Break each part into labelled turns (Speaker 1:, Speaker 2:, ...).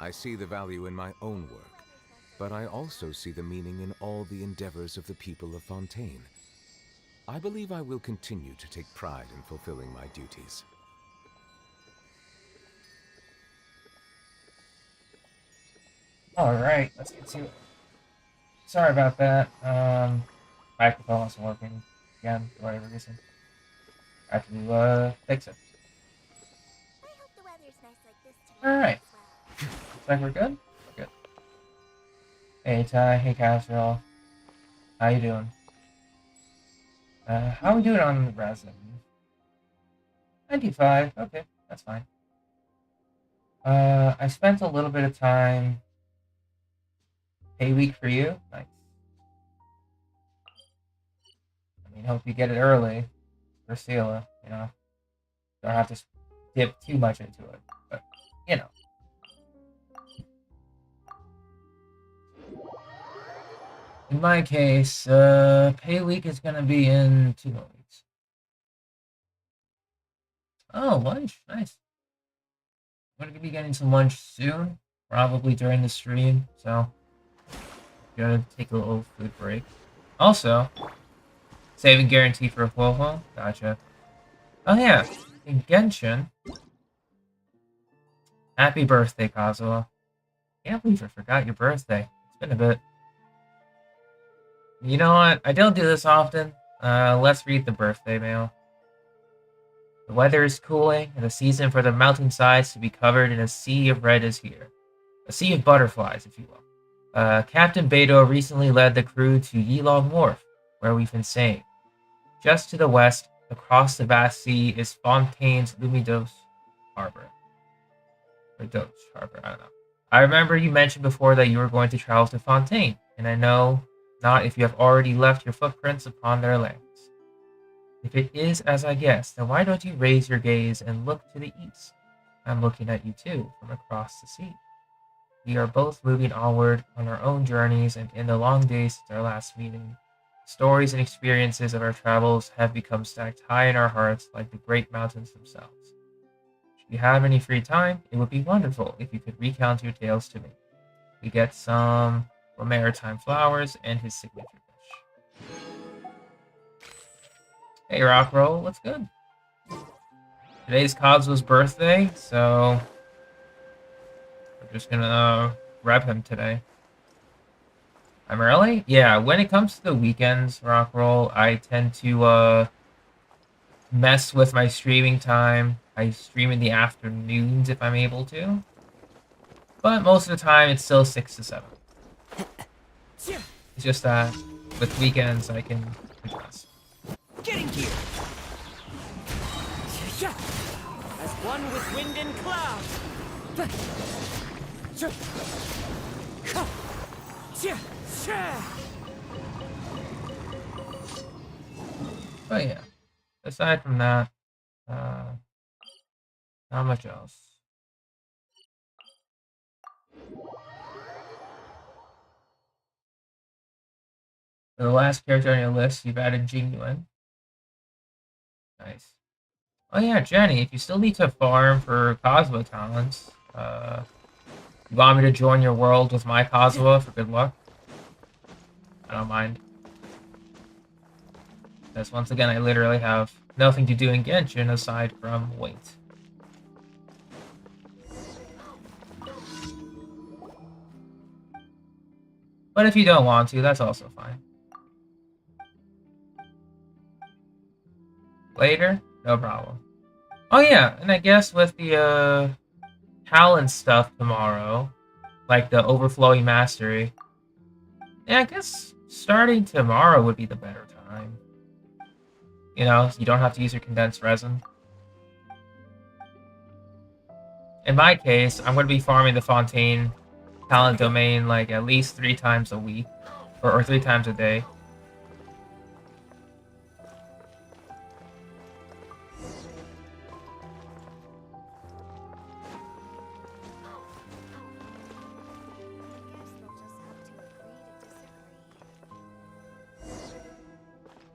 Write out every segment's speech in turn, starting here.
Speaker 1: I see the value in my own work, but I also see the meaning in all the endeavors of the people of Fontaine. I believe I will continue to take pride in fulfilling my duties.
Speaker 2: Alright, let's get to it. Sorry about that. Microphone wasn't working again for whatever reason. I have to fix it. Alright. Looks like we're good. We're good. Hey Ty, hey Casserole. How you doing? How are we doing on resin? 95, okay, that's fine. I spent a little bit of time pay week for you. Nice. I mean, hope you get it early for Sela, you know. Don't have to dip too much into it, but, you know. In my case, pay week is gonna be in 2 more weeks. Oh, lunch, nice. I'm gonna be getting some lunch soon, probably during the stream, so gonna take a little food break. Also, saving guarantee for a Fuoho. Gotcha. Oh yeah, in Genshin. Happy birthday, Kazuha. Can't believe I forgot your birthday. It's been a bit. You know what? I don't do this often. Let's read the birthday mail. The weather is cooling, and the season for the mountainsides to be covered in a sea of red is here. A sea of butterflies, if you will. Captain Beidou recently led the crew to Yilong Wharf, where we've been staying. Just to the west, across the vast sea, is Fontaine's Lumidos Harbor. Or Doge Harbor, I don't know. I remember you mentioned before that you were going to travel to Fontaine, and I know not if you have already left your footprints upon their lands. If it is as I guess, then why don't you raise your gaze and look to the east? I'm looking at you too, from across the sea. We are both moving onward on our own journeys, and in the long days since our last meeting, stories and experiences of our travels have become stacked high in our hearts like the great mountains themselves. If you have any free time, it would be wonderful if you could recount your tales to me. We get some maritime flowers and his signature dish. Hey Rockroll, what's good? Today's Kazu's birthday, so we're just gonna rep him today. I'm early? Yeah, when it comes to the weekends, Rockroll, I tend to mess with my streaming time. I stream in the afternoons if I'm able to. But most of the time it's still 6 to 7. It's just that with weekends I can adjust.
Speaker 3: Getting here! As one with wind and cloud!
Speaker 2: But yeah, aside from that, not much else. For the last character on your list, you've added Genuine. Nice. Oh yeah, Jenny, if you still need to farm for Kazuha talents, you want me to join your world with my Kazuha for good luck? I don't mind. Because once again, I literally have nothing to do in Genshin aside from wait. But if you don't want to, that's also fine. Later? No problem. Oh yeah, and I guess with the talent stuff tomorrow, like the overflowing mastery, yeah, I guess starting tomorrow would be the better time. You know, you don't have to use your condensed resin. In my case, I'm going to be farming the Fontaine talent domain like at least 3 times a week, or 3 times a day.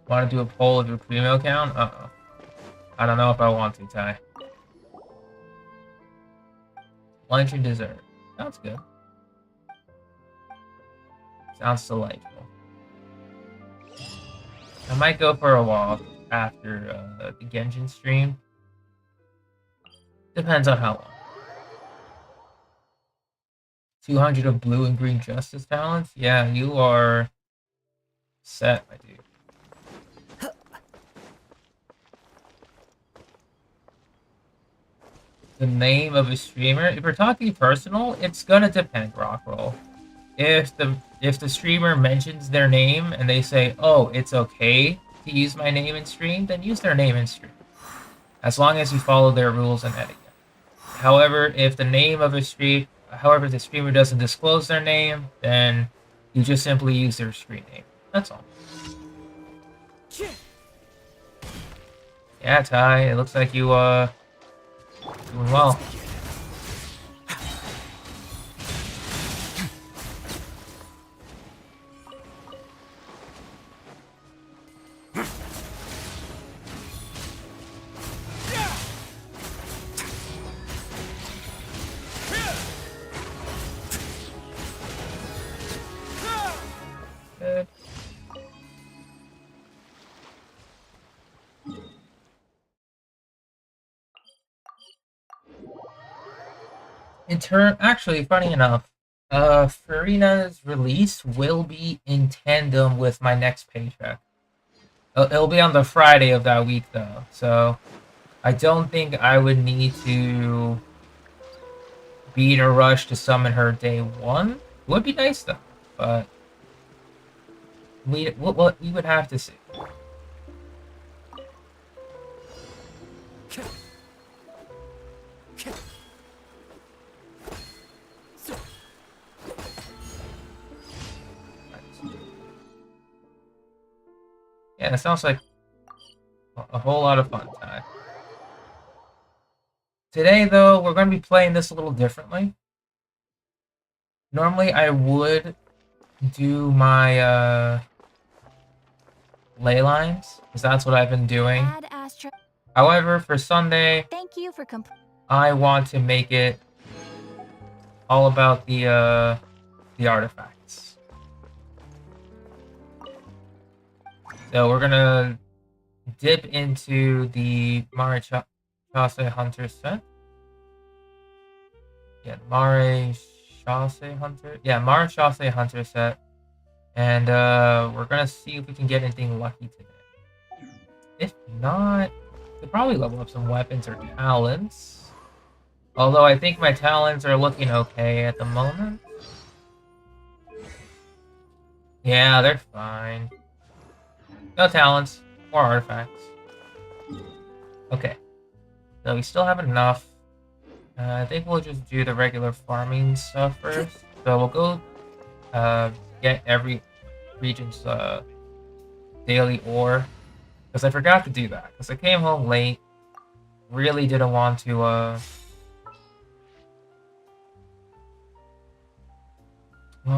Speaker 2: Want to do a poll of your female count? Uh-oh. I don't know if I want to, Ty. Lunch and dessert. Sounds good. Sounds delightful. I might go for a walk after the Genshin stream. Depends on how long. 200 of blue and green justice talents? Yeah, you are set, my dude. The name of a streamer? If we're talking personal, it's gonna depend, Rockroll. If the streamer mentions their name and they say, "Oh, it's okay to use my name in stream," then use their name in stream, as long as you follow their rules and etiquette. However, if the name of a stream, however, the streamer doesn't disclose their name, then you just simply use their screen name. That's all. Yeah, Ty, it looks like you doing well. Good. Actually, funny enough, Farina's release will be in tandem with my next paycheck. It'll be on the Friday of that week, though, so I don't think I would need to be in a rush to summon her day one. Would be nice, though, but we would have to see. Yeah, it sounds like a whole lot of fun, Ty. Today, though, we're going to be playing this a little differently. Normally, I would do my ley lines, because that's what I've been doing. However, for Sunday,
Speaker 4: thank you for
Speaker 2: I want to make it all about the artifacts. So we're gonna dip into the Marichase Hunter set. Yeah, Marichase Hunter. Yeah, Marichase Hunter set. And we're gonna see if we can get anything lucky today. If not, we'll probably level up some weapons or talents. Although I think my talents are looking okay at the moment. Yeah, they're fine. No talents, more artifacts. Okay. So we still have enough. I think we'll just do the regular farming stuff first. So we'll go get every region's daily ore. Because I forgot to do that. Because I came home late. Really didn't want to what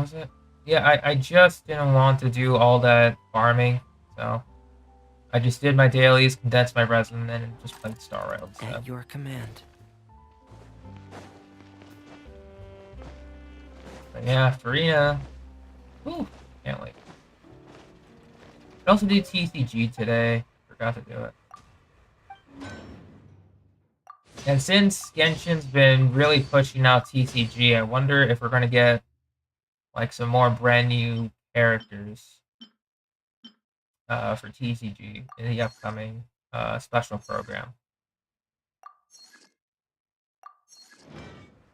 Speaker 2: was it? Yeah, I just didn't want to do all that farming. So I just did my dailies, condensed my resin, and just played Star Rail instead.
Speaker 3: At your command.
Speaker 2: But yeah, Farina. Whew, can't wait. I also do TCG today. Forgot to do it. And since Genshin's been really pushing out TCG, I wonder if we're gonna get like some more brand new characters for TCG in the upcoming special program.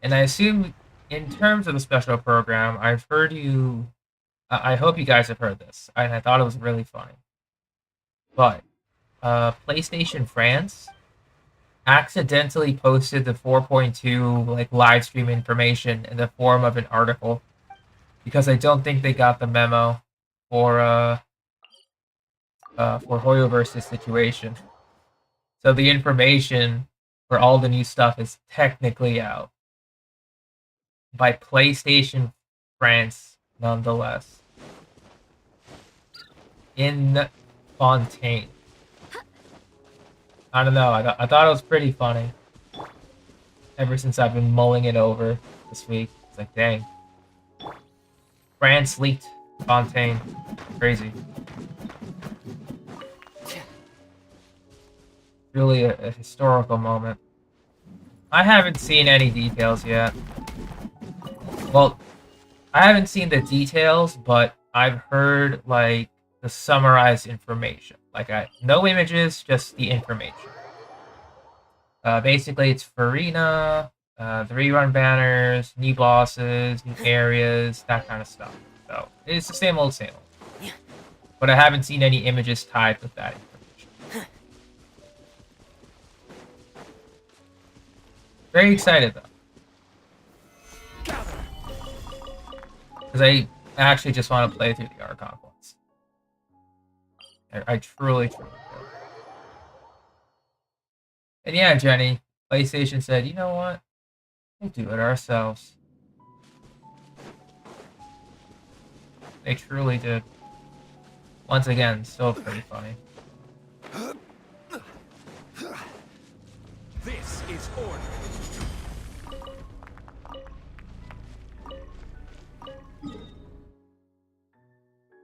Speaker 2: And I assume in terms of the special program, I've heard you. I hope you guys have heard this, and I thought it was really funny. But PlayStation France accidentally posted the 4.2 like live stream information in the form of an article because I don't think they got the memo for Hoyoverse's situation. So the information for all the new stuff is technically out by PlayStation France, nonetheless. In Fontaine. I don't know. I thought it was pretty funny. Ever since I've been mulling it over this week. It's like, dang. France leaked Fontaine. Crazy. Really a historical moment. I haven't seen any details yet. Well, I haven't seen the details, but I've heard, like, the summarized information. Like, no images, just the information. Basically, it's Farina, the rerun banners, new bosses, new areas, that kind of stuff. So, it's the same old, same old. But I haven't seen any images tied with that information. Very excited, though. Because I actually just want to play through the Archon once. I truly, truly do. And yeah, Jenny, PlayStation said, you know what? We'll do it ourselves. They truly did. Once again, still pretty funny.
Speaker 3: This is order.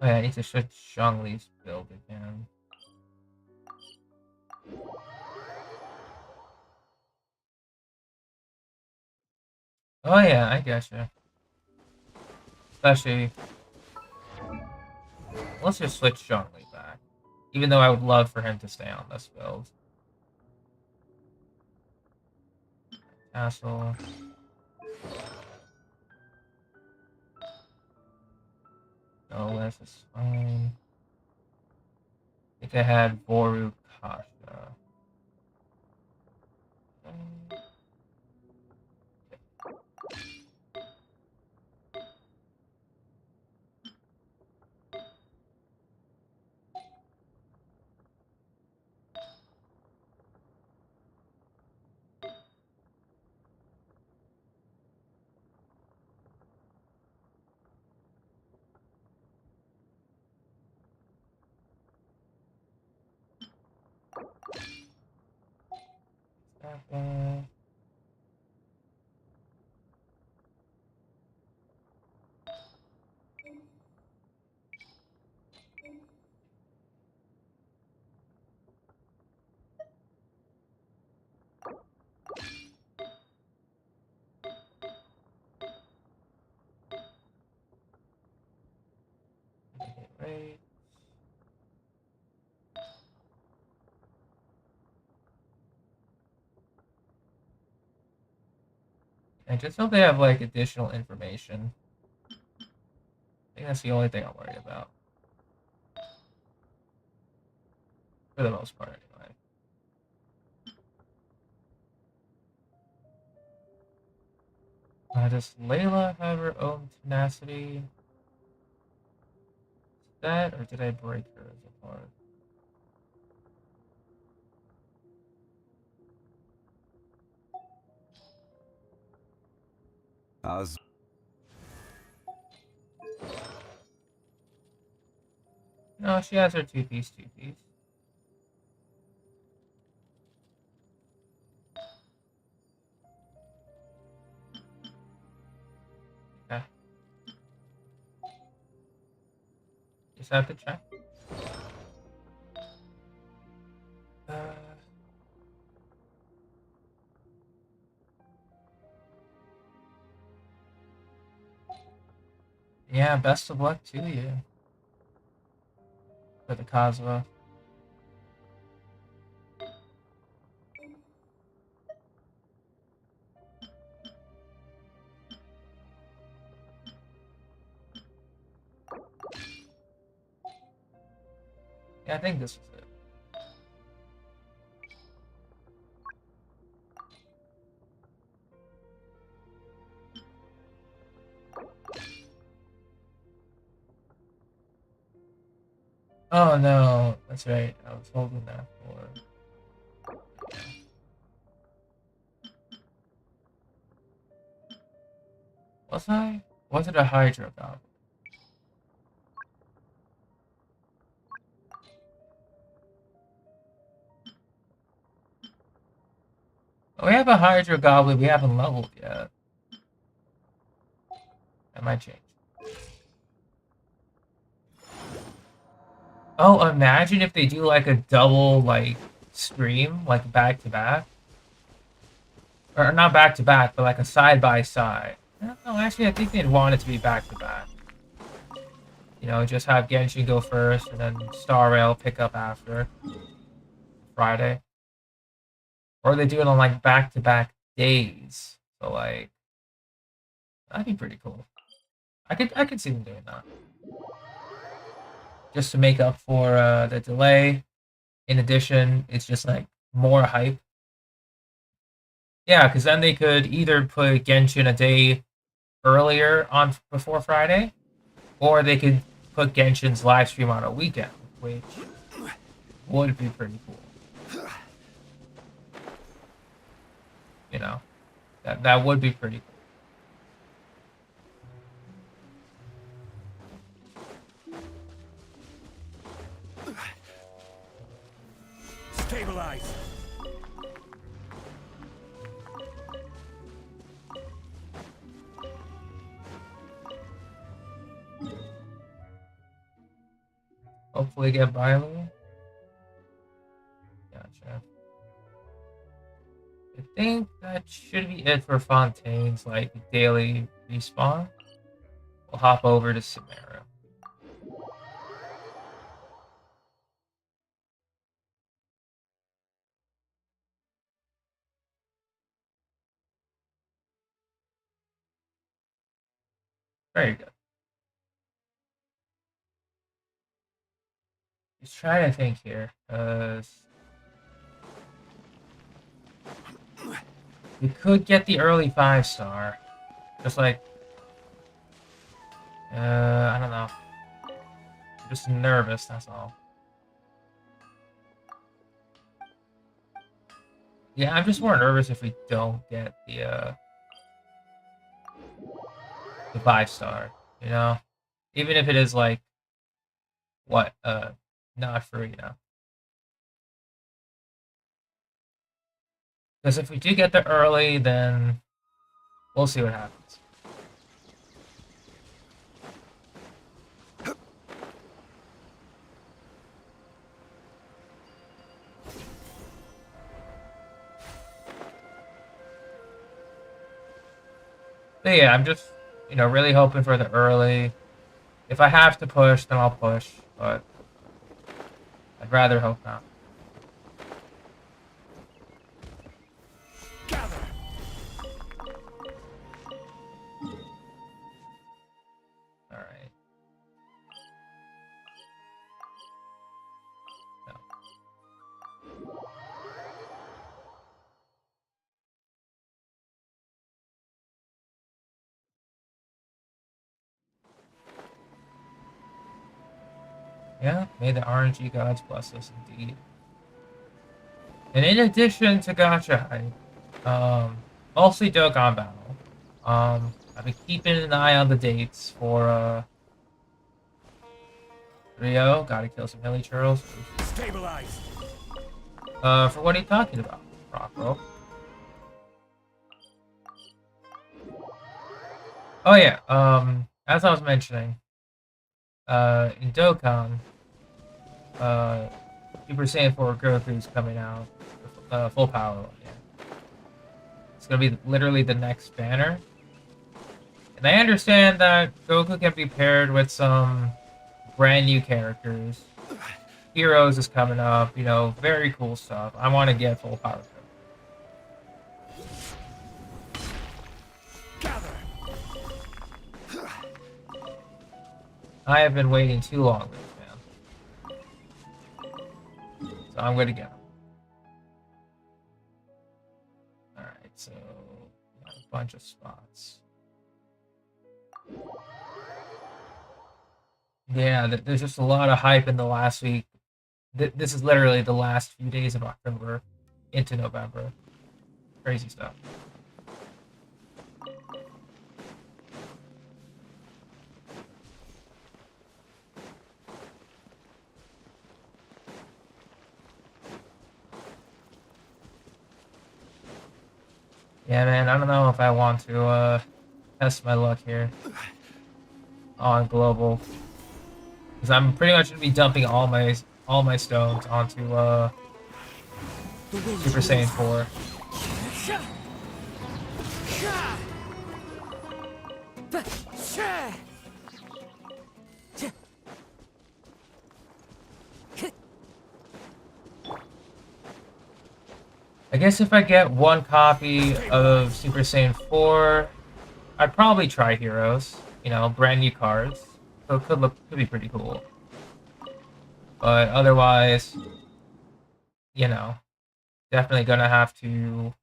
Speaker 2: Oh yeah, I need to switch Zhongli's build again. Oh yeah, I getcha. Especially... Let's just switch Zhongli back. Even though I would love for him to stay on this build. Castle. No, this is fine. I think I had Boru Kasha. Right. I just hope they have like additional information. I think that's the only thing I'm worried about. For the most part, anyway. Does Layla have her own tenacity? Is that, or did I break her as a part?
Speaker 4: How's...
Speaker 2: No, she has her two-piece. Okay. Just have to check. Yeah, best of luck to you. For the Kazuha. Yeah, I think this was it. Oh no, that's right. I was holding that for. Was I? Was it a Hydro Goblin? Oh, we have a Hydro Goblin we haven't leveled yet. That might change. Oh, imagine if they do like a double like stream, like back to back. Or not back to back, but like a side by side. No, actually I think they'd want it to be back to back. You know, just have Genshin go first and then Star Rail pick up after Friday. Or they do it on like back to back days. So like that'd be pretty cool. I could see them doing that. Just to make up for the delay. In addition, it's just like more hype. Yeah, because then they could either put Genshin a day earlier on before Friday, or they could put Genshin's live stream on a weekend, which would be pretty cool. You know, that would be pretty cool.
Speaker 3: Stabilize.
Speaker 2: Hopefully get Bailu. Gotcha. I think that should be it for Fontaine's like daily respawn. We'll hop over to Kamera. Very good. Just trying to think here. We could get the early 5-star. Just like I don't know. I'm just nervous, that's all. Yeah, I'm just more nervous if we don't get the 5-star, you know? Even if it is like what, not free, you know. Because if we do get the early, then we'll see what happens. But yeah, I'm just, you know, really hoping for the early. If I have to push, then I'll push, but I'd rather hope not.
Speaker 3: Gather.
Speaker 2: All right. No. Yeah, may the RNG gods bless us indeed. And in addition to Gacha hype, mostly Dokkan Battle. I've been keeping an eye on the dates for Rio. Gotta kill some hilly churls.
Speaker 3: Stabilize.
Speaker 2: For what are you talking about, Rockwell? Oh yeah, as I was mentioning, in Dokkan, Super Saiyan 4 Goku's coming out, full power. Yeah. It's gonna be literally the next banner. And I understand that Goku can be paired with some brand new characters. Heroes is coming up, you know, very cool stuff. I want to get full power.
Speaker 3: Gather.
Speaker 2: I have been waiting too long for this, man. So I'm gonna get him. Alright, so a bunch of spots. Yeah, there's just a lot of hype in the last week. This is literally the last few days of October into November. Crazy stuff. Yeah, man, I don't know if I want to test my luck here. on global, because I'm pretty much gonna be dumping all my stones onto Super Saiyan 4. I guess if I get one copy of Super Saiyan 4, I'd probably try Heroes. You know, brand new cards. So it could be pretty cool. But otherwise, you know, definitely gonna have to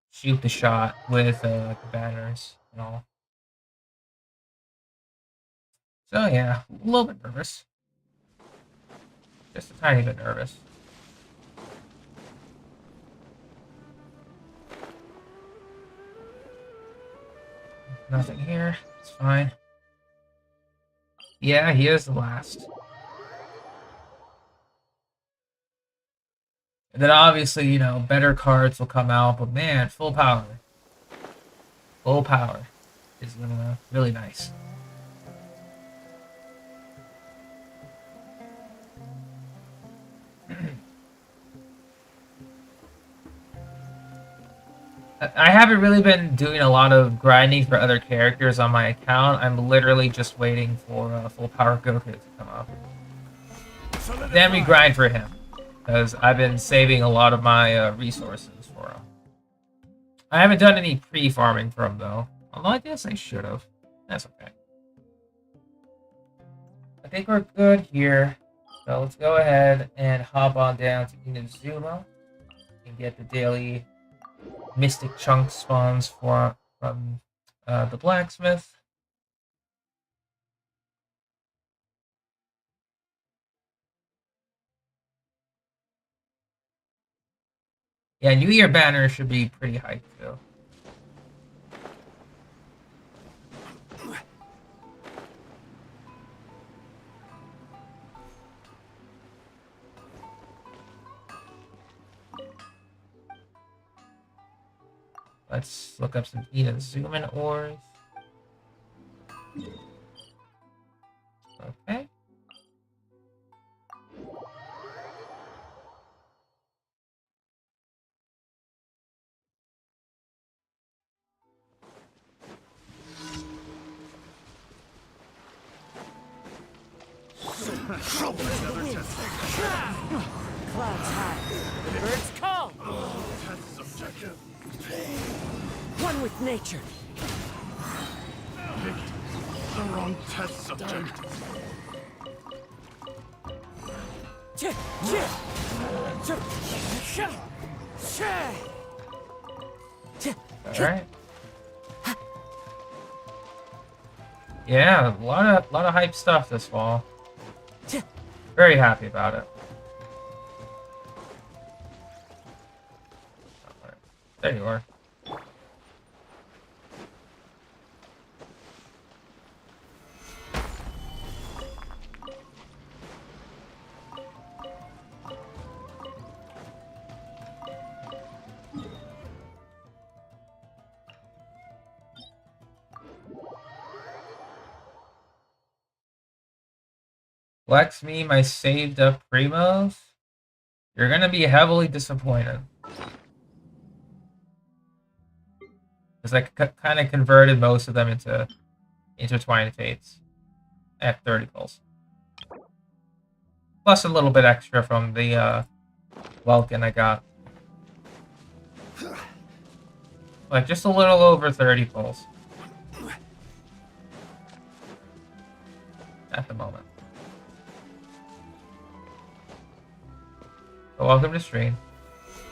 Speaker 2: shoot the shot with the banners and all. So yeah, a little bit nervous. Just a tiny bit nervous. Nothing here. It's fine. Yeah, he is the last. And then obviously, you know, better cards will come out, but man, full power. Full power is really nice. I haven't really been doing a lot of grinding for other characters on my account. I'm literally just waiting for full power Goku to come up. Then we grind for him, because I've been saving a lot of my resources for him. I haven't done any pre-farming for him though. Although I guess I should have. That's okay. I think we're good here. So let's go ahead and hop on down to Inazuma and get the daily Mystic Chunk spawns from the blacksmith. Yeah, New Year banner should be pretty hyped too. Let's look up some Inazuma ores. Okay.
Speaker 3: Clouds high. Birds call. One with nature.
Speaker 4: The wrong test subject.
Speaker 2: Alright. Yeah, a lot of hype stuff this fall. Very happy about it. There you are. Flex me my saved up primos. You're gonna be heavily disappointed. Because I kind of converted most of them into intertwined fates at 30 pulse. Plus a little bit extra from the Welkin I got. Like just a little over 30 pulse. At the moment. So welcome to stream.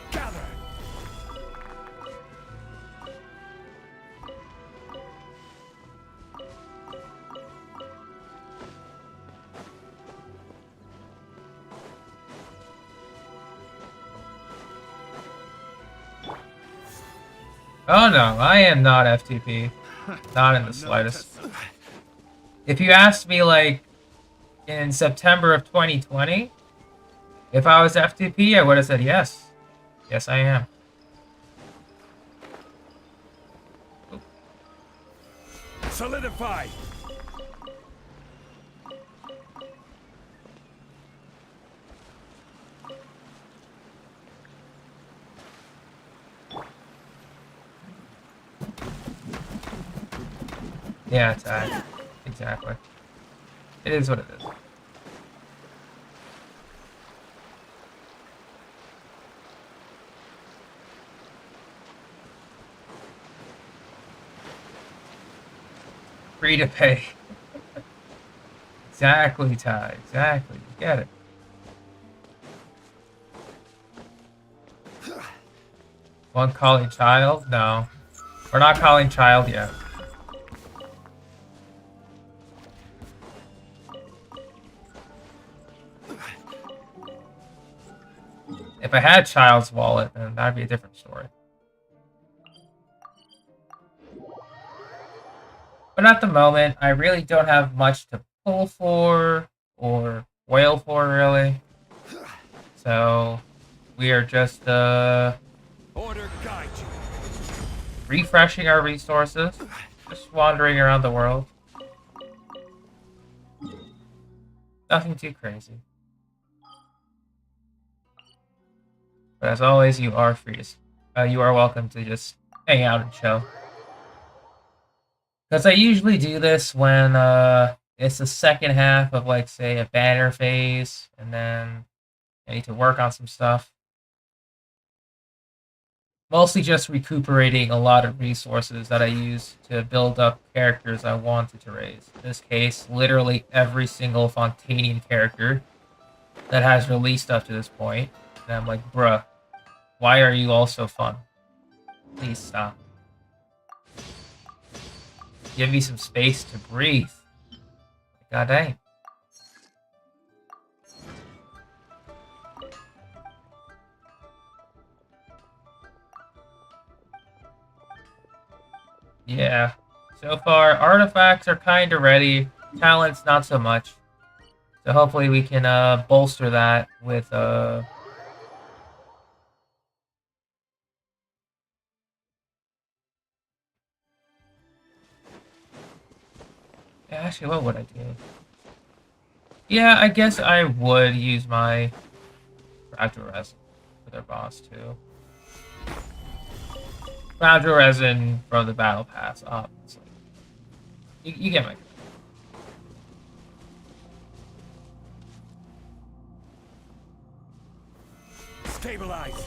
Speaker 3: Gather.
Speaker 2: Oh no, I am not FTP. Not in the slightest. If you asked me like in September of 2020, if I was FTP, I would have said yes. Yes, I am.
Speaker 3: Solidify.
Speaker 2: Yeah, tag. Exactly. It is what it is. Free to pay. Exactly, Ty. Exactly. You get it. One calling child? No. We're not calling child yet. If I had child's wallet, then that'd be a different story. But at the moment, I really don't have much to pull for or wail for, really. So we are just
Speaker 3: Order guide you.
Speaker 2: refreshing our resources, just wandering around the world. Nothing too crazy. But as always, you are free to, you are welcome to just hang out and chill. Because I usually do this when it's the second half of, like, say, a banner phase, and then I need to work on some stuff. Mostly just recuperating a lot of resources that I use to build up characters I wanted to raise. In this case, literally every single Fontanian character that has released up to this point. And I'm like, bruh, why are you all so fun? Please stop. Give me some space to breathe. God dang. Yeah. So far, artifacts are kind of ready. Talents, not so much. So hopefully we can bolster that with actually, what would I do? Yeah, I guess I would use my fragile resin for their boss too. Fragile resin from the battle pass, obviously. You get my.
Speaker 3: Stabilize.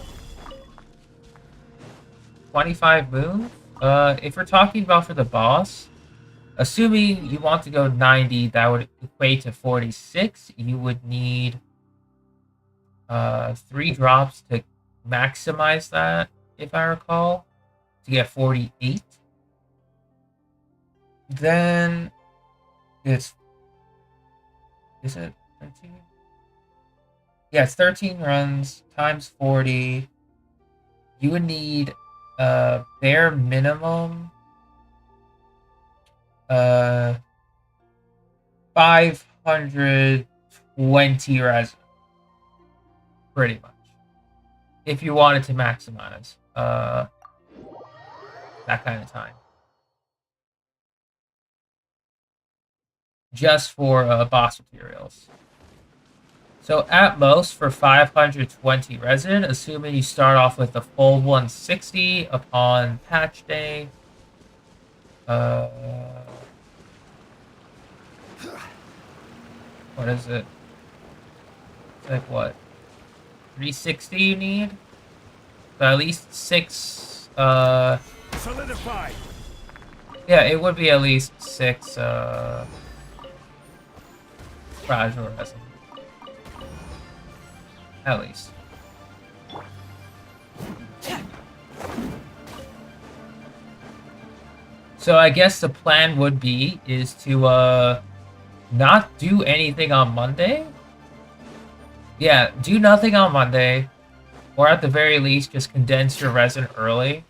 Speaker 2: 25 move? If we're talking about for the boss, assuming you want to go 90, that would equate to 46. You would need 3 drops to maximize that, if I recall, to get 48. Then it's, is it 13? Yeah, it's 13 runs times 40. You would need bare minimum 520 resin, pretty much, if you wanted to maximize that kind of time, just for boss materials. So at most for 520 resin, assuming you start off with a full 160 upon patch day. What is it? It's like what? 360 you need? So at least 6
Speaker 3: Solidify.
Speaker 2: yeah, it would be at least 6 fragile resin. At least. So I guess the plan would be is to not do anything on Monday. Yeah, do nothing on Monday, or at the very least just condense your resin early.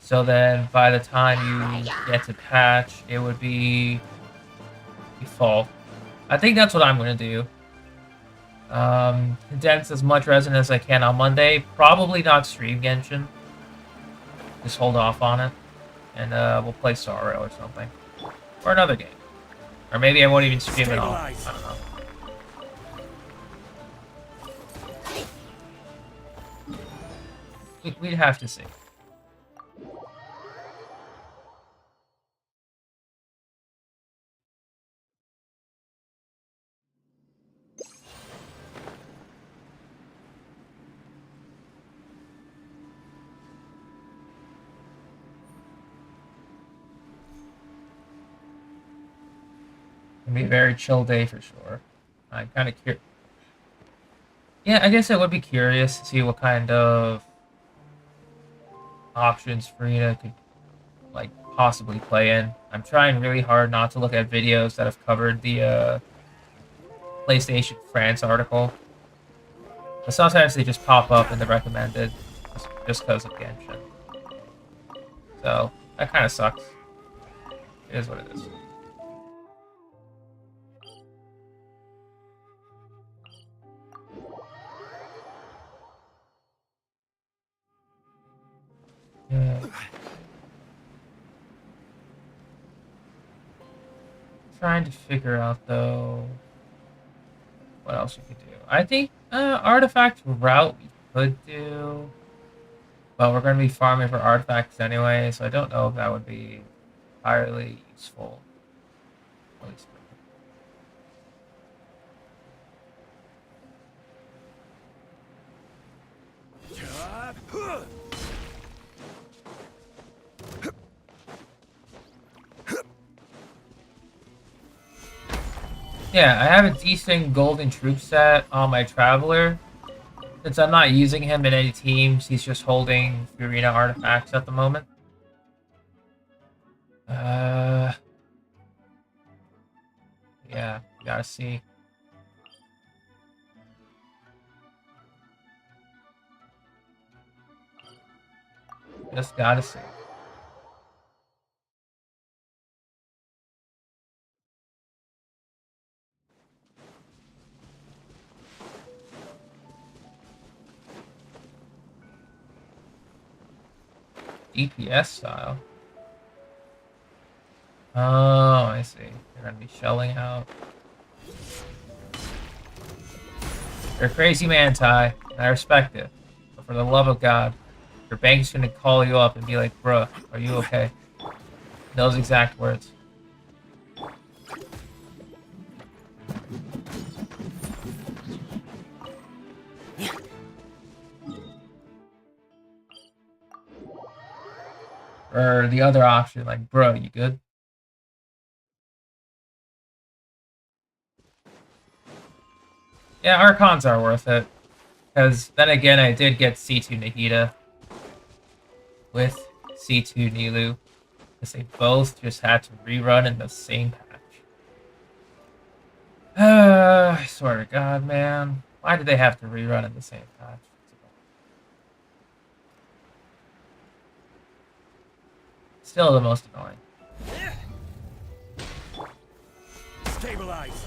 Speaker 2: So then by the time you get to patch, it would be fall. I think that's what I'm gonna do. Condense as much resin as I can on Monday. Probably not stream Genshin. Just hold off on it. And we'll play Sorrow or something. Or another game. Or maybe I won't even stream at all. I don't know. We'd have to see. Gonna be a very chill day for sure. I'm kind of curious. Yeah, I guess I would be curious to see what kind of options Farina could like possibly play in. I'm trying really hard not to look at videos that have covered the PlayStation France article, but sometimes they just pop up in the recommended just because of Genshin. So that kind of sucks. It is what it is. Yeah. Trying to figure out though what else we could do. I think artifact route we could do, but we're going to be farming for artifacts anyway, so I don't know if that would be entirely useful. At least yeah, I have a decent golden troop set on my Traveler. Since I'm not using him in any teams, he's just holding Furina artifacts at the moment. Yeah, gotta see. Just gotta see. DPS style. Oh, I see. You're gonna be shelling out. You're a crazy man, Ty, and I respect it. But for the love of God, your bank's gonna call you up and be like, bruh, are you okay? Those exact words. Or the other option, like, bro, you good? Yeah, Archons are worth it. Because then again, I did get C2 Nahida with C2 Nilu. Because they both just had to rerun in the same patch. I swear to God, man. Why did they have to rerun in the same patch? Still the most annoying.
Speaker 3: Stabilize.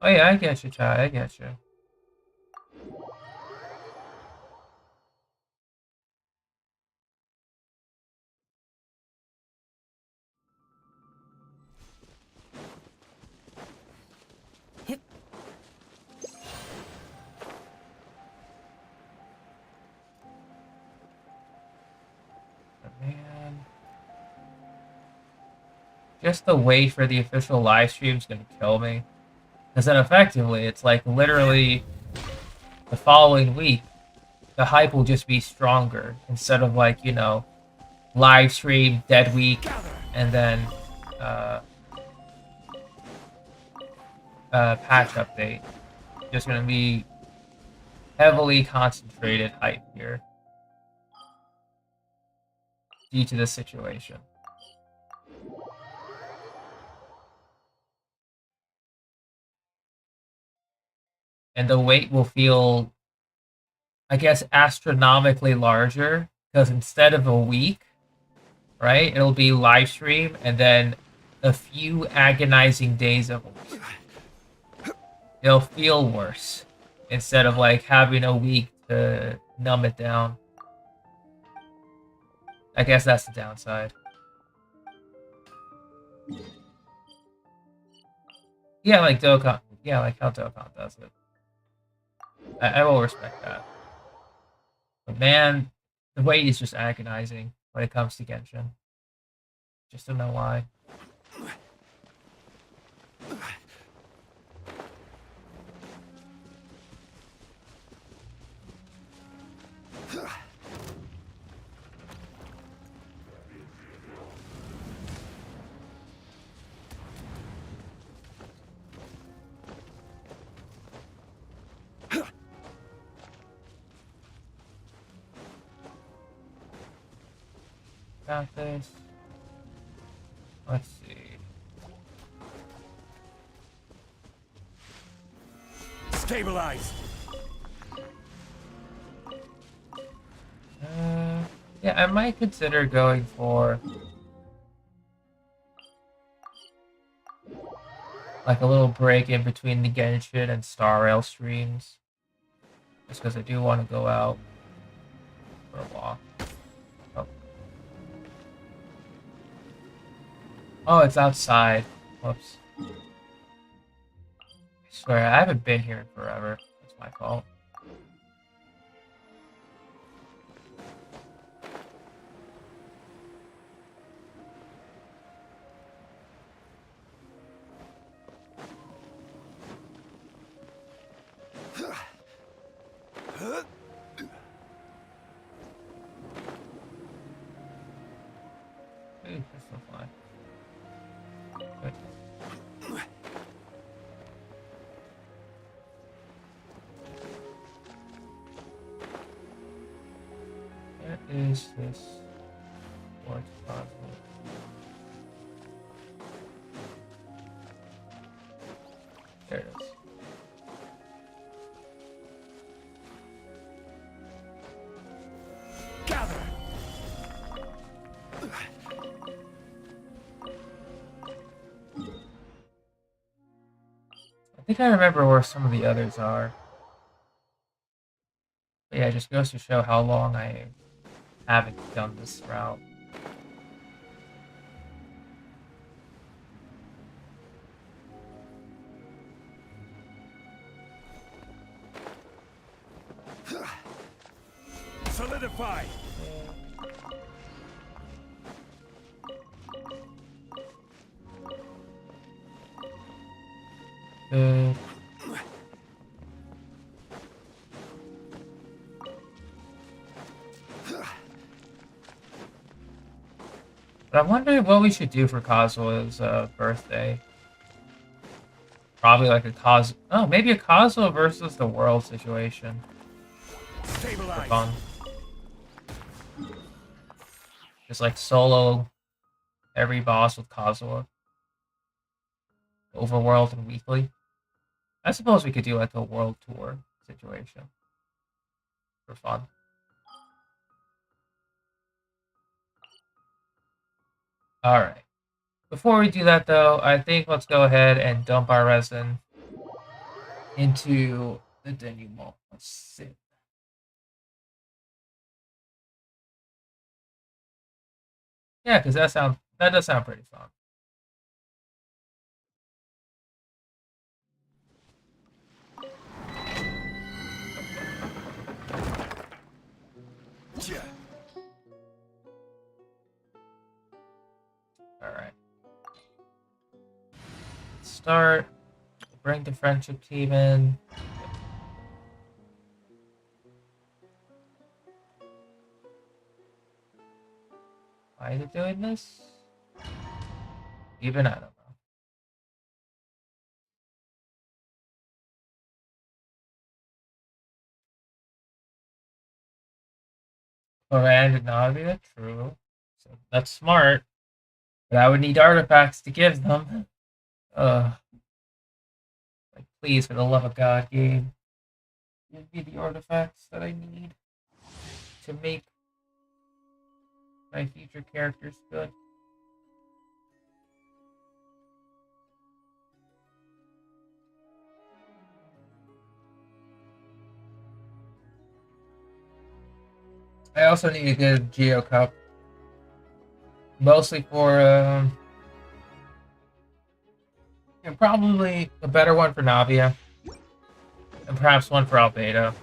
Speaker 2: Oh yeah, I get you, Ty. I get you. Man. Just the wait for the official live stream is gonna kill me. Because then effectively, it's like literally the following week, the hype will just be stronger instead of like, you know, live stream, dead week, and then patch update. Just gonna be heavily concentrated hype here due to this situation. And the wait will feel, I guess, astronomically larger because instead of a week, right, it'll be live stream and then a few agonizing days of a week. It'll feel worse instead of like having a week to numb it down. I guess that's the downside. Yeah, like Dokkan. Yeah, like how Dokkan does it. I will respect that. But man, the wait is just agonizing when it comes to Genshin. Just don't know why. Got this. Let's see.
Speaker 3: Stabilize.
Speaker 2: Yeah, I might consider going for like a little break in between the Genshin and Star Rail streams. Just because I do want to go out for a walk. Oh. Oh, it's outside. Whoops. I swear, I haven't been here in forever. That's my fault. Ooh, that's so fly. Good. Where is this quartz puzzle? There it is.
Speaker 3: Gather.
Speaker 2: I think I remember where some of the others are. But yeah, it just goes to show how long I haven't done this route.
Speaker 3: Solidify.
Speaker 2: Good. But I'm wondering what we should do for Kazua's birthday. Probably like a Kazuha... Oh, maybe a Kazuha versus the world situation. For
Speaker 3: Stabilize.
Speaker 2: fun. Just like solo every boss with Kazuha. Overworld and weekly. I suppose we could do like a world tour situation. For fun. Alright. Before we do that though, I think let's go ahead and dump our resin into the denouement. Let's see. Yeah, because that does sound pretty fun.
Speaker 3: Yeah.
Speaker 2: Alright. Start. Bring the friendship team in. Why is it doing this? Even I don't know. Command did not be that true. So that's smart. But I would need artifacts to give them. Like, please, for the love of God, game, give me the artifacts that I need to make my future characters good. I also need a good Geo Cup. Mostly for, probably a better one for Navia. And perhaps one for Albedo.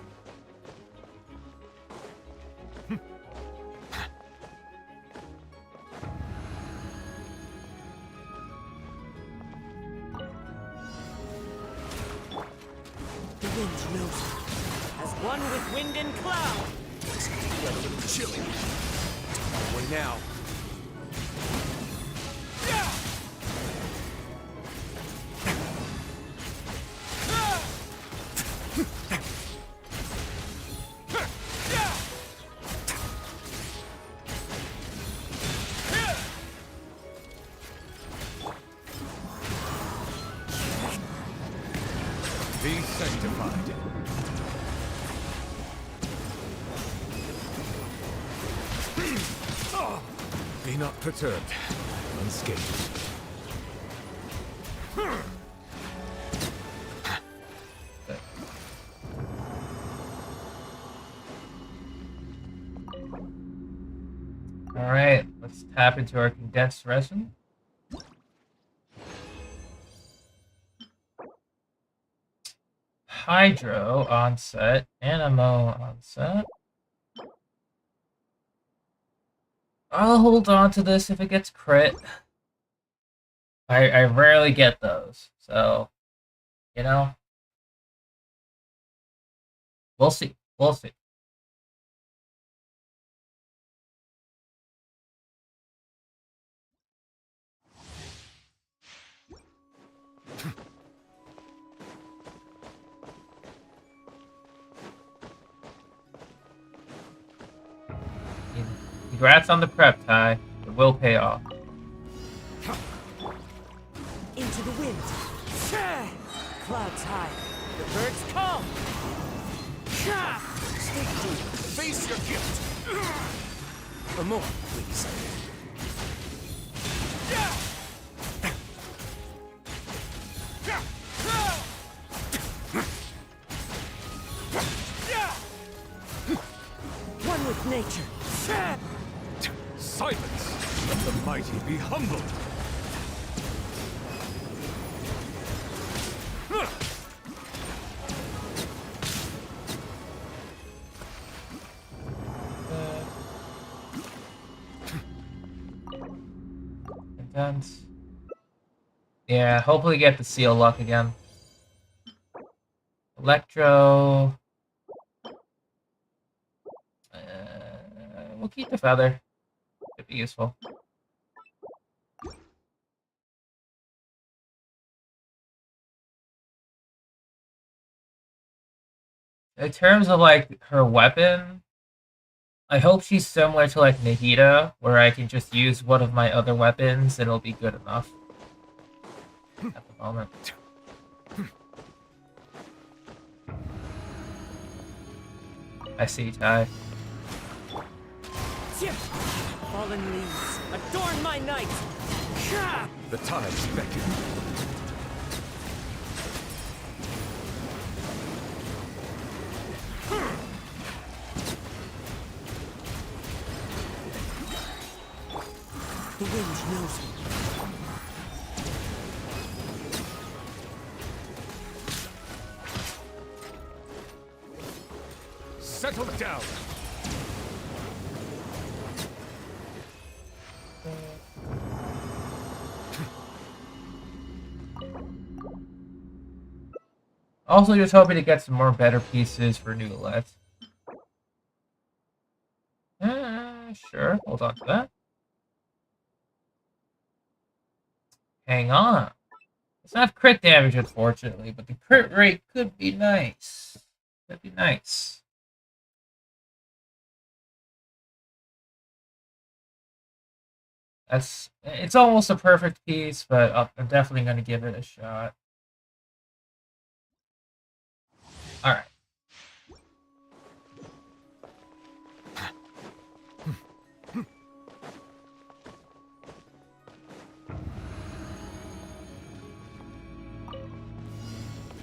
Speaker 5: wind knows it. As one with wind and cloud.
Speaker 3: It's getting a little chilly. Way now. Be sanctified. Be not perturbed. Unscathed.
Speaker 2: Alright, let's tap into our condensed resin. Hydro on set, Animo on set. I'll hold on to this if it gets crit. I rarely get those, so, you know. We'll see. We'll see. Congrats on the prep, Ty. It will pay off.
Speaker 5: Into the wind. Clouds high. The birds come.
Speaker 3: Stay deep. Face your guilt. A moment, please.
Speaker 5: One with nature.
Speaker 3: Silence! Let the mighty be humbled!
Speaker 2: Intense. Yeah, hopefully get the seal luck again. Electro. We'll keep the feather. Could be useful. In terms of like her weapon, I hope she's similar to like Nahida, where I can just use one of my other weapons and it'll be good enough at the moment. I see, Ty.
Speaker 5: Fallen leaves, adorn my night!
Speaker 3: The tides beckon.
Speaker 5: The wind knows me.
Speaker 3: Settle down.
Speaker 2: Also, just hoping to get some more better pieces for New Let. Sure, hold on to that. Hang on. It's not crit damage, unfortunately, but the crit rate could be nice. Could be nice. It's almost a perfect piece, but I'm definitely going to give it a shot. Alright.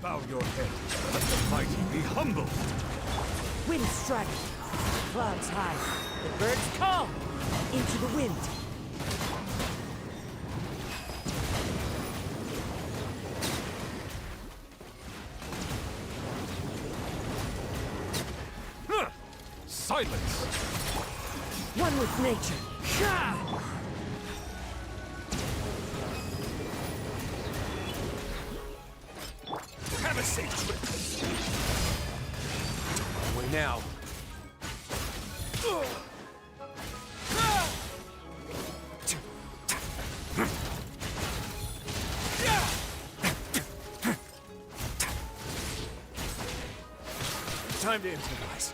Speaker 3: Bow your head. Let the mighty be humbled.
Speaker 5: Wind strike. Clouds high. The birds come. Into the wind.
Speaker 3: Silence!
Speaker 5: One with nature.
Speaker 3: Have a safe trip. now. Time to improvise.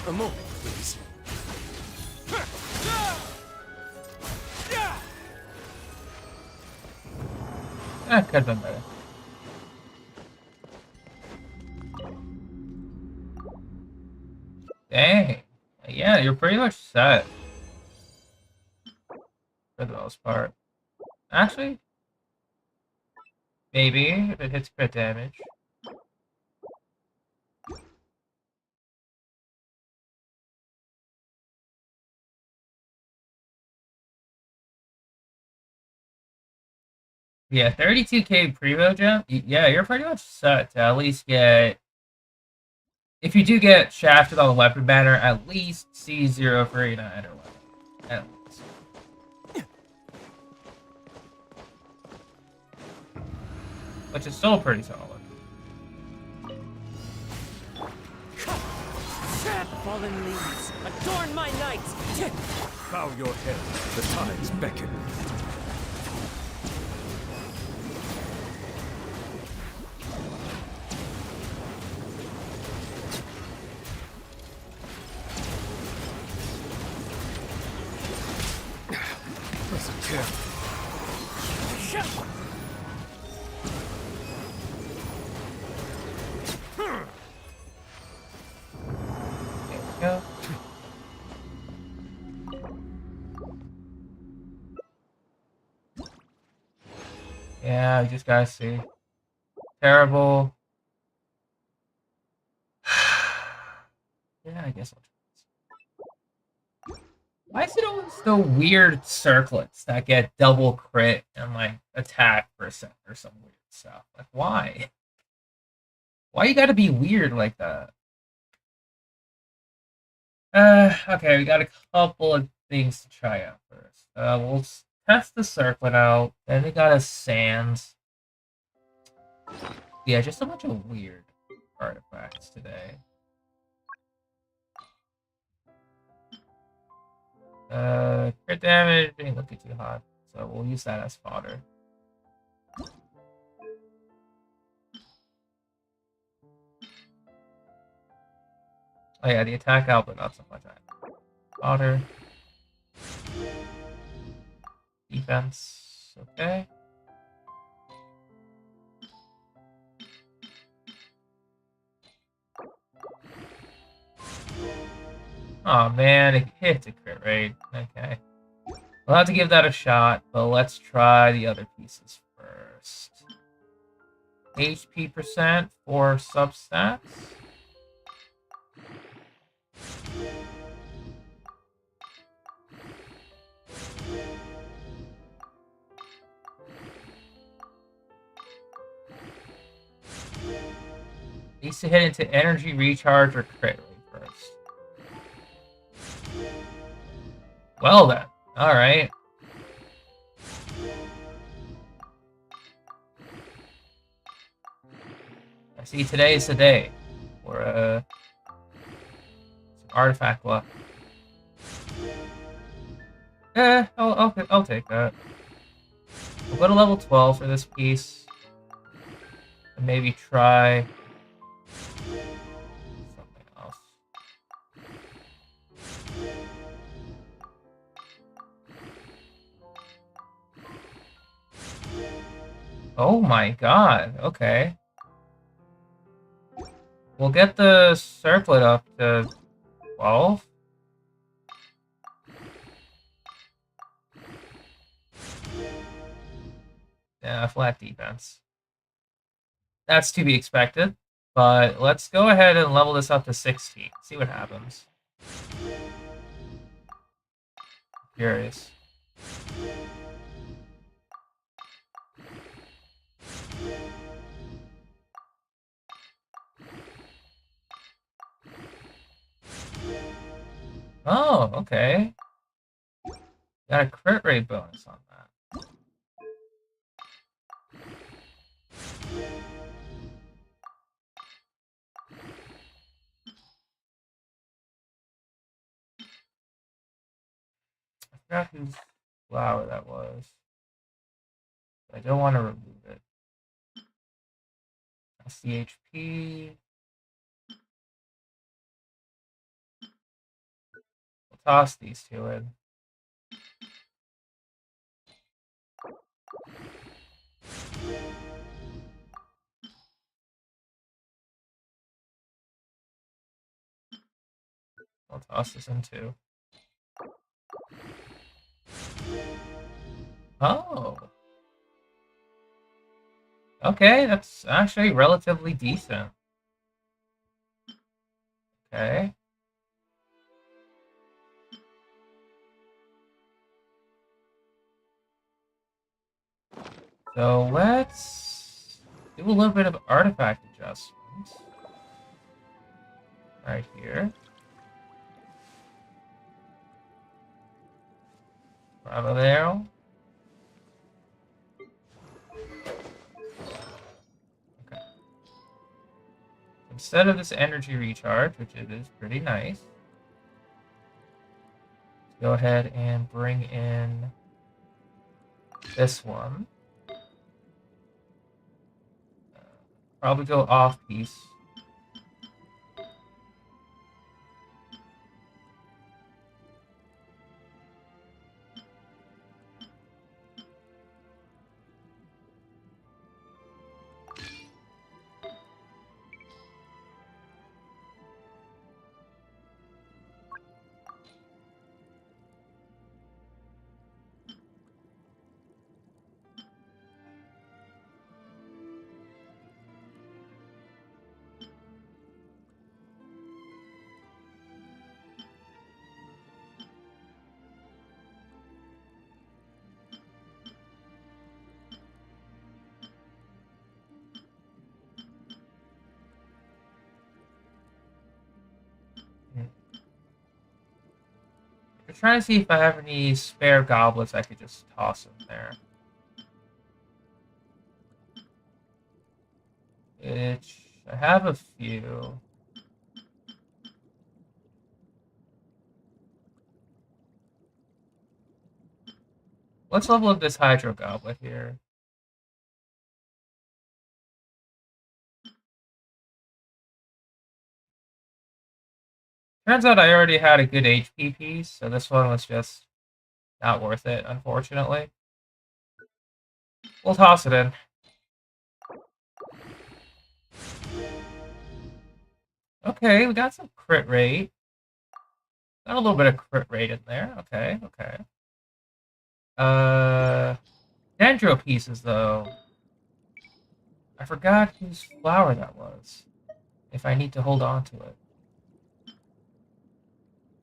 Speaker 3: A moment, please.
Speaker 2: That could have been better. Dang. Yeah, you're pretty much set. For the most part. Actually, maybe if it hits crit damage. Yeah, 32k Primo jump. Yeah, you're pretty much set to at least get. If you do get shafted on the weapon banner, at least C0 for 89 or whatever. At least. Which is still pretty solid.
Speaker 5: Fallen leaves, adorn my night!
Speaker 3: Bow your head. The tides beckon.
Speaker 2: Go. Yeah, we just gotta see. Terrible. Yeah, I guess I'll try this. Why is it always the weird circlets that get double crit and like attack for a second or some weird stuff? Like why? Why you gotta be weird like that? Okay, we got a couple of things to try out first. We'll test the circlet out. Then we got a sands. Yeah, just a bunch of weird artifacts today. Crit damage didn't look too hot, so we'll use that as fodder. Oh yeah, the attack output not so much. Fodder. Defense. Okay. Oh man, it hits a crit rate. Okay. We'll have to give that a shot, but let's try the other pieces first. HP percent for substats. Needs to hit into energy recharge or crit rate first. Well then, alright. I see today is the day for some artifact luck. I'll take that. We'll go to level 12 for this piece. And maybe try something else. Oh my god, okay. We'll get the circlet up to 12. Yeah, flat defense. That's to be expected, but let's go ahead and level this up to 16. See what happens. Curious. Oh, okay. Got a crit rate bonus on that. forgot whose flower that was. I don't want to remove it. CHP. We'll toss these two in. I'll toss this in too. Oh. Okay, that's actually relatively decent. Okay. So let's do a little bit of artifact adjustments. Right here. Bravo there. Okay. Instead of this energy recharge, which it is pretty nice, let's go ahead and bring in this one. Probably go off piece. I'm trying to see if I have any spare goblets I could just toss in there. Which I have a few. Let's level up this Hydro Goblet here. Turns out I already had a good HP piece, so this one was just not worth it, unfortunately. We'll toss it in. Okay, we got some crit rate. Got a little bit of crit rate in there. Okay, okay. Dendro pieces, though. I forgot whose flower that was. If I need to hold on to it.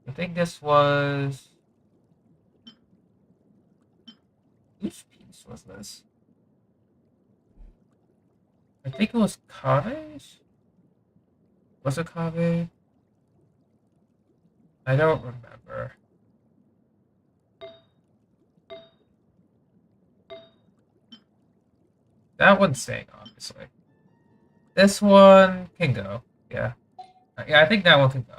Speaker 2: I think this was... Whose piece was this? I think it was Kave's? Was it Kave? I don't remember. That one's staying, obviously. This one can go. Yeah. Yeah, I think that one can go.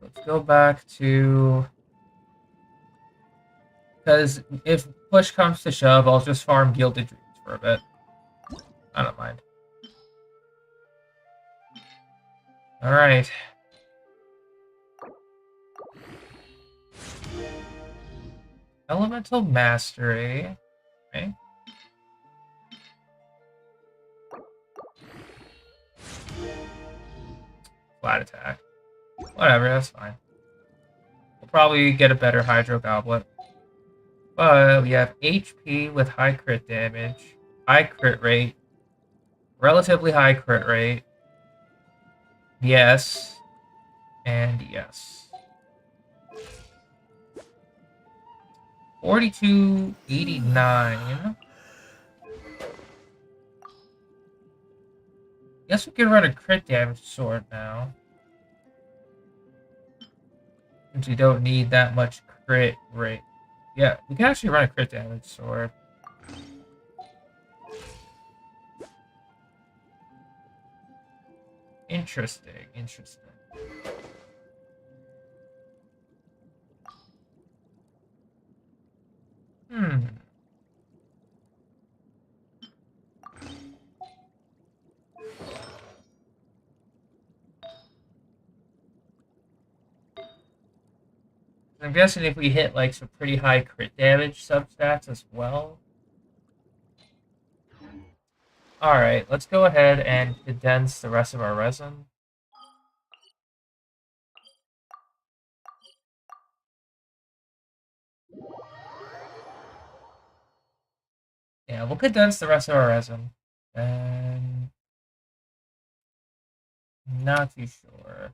Speaker 2: Let's go back to... Because if push comes to shove, I'll just farm Gilded Dreams for a bit. I don't mind. Alright. Elemental Mastery. Okay. Flat attack. Whatever, that's fine. We'll probably get a better Hydro Goblet. But we have HP with high crit damage, high crit rate, relatively high crit rate. Yes. And yes. 4289. Guess we can run a crit damage sword now. Since we don't need that much crit rate. Yeah, we can actually run a crit damage sword. Interesting, interesting. I'm guessing if we hit like some pretty high crit damage substats as well. Alright, let's go ahead and condense the rest of our resin. Yeah, we'll condense the rest of our resin. And not too sure.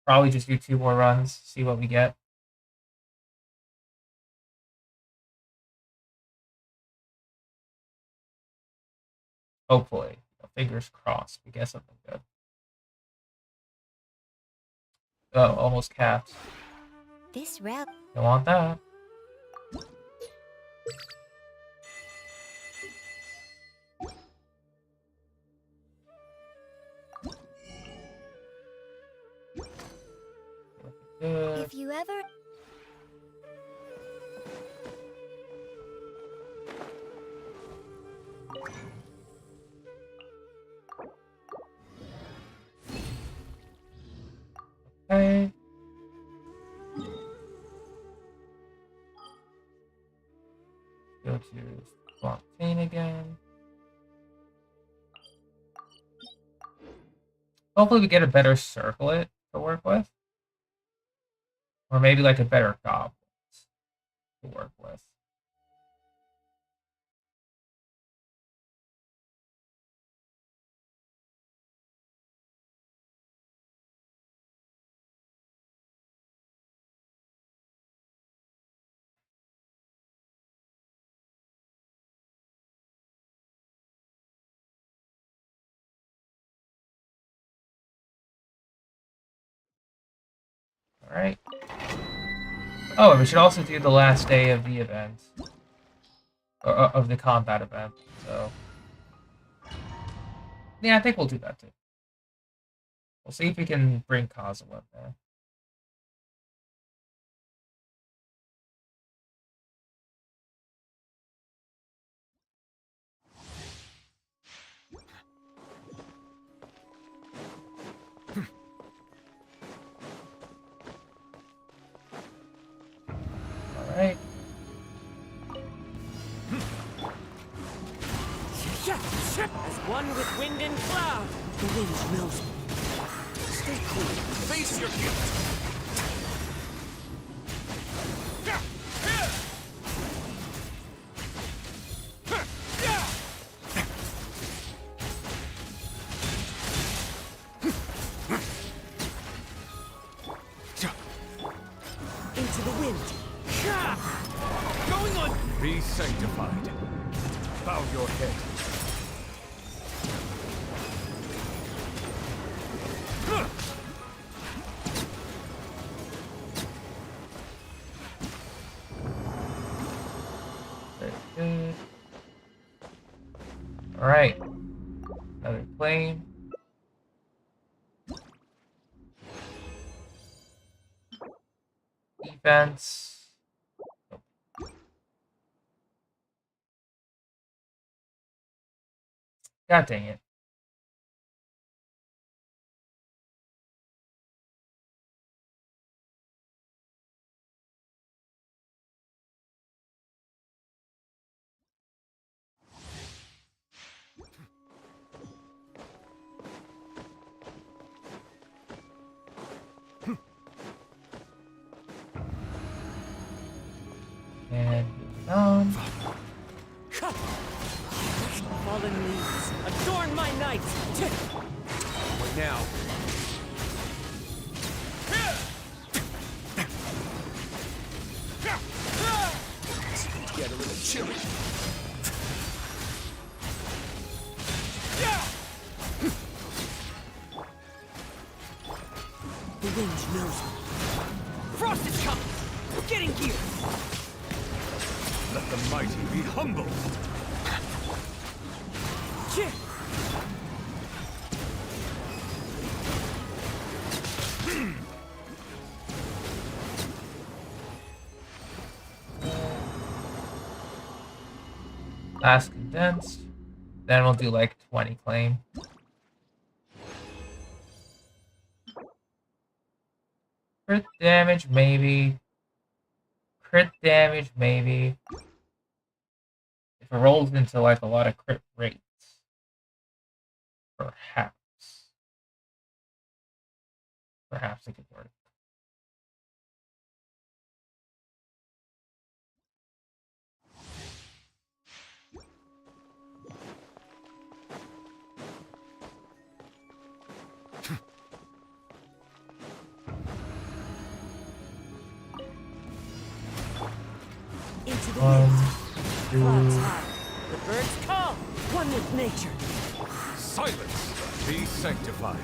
Speaker 2: Probably just do 2 more runs, see what we get. Hopefully. Fingers crossed. We get something good. Oh, almost capped.
Speaker 6: This route.
Speaker 2: Don't want that. Good.
Speaker 6: If you ever.
Speaker 2: Okay. Go to Fontaine again. Hopefully we get a better circlet to work with. Or maybe like a better goblins to work with. Alright. Oh, and we should also do the last day of the event. Or, of the combat event, so... Yeah, I think we'll do that too. We'll see if we can bring Kazuo in there. Alright.
Speaker 5: As one with wind and cloud, the wind knows me.
Speaker 3: Stay cool. Face your gift.
Speaker 5: Into the wind.
Speaker 3: Going on. Be sanctified. Bow your head.
Speaker 2: Very good. Alright. Another plane. Defense. Nope. God dang it. And moving on.
Speaker 5: Fallen leaves, adorn my night.
Speaker 3: What now? Get a little chilly.
Speaker 5: The wind knows me. Frost is coming. We're getting gear.
Speaker 3: Let the mighty be humbled.
Speaker 2: Last condensed. Then we'll do like 20 claim. Crit damage, maybe. Crit damage, maybe. If it rolls into like a lot of crit rates. Perhaps. Perhaps it could work.
Speaker 5: Into the wind. Clouds
Speaker 2: 2.
Speaker 5: high. The birds call. One with nature.
Speaker 1: Silence! Be sanctified.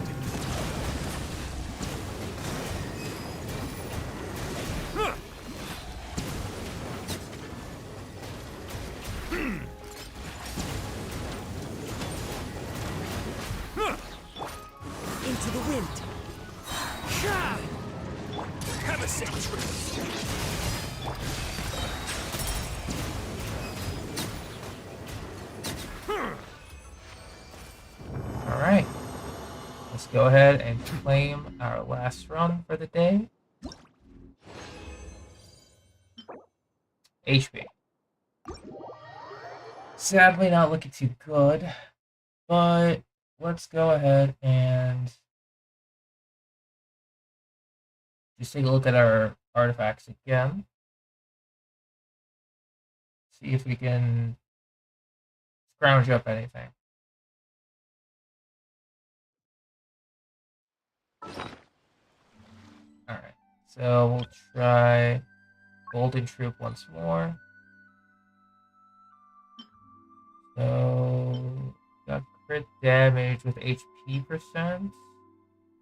Speaker 5: Into the wind.
Speaker 3: Have a sick trip.
Speaker 2: Alright. Let's go ahead and claim our last run for the day. HP. Sadly not looking too good, but let's go ahead and just take a look at our artifacts again. See if we can scrounge up anything. Alright, so we'll try Golden Troop once more. So, got crit damage with HP percent.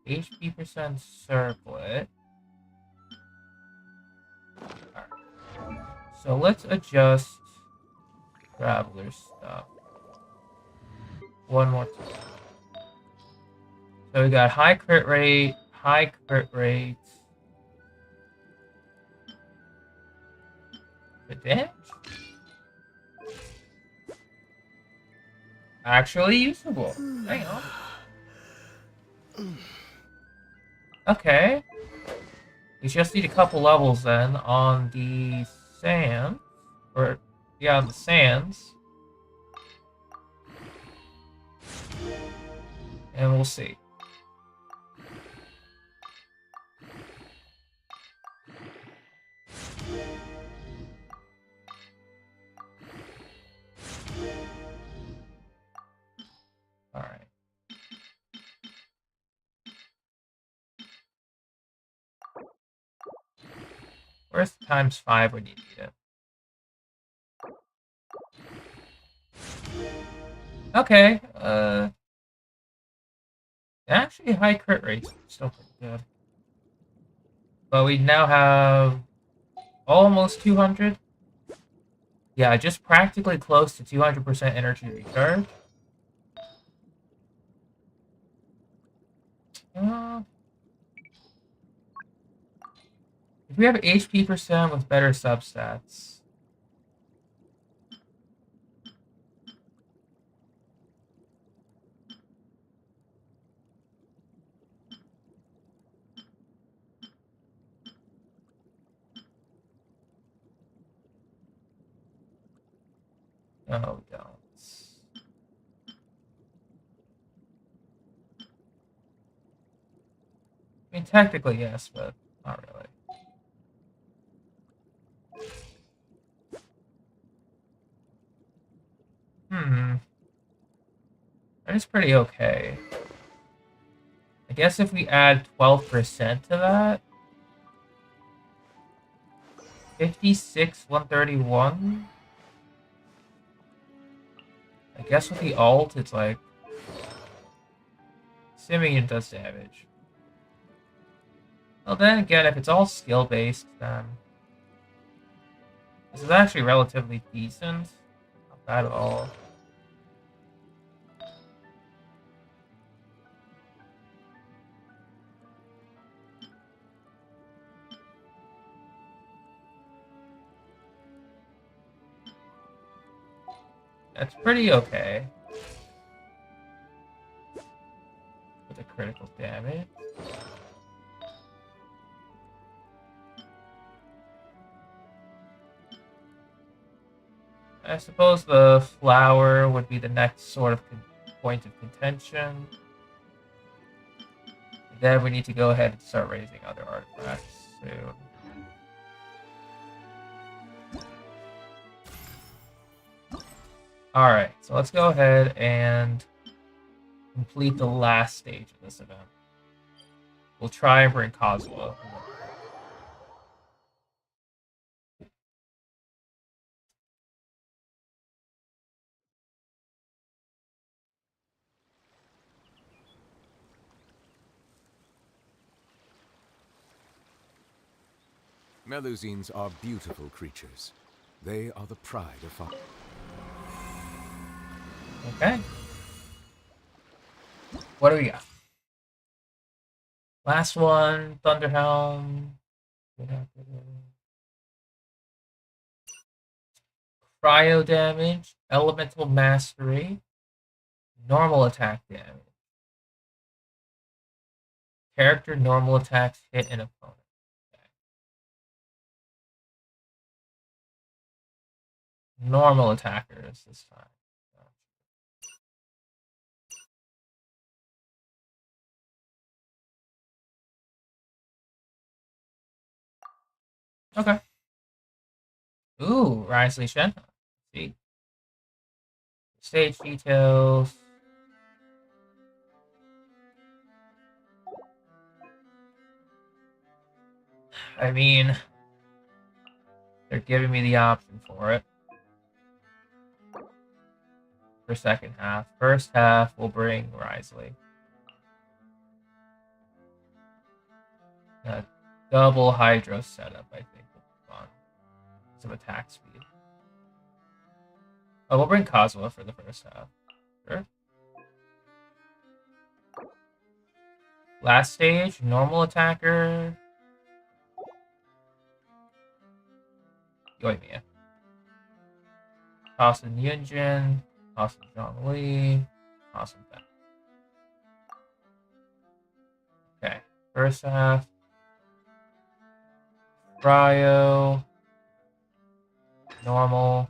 Speaker 2: HP percent circlet. Alright. So let's adjust Traveler stuff. One more time. So we got high crit rate, high crit rate. The damage? Actually usable. Hang on. Okay. We just need a couple levels then on the sands. Or, yeah, on the sands. And we'll see. Alright. Where's the ×5 when you need it? Okay, actually high crit rates, still pretty good. But we now have almost 200. Yeah, just practically close to 200% energy recharge. If we have HP percent with better substats. No, we don't. I mean, technically, yes, but not really. That is pretty okay. I guess if we add 12% to that... 56, 131... I guess with the alt, it's like... assuming it does damage. Well, then again, if it's all skill-based, then... this is actually relatively decent. Not bad at all. That's pretty okay. With the critical damage. I suppose the flower would be the next sort of point of contention. Then we need to go ahead and start raising other artifacts soon. Alright, so let's go ahead and complete the last stage of this event. We'll try and bring Kazuha.
Speaker 1: Melusines are beautiful creatures. They are the pride of Fontaine.
Speaker 2: Okay. What do we got? Last one, Thunderhelm. Cryo damage, elemental mastery, normal attack damage. Character normal attacks hit an opponent. Normal attackers this time. Okay. Ooh, Risley Shen. Let's see. Stage details. I mean, they're giving me the option for it. For second half. First half, we'll bring Risley. Double Hydro setup, I think, will be fun. Some attack speed. Oh, we'll bring Kazuha for the first half. Sure. Last stage, normal attacker. Yoimiya. Awesome Yunjin. Awesome Zhongli. Awesome Ben. Okay, first half. Cryo. Normal.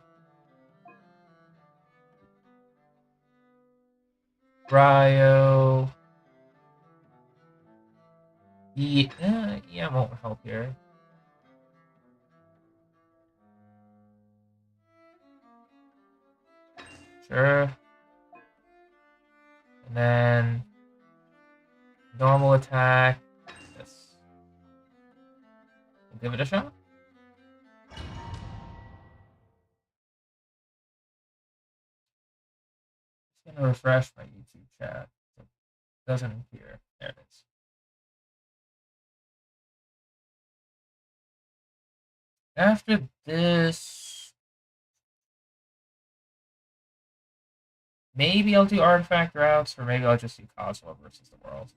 Speaker 2: Cryo. Yeah, won't help here. Sure. And then normal attack. This. We'll give it a shot. Just gonna refresh my YouTube chat. So it doesn't appear. There it is. After this, maybe I'll do artifact routes, or maybe I'll just do Kazuha versus the world.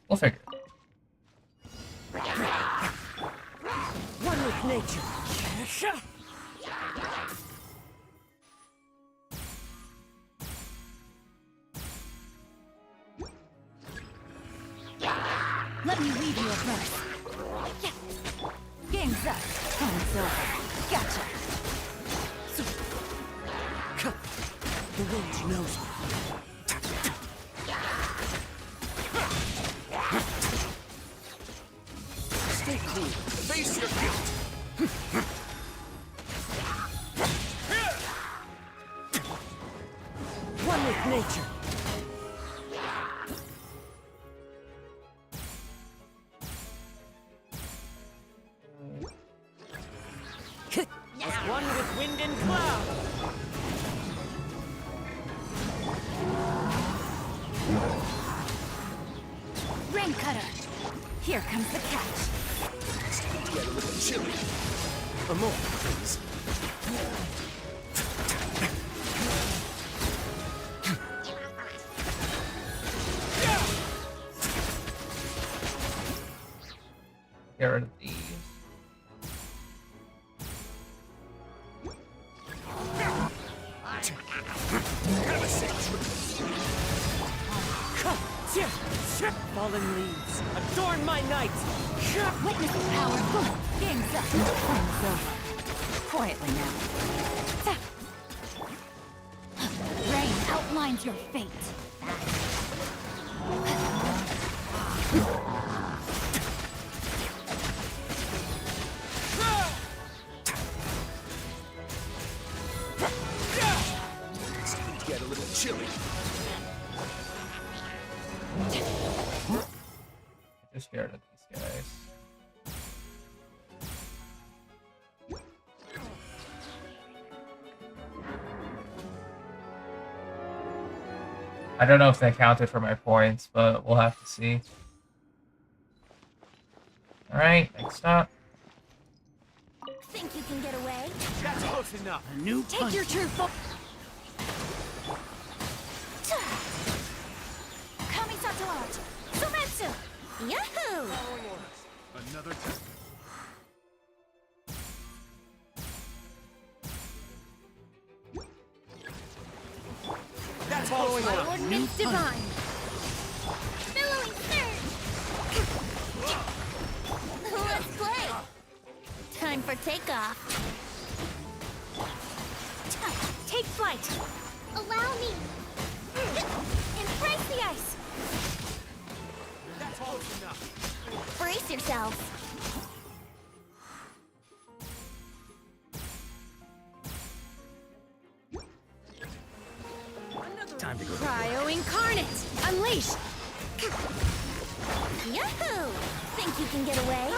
Speaker 2: We'll figure it out.
Speaker 5: One with nature.
Speaker 4: Let me weave you a breath. Game's up. Time's over. Gotcha.
Speaker 5: The wind knows me.
Speaker 3: Stay cool. Face your guilt.
Speaker 5: One with nature. As one with wind and cloud.
Speaker 4: Rain cutter. Here comes the catch.
Speaker 3: Get a little chilly. A moment, please.
Speaker 2: Get rid of these.
Speaker 5: Fallen leaves, adorn my night!
Speaker 4: Witness the power. Boom. Game's up. Time's over. Quietly now. defines your fate.
Speaker 3: It's going to get a little chilly.
Speaker 2: I'm just scared of these guys. I don't know if that counted for my points, but we'll have to see. Alright, next stop.
Speaker 4: Think you can get away?
Speaker 3: That's close enough.
Speaker 5: A new
Speaker 4: Take
Speaker 5: punch.
Speaker 4: your true form. Kamisato out. Sumetsu! Yahoo!
Speaker 3: Following orders. Another test. That's following
Speaker 4: My
Speaker 3: orders.
Speaker 4: ordnance divine. Billowing surge. Let's play. Time for takeoff. Take flight. Allow me. Embrace the ice.
Speaker 3: That's close enough.
Speaker 4: Brace yourselves.
Speaker 5: Time to go.
Speaker 4: Cryo incarnate. Unleash. Yahoo! Think you can get away?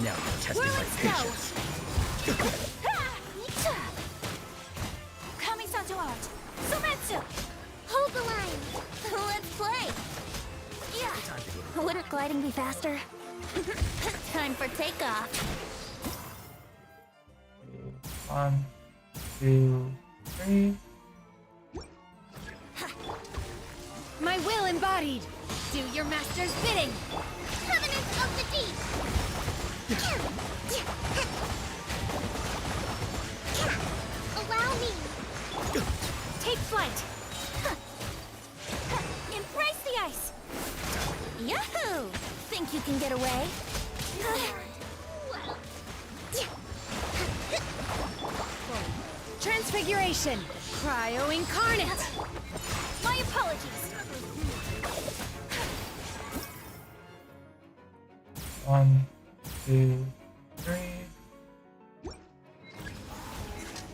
Speaker 5: Now you're testing my
Speaker 4: Whirling
Speaker 5: patience.
Speaker 4: snow. Kamisato out. Sumetsu. Hold the line. Let's play. Yeah. Wouldn't gliding be faster? Time for takeoff.
Speaker 2: 1, 2, 3.
Speaker 4: My will embodied. Do your master's bidding. Covenant of the deep. Allow me. Take flight. Embrace the ice. Yahoo! Think you can get away? Transfiguration. Cryo incarnate. My apologies.
Speaker 2: 1, 2, 3.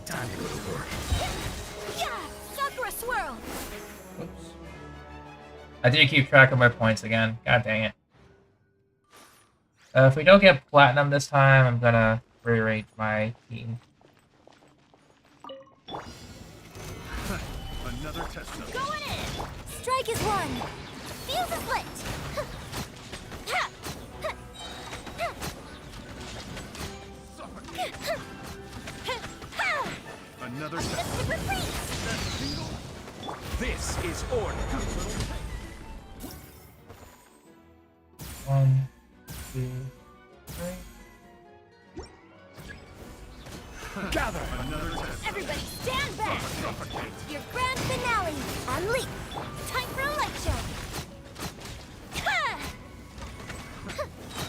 Speaker 5: Time to go to work.
Speaker 4: Yeah! Sakura swirl.
Speaker 2: Oops. I did keep track of my points again. God dang it. If we don't get platinum this time, I'm gonna rearrange my team.
Speaker 3: Another test zone.
Speaker 4: Going in. Strike is one. Fuse is lit.
Speaker 3: Another
Speaker 4: Let's
Speaker 3: test.
Speaker 4: hit retreat.
Speaker 3: This is order.
Speaker 2: 1, 2, 3.
Speaker 3: Gather. Another test.
Speaker 4: Everybody stand back.
Speaker 3: Suffocate.
Speaker 4: Your grand finale. On leap. Time for a light show.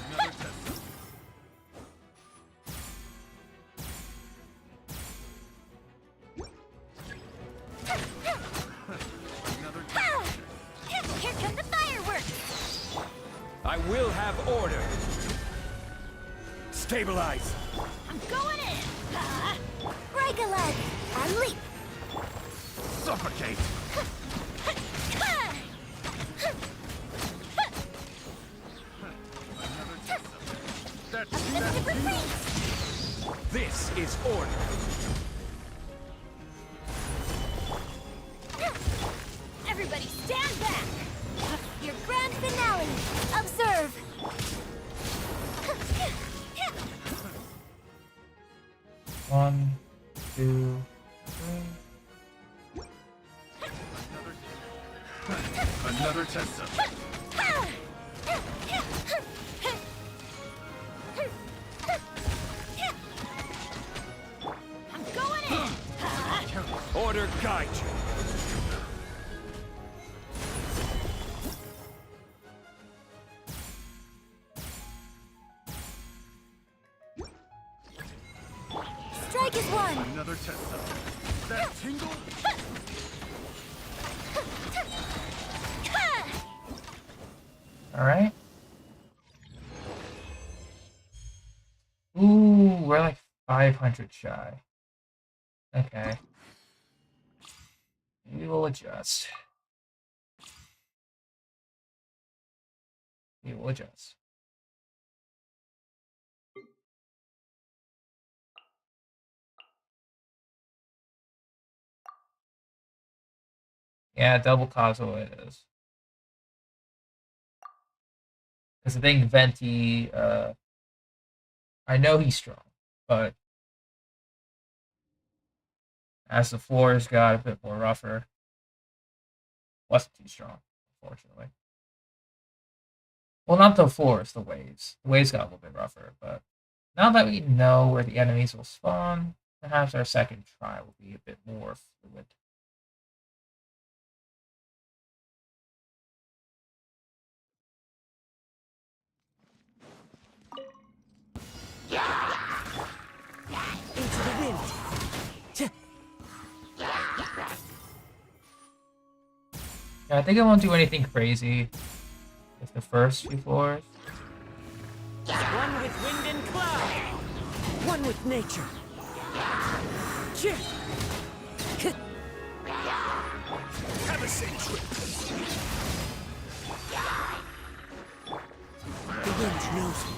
Speaker 3: Another test zone. Another test.
Speaker 4: Here come the fireworks.
Speaker 3: I will have order. Stabilize.
Speaker 4: I'm going in. Break a leg. On leap.
Speaker 3: Suffocate. Another test zone.
Speaker 4: Limited retreat.
Speaker 3: This is order.
Speaker 4: Everybody stand back. Your grand finale. Observe.
Speaker 2: 1, 2, 3.
Speaker 3: Another test zone.
Speaker 4: I'm going in.
Speaker 3: Order guide you.
Speaker 4: Strike is one.
Speaker 3: Another test zone. That tingle.
Speaker 2: Alright. Ooh, we're like 500 shy. Okay. We will adjust. We will adjust. Yeah, double causal it is. Because I think Venti, I know he's strong, but as the floors got a bit more rougher, wasn't too strong, unfortunately. Well, not the floors, the waves. The waves got a little bit rougher, but now that we know where the enemies will spawn, perhaps our second try will be a bit more fluid.
Speaker 5: Into the wind.
Speaker 2: Yeah, I think I won't do anything crazy with the first few floors.
Speaker 5: One with wind and cloud. One with nature.
Speaker 3: Have a safe trip.
Speaker 5: The wind knows me.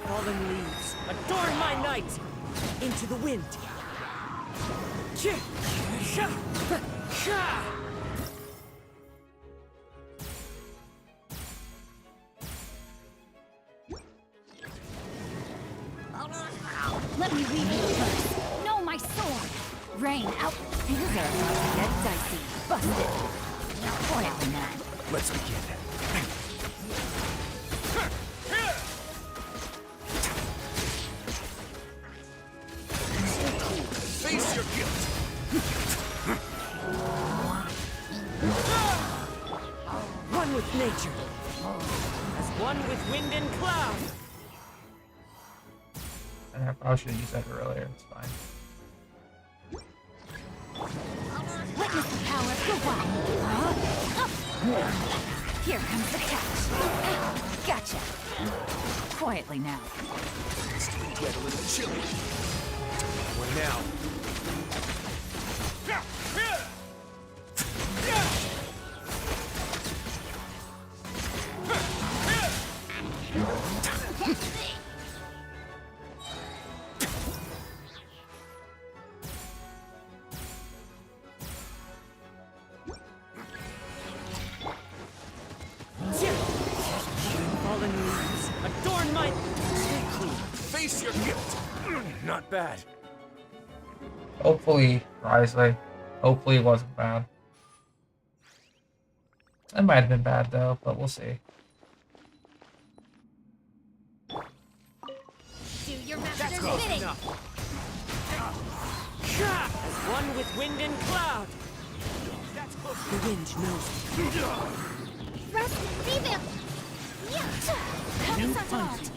Speaker 5: Fallen leaves, adorn my night. Into the wind.
Speaker 4: Let me read you first. Know my sword. Rain out. Things are about to get dicey. Busted. Now quietly, man.
Speaker 3: Let's begin. Face your guilt.
Speaker 5: One with nature. As one with wind and cloud.
Speaker 2: And I probably should have used that earlier. It's fine.
Speaker 4: Witness the power of the wild. Here comes the catch. Gotcha. Quietly now.
Speaker 3: Get a little chilly. What now?
Speaker 5: Fallen leaves, adorn my...
Speaker 3: Stay clean. Face your guilt. Not bad.
Speaker 2: Hopefully, wisely. Hopefully it wasn't bad. It might have been bad though, but we'll see.
Speaker 4: Do your
Speaker 3: That's
Speaker 4: master's
Speaker 3: close
Speaker 4: bidding.
Speaker 3: enough.
Speaker 5: As one with wind and cloud.
Speaker 3: That's close
Speaker 5: The wind knows me.
Speaker 4: Rest, revamp.
Speaker 5: New punch.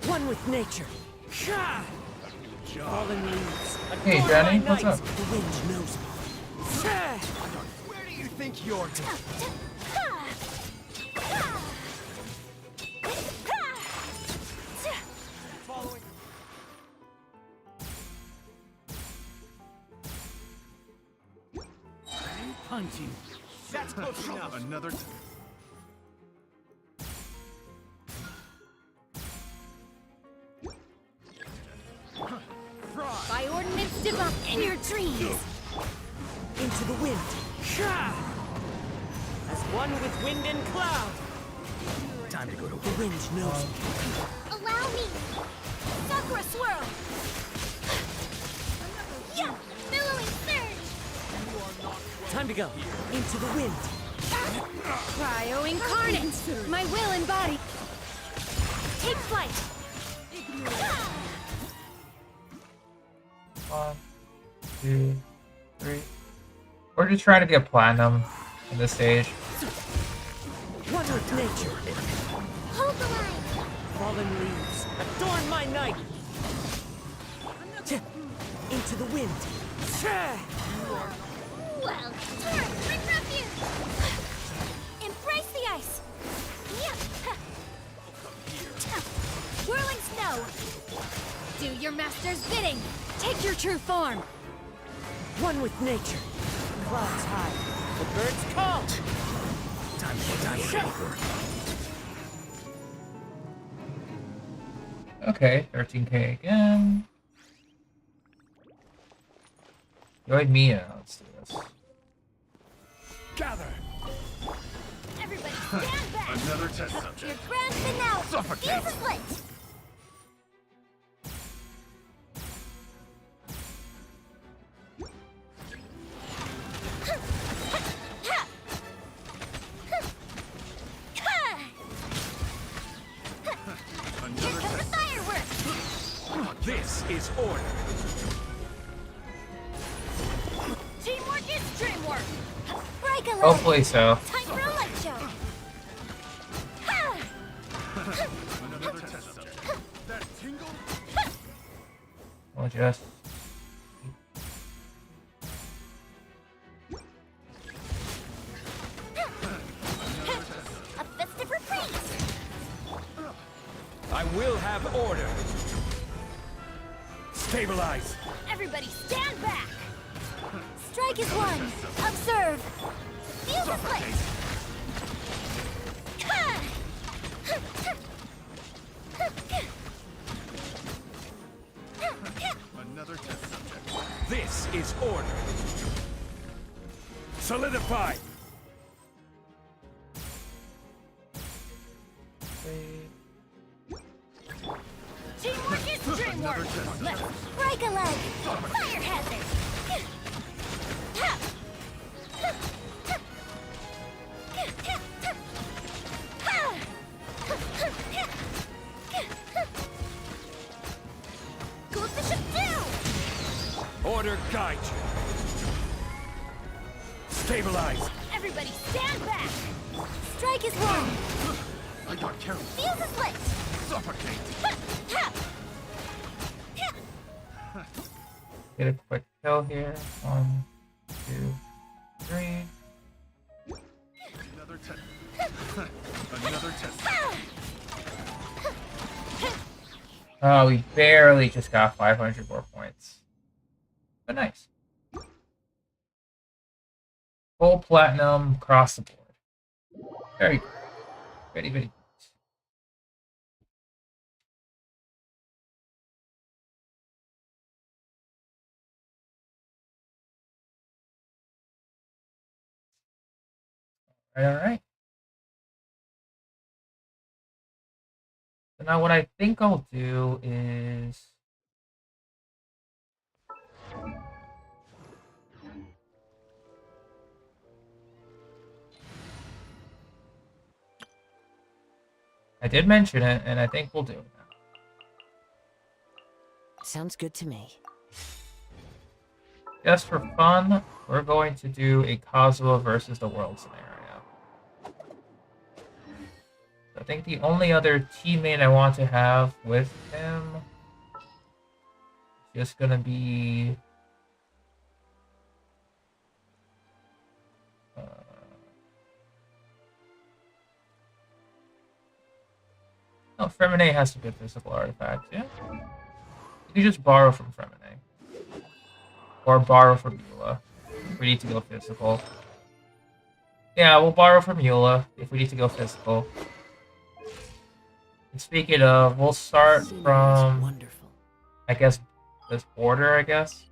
Speaker 5: One with nature. Fallen leaves.
Speaker 2: Hey,
Speaker 5: adorn
Speaker 2: Danny,
Speaker 5: my
Speaker 2: what's
Speaker 5: night.
Speaker 2: up?
Speaker 5: The wind knows me.
Speaker 3: Where do you think you're going? Following.
Speaker 5: Punching.
Speaker 3: That's close enough. Another.
Speaker 4: By ordinance divine in your dreams.
Speaker 5: Into the wind. As one with wind and cloud.
Speaker 3: Time to go to
Speaker 5: The wind knows me.
Speaker 4: Allow me. Sakura swirl. Yeah, billowing surge.
Speaker 5: Time to go. Into the wind.
Speaker 4: Cryo incarnate. My will embodied. Take flight.
Speaker 2: 1, 2, 3. We're just trying to get platinum in this stage.
Speaker 5: One with nature.
Speaker 4: Hold the line.
Speaker 5: Fallen leaves. Adorn my night. Into the wind.
Speaker 4: Well, turn, bring refuge! Embrace the ice! Yeah. Whirling snow! Do your master's bidding! Take your true form!
Speaker 5: One with nature. Clouds high. The birds call.
Speaker 3: Time to work.
Speaker 2: Okay, 13k again. Join me now. Let's do this.
Speaker 3: Gather.
Speaker 4: Everybody stand back!
Speaker 3: Another test
Speaker 4: Your
Speaker 3: subject.
Speaker 4: grand finale!
Speaker 3: Suffocate.
Speaker 4: Fuse is lit! Here come the fireworks!
Speaker 3: This is order.
Speaker 4: Teamwork is dreamwork! Break a leg!
Speaker 2: Hopefully so.
Speaker 4: Time for a light show!
Speaker 3: Another test subject. That tingle.
Speaker 2: We'll just.
Speaker 4: A festive reprise!
Speaker 3: I will have order. Stabilize.
Speaker 4: Everybody stand back! Strike is one! Observe! Fuse is lit!
Speaker 3: Another test subject. This is order. Solidify.
Speaker 4: Teamwork is dreamwork! Let's break a leg! Fire hazard! Go the ship down!
Speaker 3: Order guide you. Stabilize.
Speaker 4: Everybody stand back! Strike is one!
Speaker 3: I got careful.
Speaker 4: Fuse is lit!
Speaker 3: Suffocate.
Speaker 2: Get a quick kill here. 1, 2, 3.
Speaker 3: Another test. Another test.
Speaker 2: Oh, we barely just got 500 more points. But nice. Full platinum across the board. Very good. Very, very good. All right. So now what I think I'll do is I did mention it, and I think we'll do it now.
Speaker 5: Sounds good to me.
Speaker 2: Just for fun, we're going to do a Kazuha versus the world scenario. I think the only other teammate I want to have with him is just gonna be oh, Fremine has a good physical artifact, yeah. You can just borrow from Fremine. Or borrow from Eula if we need to go physical. Yeah, we'll borrow from Eula if we need to go physical. And speaking of, we'll start from,
Speaker 5: Wonderful.
Speaker 2: I guess, this order, I guess.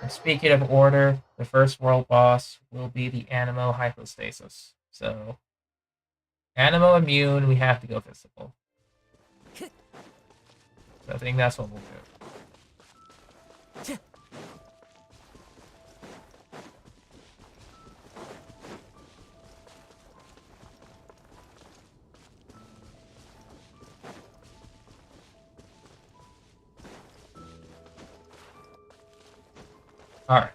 Speaker 2: And speaking of order, the first world boss will be the Animo Hypostasis. So, Animo immune, we have to go physical. So I think that's what we'll do. Alright,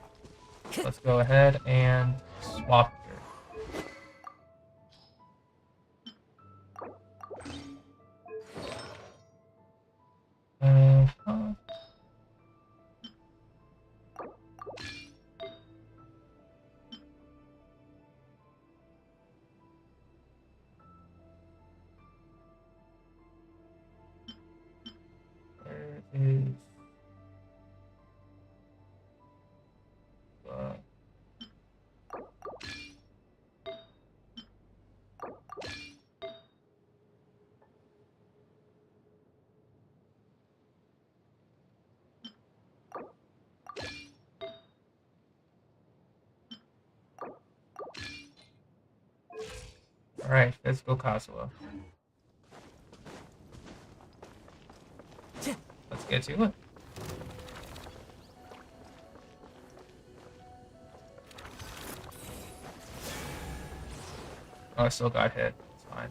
Speaker 2: let's go ahead and swap here. Alright, let's go Kazuo. Let's get to it. Oh, I still got hit. It's fine.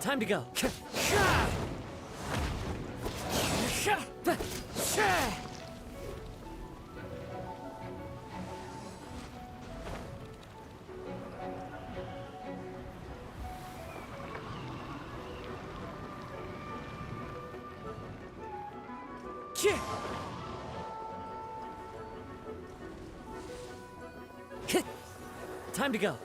Speaker 5: Time to go. Time to go.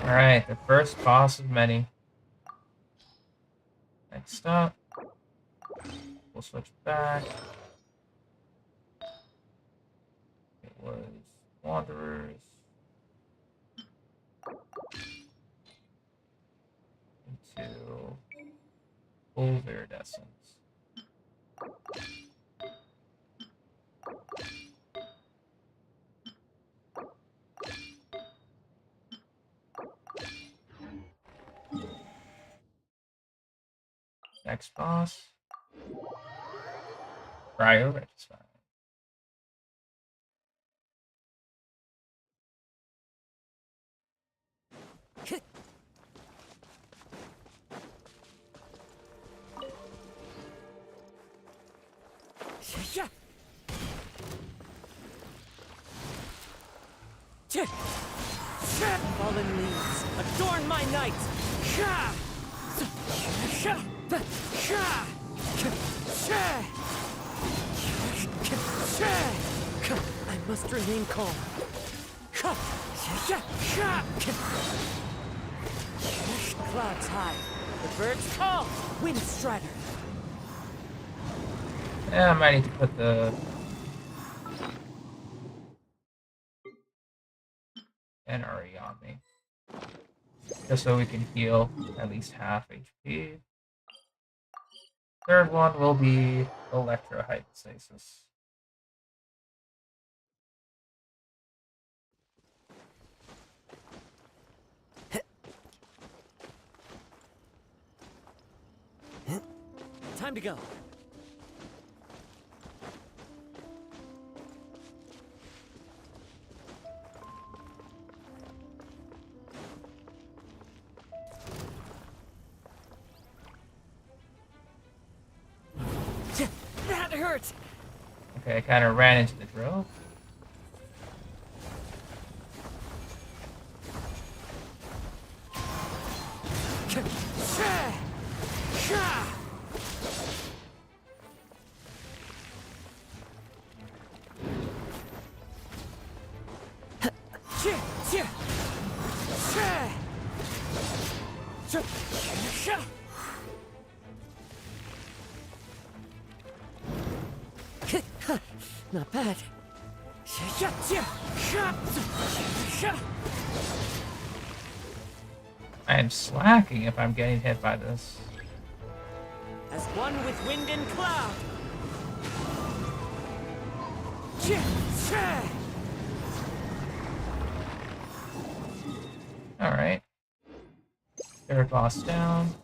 Speaker 2: Alright, the first boss of many. Next up, we'll switch back. It was Wanderers. Into Full Viridescence. Next boss. Cryo Registrar.
Speaker 5: Fallen leaves, adorn my night! I must remain calm. Clouds high, the birds call, wind strider.
Speaker 2: Yeah, I might need to put the NRE on me. Just so we can heal at least half HP. Third one will be Electro Hypostasis.
Speaker 5: Time to go. That hurts.
Speaker 2: Okay, I kind of ran into the drill.
Speaker 5: Not bad.
Speaker 2: I am slacking if I'm getting hit by this.
Speaker 5: As one with wind and cloud.
Speaker 2: Alright. Third boss down.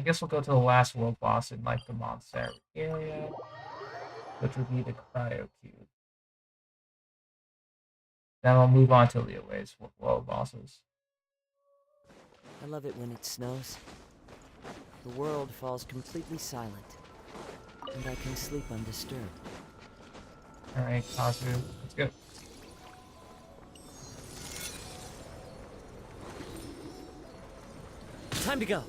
Speaker 2: I guess we'll go to the last world boss in like the monster area, which would be the Cryo Cube. Then we'll move on to Leowa's world bosses.
Speaker 5: I love it when it snows. The world falls completely silent, and I can sleep undisturbed.
Speaker 2: Alright, Kazu, let's go.
Speaker 5: Time to go.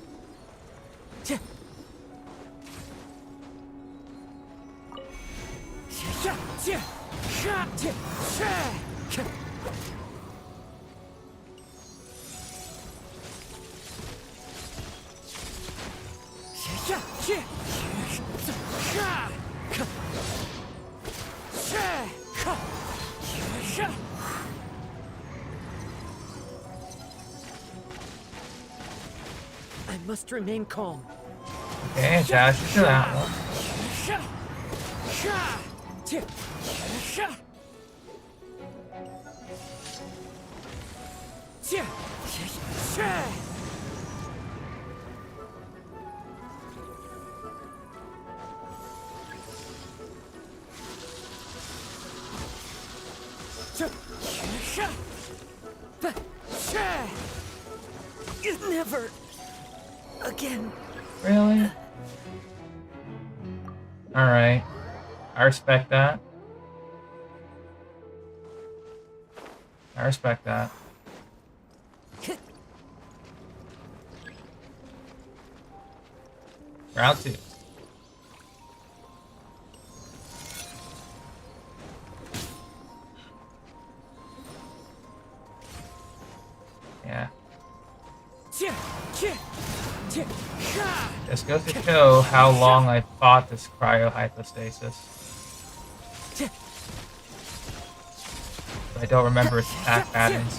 Speaker 5: I must remain calm.
Speaker 2: Okay, dash into that one.
Speaker 5: Never again.
Speaker 2: Really? Alright. I respect that. I respect that. Round 2. Yeah. This goes to show how long I fought this cryohypostasis. I don't remember its attack patterns.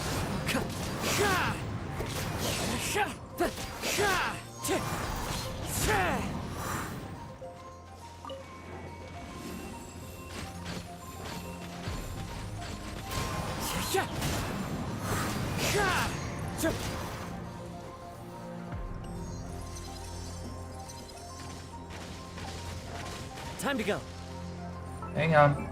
Speaker 5: Time to go.
Speaker 2: Hang on.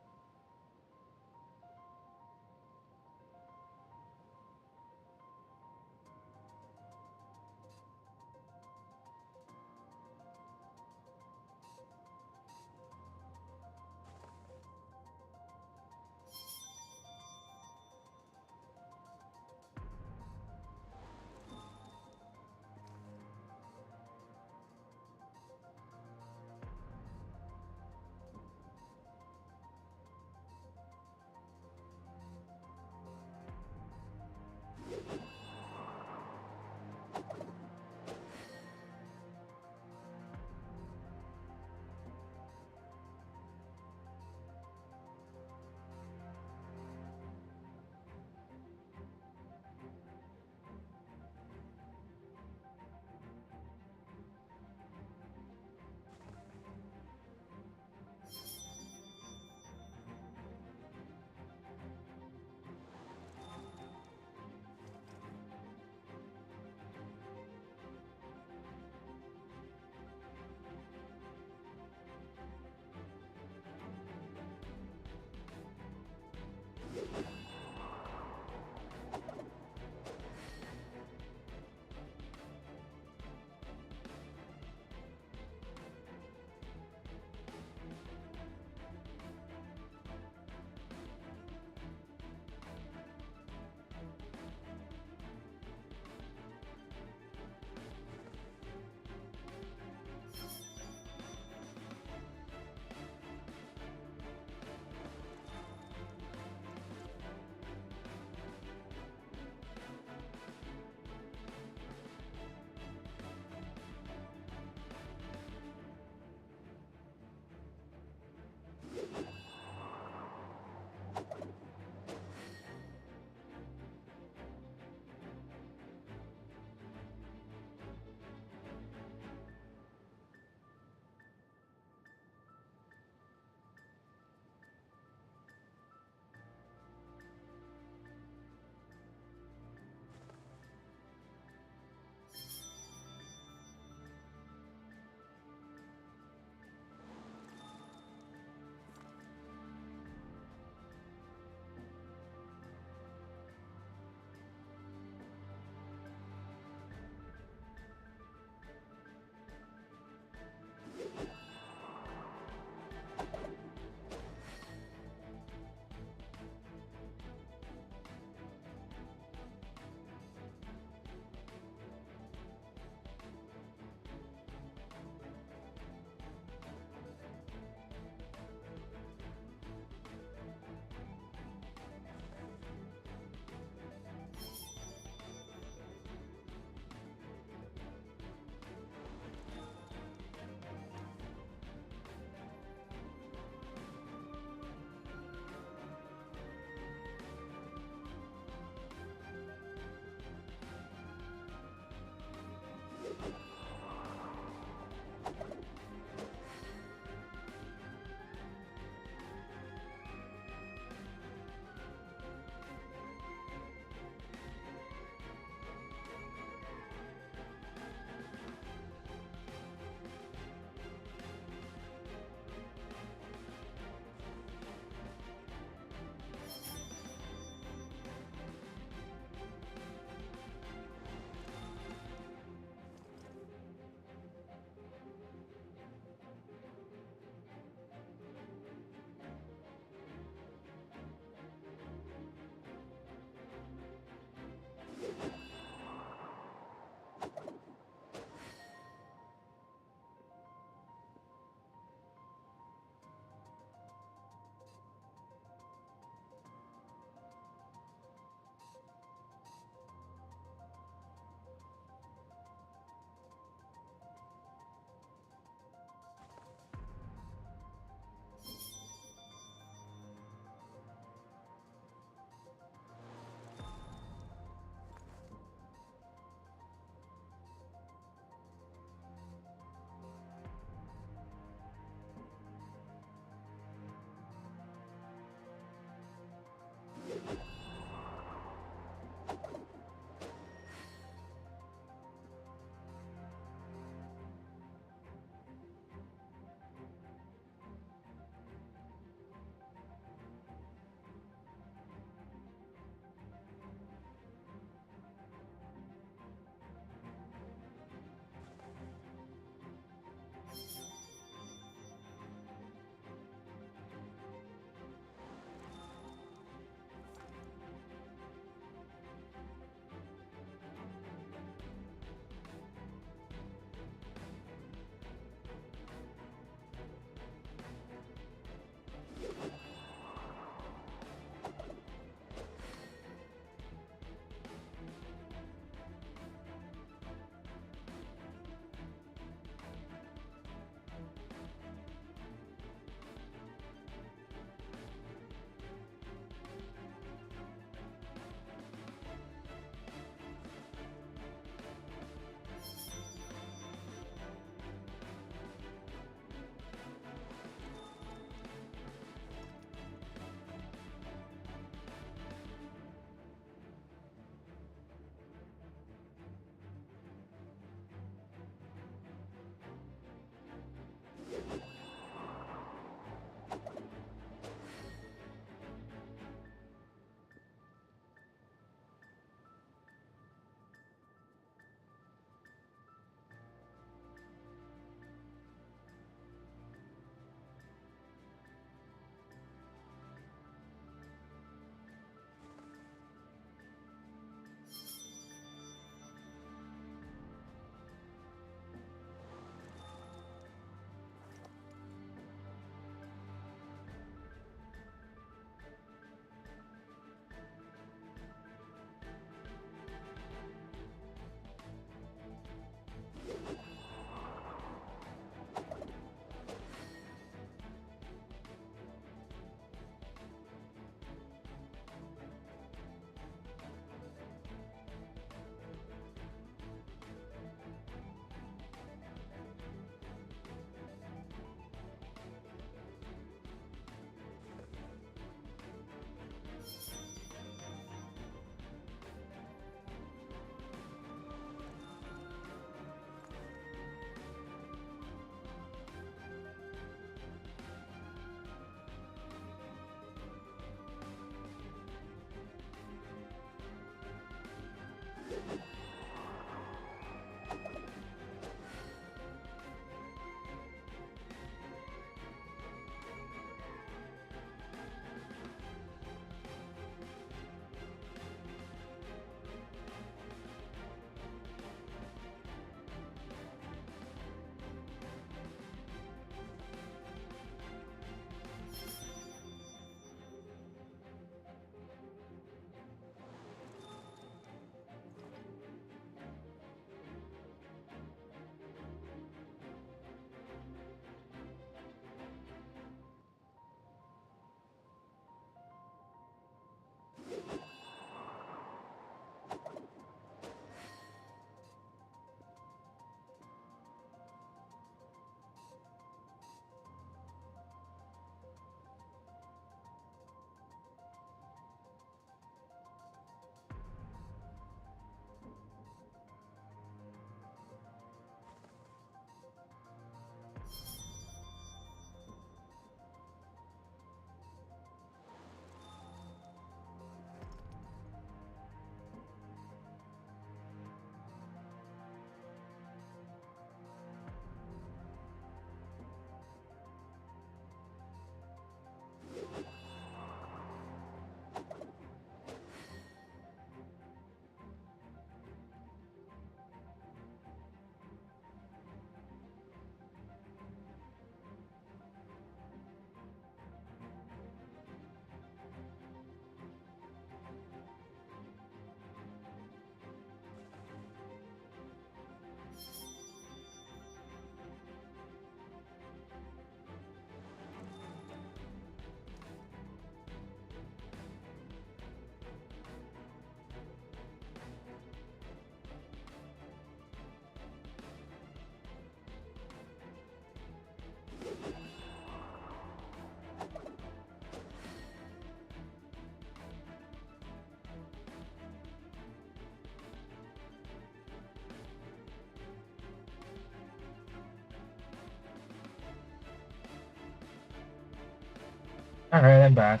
Speaker 2: Alright, I'm back.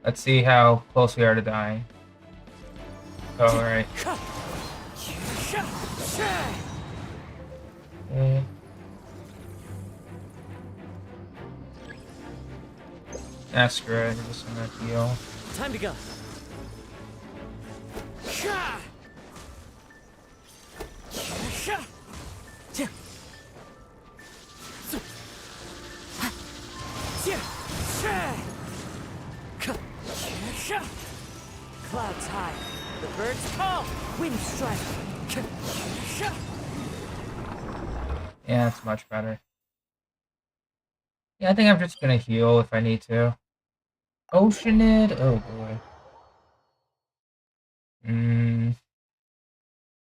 Speaker 2: Let's see how close we are to dying. Oh, alright. Okay. That's good. I'm just gonna heal.
Speaker 5: Time to go. Clouds high. The birds call. Wind strike.
Speaker 2: Yeah, it's much better. Yeah, I think I'm just gonna heal if I need to. Oceanid? Oh boy.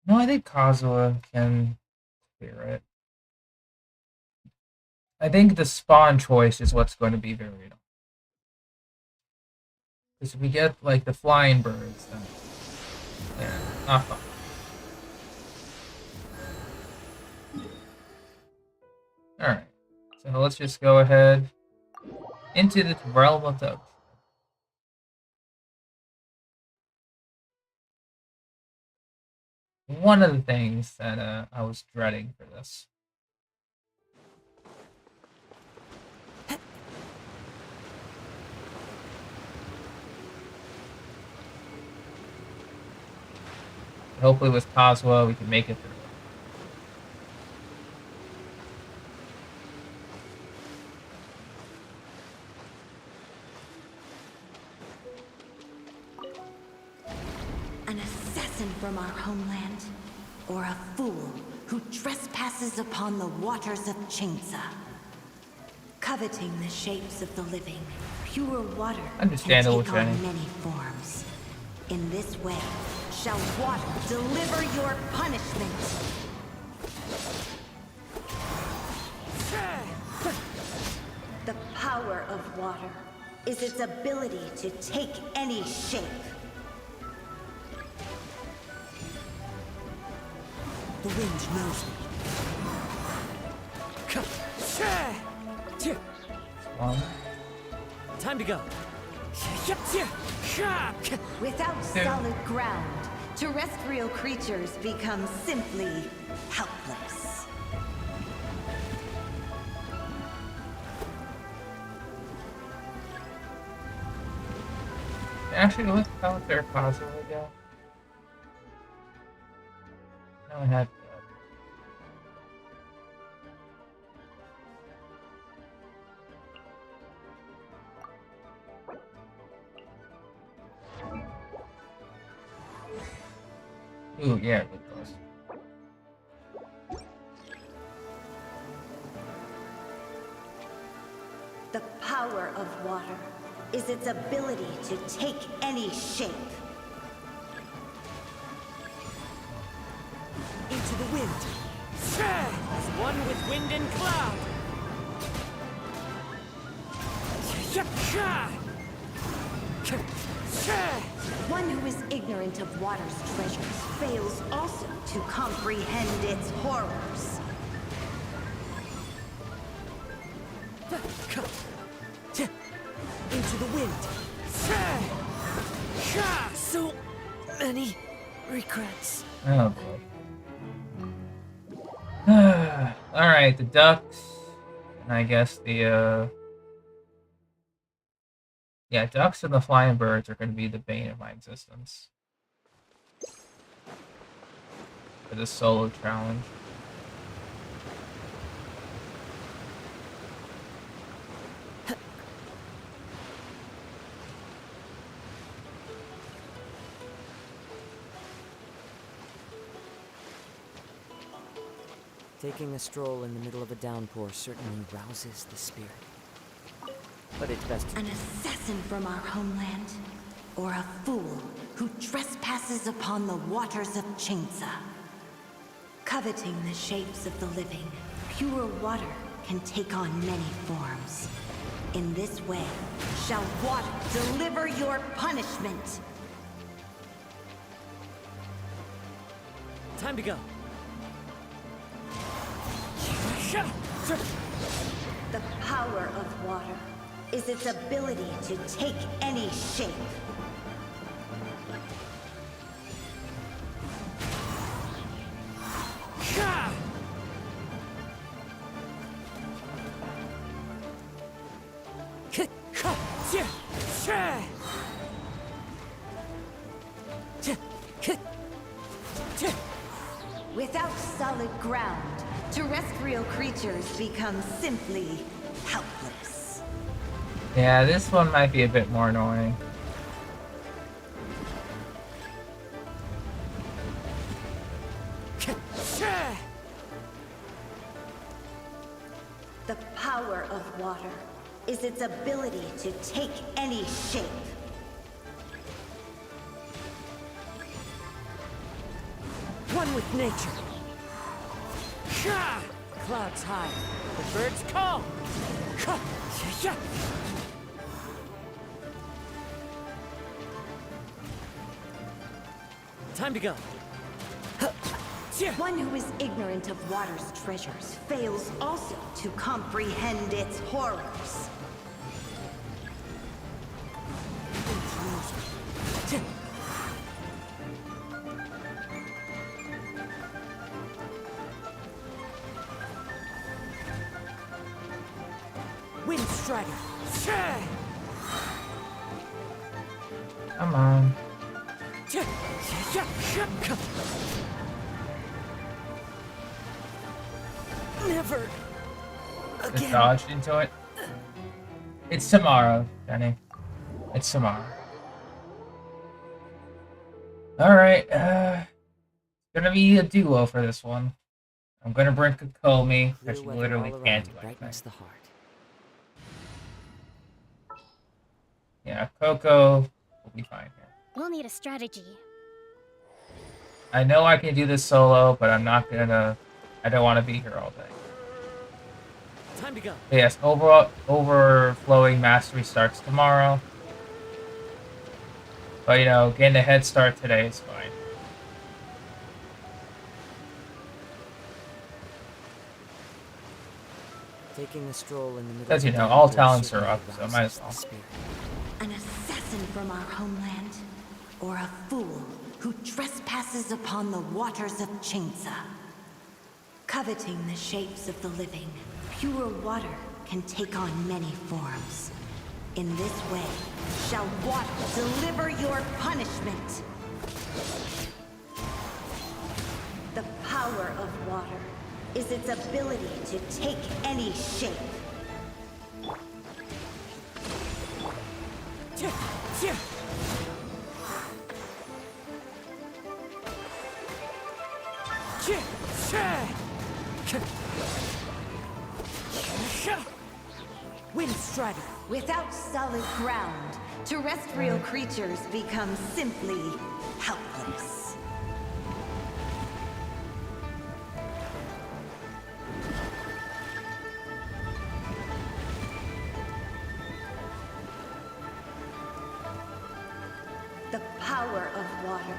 Speaker 2: No, I think Kazuha can clear it. I think the spawn choice is what's going to be very annoying. Because if we get, like, the flying birds, then... yeah, not fun. Alright. So let's just go ahead into the realm of the... one of the things that I was dreading for this. Hopefully with Kazuha we can make it through.
Speaker 6: An assassin from our homeland, or a fool who trespasses upon the waters of Chainsa. Coveting the shapes of the living, pure water
Speaker 2: Understandable,
Speaker 6: can take on
Speaker 2: Jenny.
Speaker 6: many forms. In this way, shall water deliver your punishment. The power of water is its ability to take any shape.
Speaker 5: The wind knows me. Time to go.
Speaker 6: Without solid ground, terrestrial creatures become simply helpless.
Speaker 2: Actually, let's tell if they're Kazuha again. No, I had. Ooh, yeah, it was.
Speaker 6: The power of water is its ability to take any shape.
Speaker 5: Into the wind. As one with wind and cloud.
Speaker 6: One who is ignorant of water's treasures fails also to comprehend its horrors.
Speaker 5: Into the wind. So many regrets.
Speaker 2: Oh boy. Alright, the ducks. And I guess the yeah, ducks and the flying birds are gonna be the bane of my existence. For this solo challenge.
Speaker 5: Taking a stroll in the middle of a downpour certainly rouses the spirit. But it's best to...
Speaker 6: An assassin from our homeland, or a fool who trespasses upon the waters of Chainsa. Coveting the shapes of the living, pure water can take on many forms. In this way, shall water deliver your punishment.
Speaker 5: Time to go.
Speaker 6: The power of water is its ability to take any shape. Without solid ground, terrestrial creatures become simply helpless.
Speaker 2: Yeah, this one might be a bit more annoying.
Speaker 6: The power of water is its ability to take any shape.
Speaker 5: One with nature. Clouds high. The birds call. Time to go.
Speaker 6: One who is ignorant of water's treasures fails also to comprehend its horrors.
Speaker 5: Wind Strider.
Speaker 2: Come on.
Speaker 5: Never
Speaker 2: Just
Speaker 5: again.
Speaker 2: dodged into it. It's tomorrow, Jenny. It's tomorrow. Alright, it's gonna be a duo for this one. I'm gonna bring Kokomi, because she
Speaker 5: Blue weather
Speaker 2: literally
Speaker 5: all
Speaker 2: can't do
Speaker 5: around
Speaker 2: anything.
Speaker 5: brightens the heart.
Speaker 2: Yeah, Coco will be fine here.
Speaker 4: We'll need a strategy.
Speaker 2: I know I can do this solo, but I'm not gonna... I don't want to be here all day.
Speaker 5: Time to go.
Speaker 2: But yes, overflowing mastery starts tomorrow. But you know, getting a head start today is fine.
Speaker 5: Taking a stroll in the middle.
Speaker 2: Because,
Speaker 5: of
Speaker 2: you
Speaker 5: the
Speaker 2: know,
Speaker 5: dark
Speaker 2: all
Speaker 5: will
Speaker 2: talents are
Speaker 5: certainly
Speaker 2: up, so might as
Speaker 5: rouse
Speaker 2: well.
Speaker 5: the spirit.
Speaker 6: An assassin from our homeland, or a fool who trespasses upon the waters of Chainsa. Coveting the shapes of the living, pure water can take on many forms. In this way, shall water deliver your punishment. The power of water is its ability to take any shape.
Speaker 5: Wind Strider.
Speaker 6: Without solid ground, terrestrial creatures become simply helpless. The power of water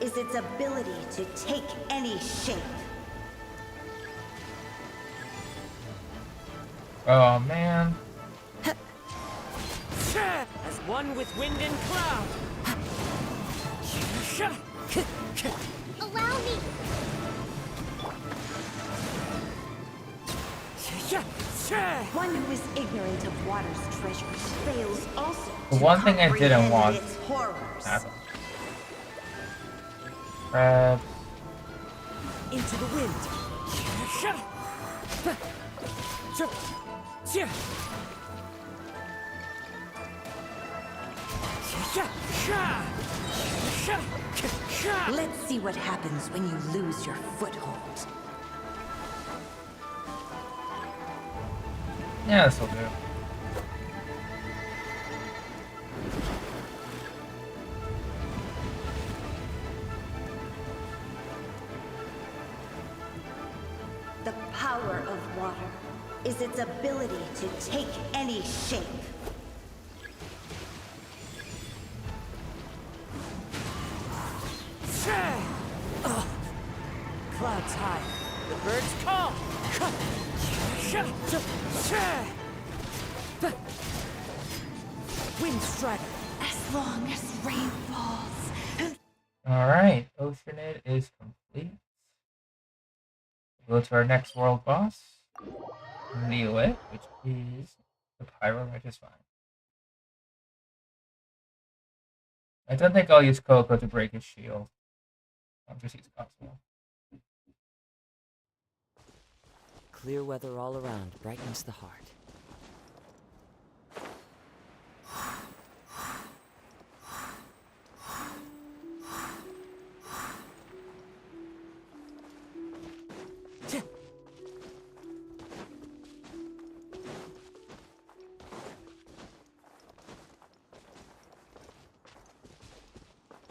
Speaker 6: is its ability to take any shape.
Speaker 2: Oh man.
Speaker 5: As one with wind and cloud.
Speaker 4: Allow me!
Speaker 6: One who is ignorant of water's treasures fails also
Speaker 2: The
Speaker 6: to
Speaker 2: one thing I didn't
Speaker 6: comprehend
Speaker 2: want
Speaker 6: its horrors.
Speaker 2: happened. Crab.
Speaker 5: Into the wind.
Speaker 6: Let's see what happens when you lose your foothold.
Speaker 2: Yeah, this'll do.
Speaker 6: The power of water is its ability to take any shape.
Speaker 5: Clouds high. The birds call! Wind strider!
Speaker 6: As long as rain falls.
Speaker 2: Alright, Oceanid is complete. We'll go to our next world boss, Liyue, which is the Pyro Regis Vine. I don't think I'll use Coco to break his shield. I'll just use Cosmo.
Speaker 5: Clear weather all around brightens the heart.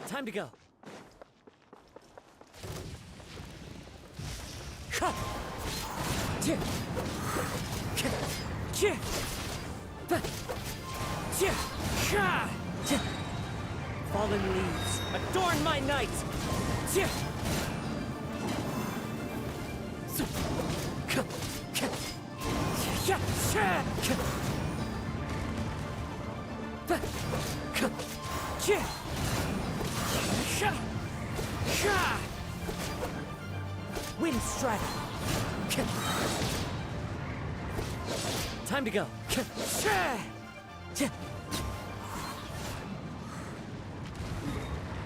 Speaker 5: Time to go. Fallen leaves, adorn my night! Wind strider! Time to go!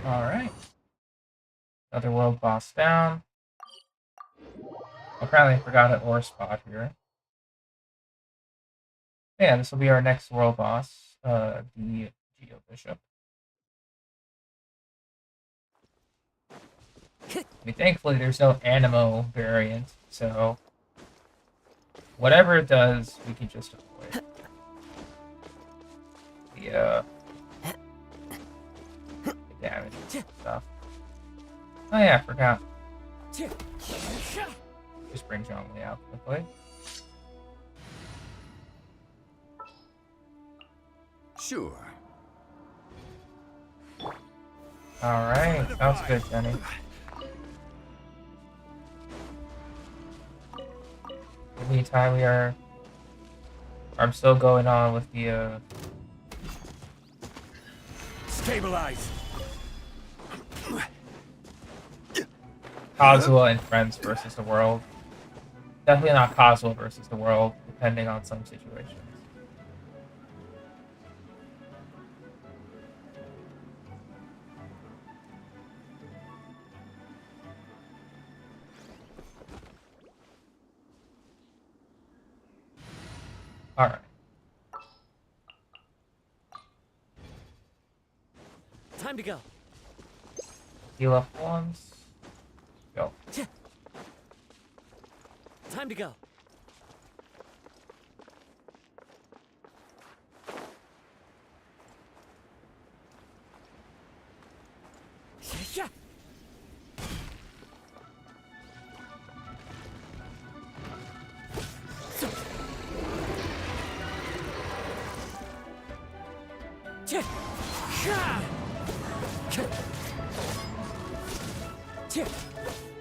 Speaker 2: Alright. Another world boss down. Apparently I forgot an ore spot here. Yeah, this will be our next world boss, the Geo Bishop. I mean, thankfully there's no Animo variant, so whatever it does, we can just avoid. The damage and stuff. Oh yeah, I forgot. Just bring Zhongli out quickly.
Speaker 3: Sure.
Speaker 2: Alright, sounds good, Jenny. In the meantime, I'm still going on with the
Speaker 3: Stabilize.
Speaker 2: Kazuha and Friends versus the world. Definitely not Kazuha versus the world, depending on some situations. Alright.
Speaker 5: Time to go.
Speaker 2: Heal up once. Go.
Speaker 5: Time to go.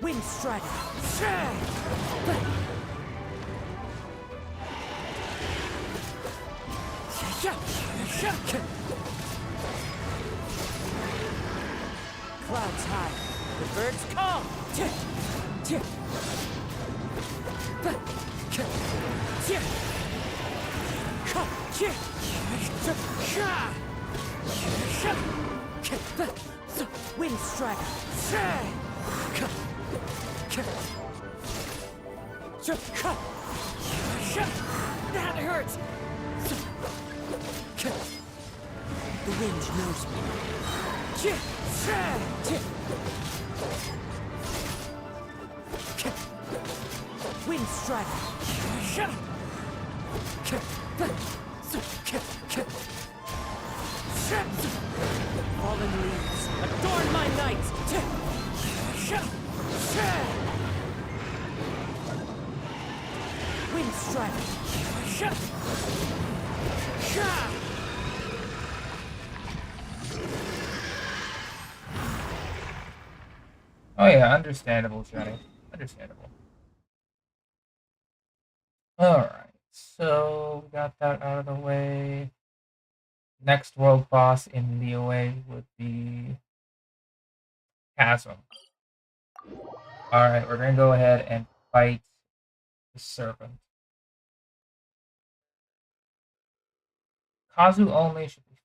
Speaker 5: Wind strider. Clouds high. The birds call. Wind strider. That hurts. The wind knows me. Wind strider. Fallen leaves, adorn my night. Wind strider.
Speaker 2: Oh yeah, understandable, Jenny. Understandable. Alright, so we got that out of the way. Next world boss in the way would be Chasm. Alright, we're gonna go ahead and fight the serpent. Kazu only should be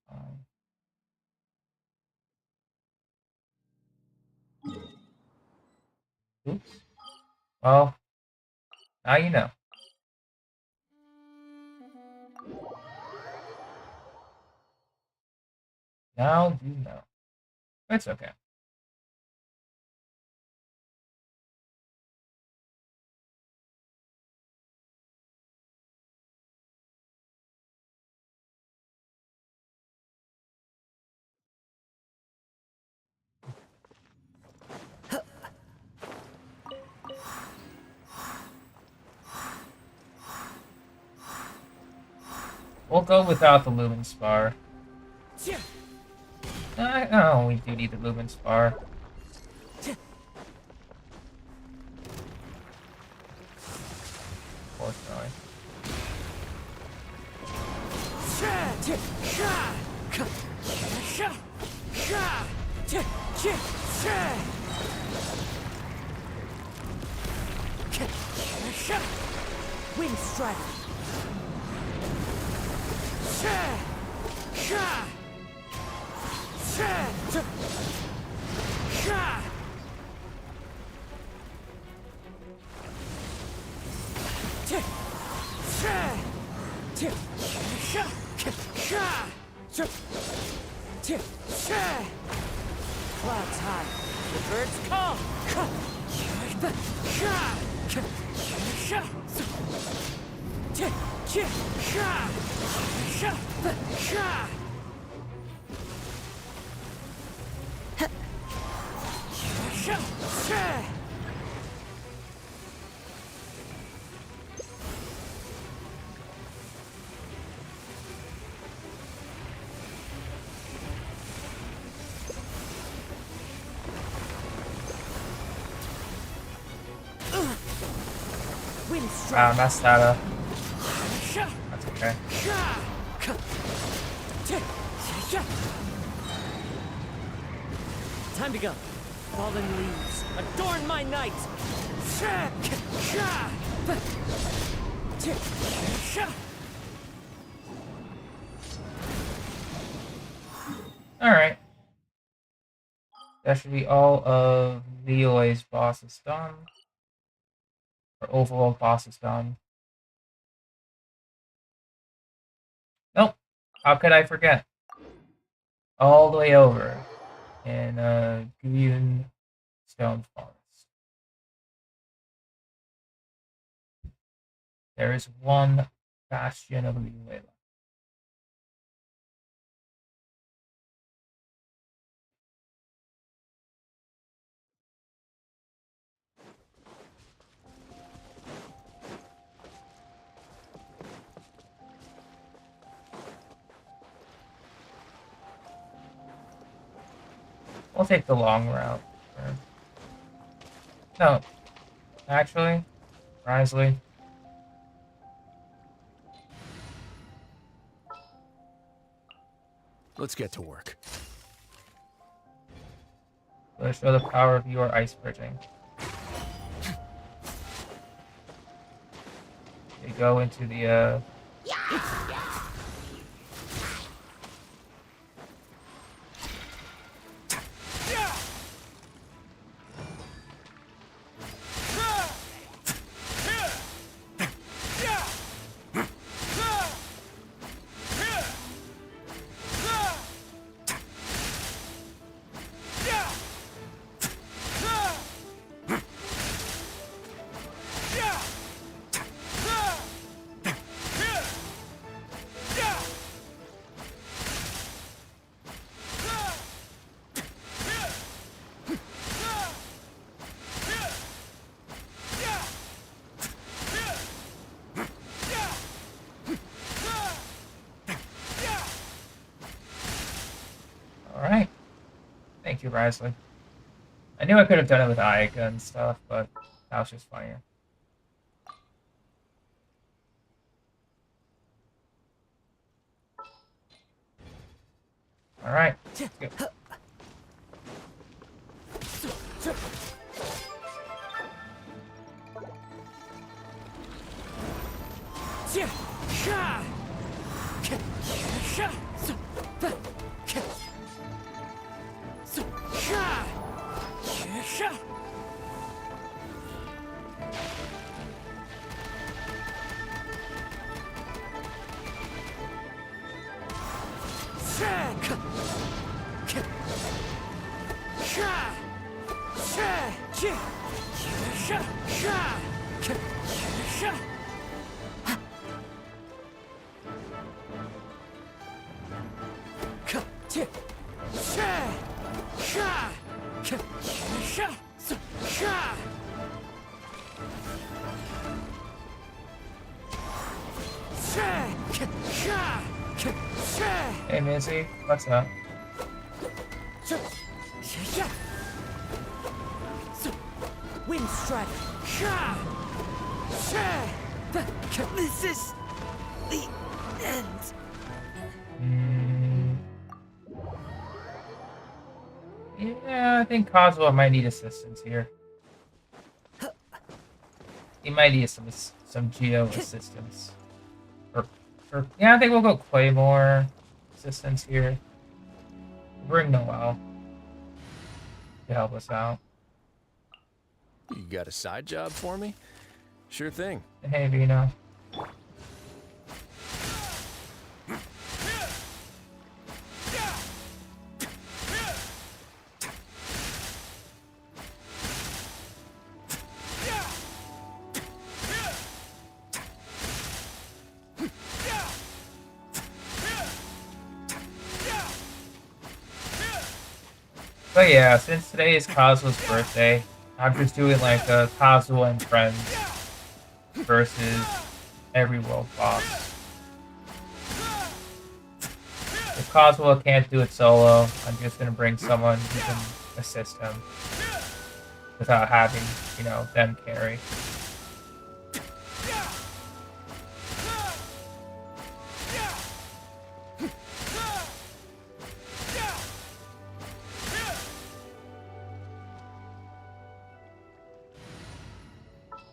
Speaker 2: fine. Oops. Well, now you know. Now you know. It's okay. We'll go without the Lumen Spar. Oh, we do need the Lumen Spar. Unfortunately.
Speaker 5: Wind Strider. Clouds high. The birds come.
Speaker 2: Wow, messed that up. That's okay.
Speaker 5: Time to go. Fallen leaves, adorn my night.
Speaker 2: Alright. That should be all of Leoy's bosses done. Or overall bosses done. Nope. How could I forget? All the way over in Guyun Stone Forest. There is one bastion of Leoy left. We'll take the long route. No. Actually, Risley.
Speaker 3: Let's get to work.
Speaker 2: Let's show the power of your ice bridging. You go into the Alright. Thank you, Risley. I knew I could have done it with Ayaka and stuff, but that was just funnier. All right. Let's go. Hey, Missy, what's up?
Speaker 5: Wind strike. This is the end.
Speaker 2: Yeah, I think Kazuha might need assistance here. He might need some Geo assistance. Or yeah, I think we'll go Claymore assistance here. Bring Noel to help us out.
Speaker 3: You got a side job for me? Sure thing.
Speaker 2: Hey, Vino. But yeah, since today is Kazuha's birthday, I'm just doing like a Kazuha and friends versus every world boss. If Kazuha can't do it solo, I'm just gonna bring someone who can assist him without having, you know, them carry.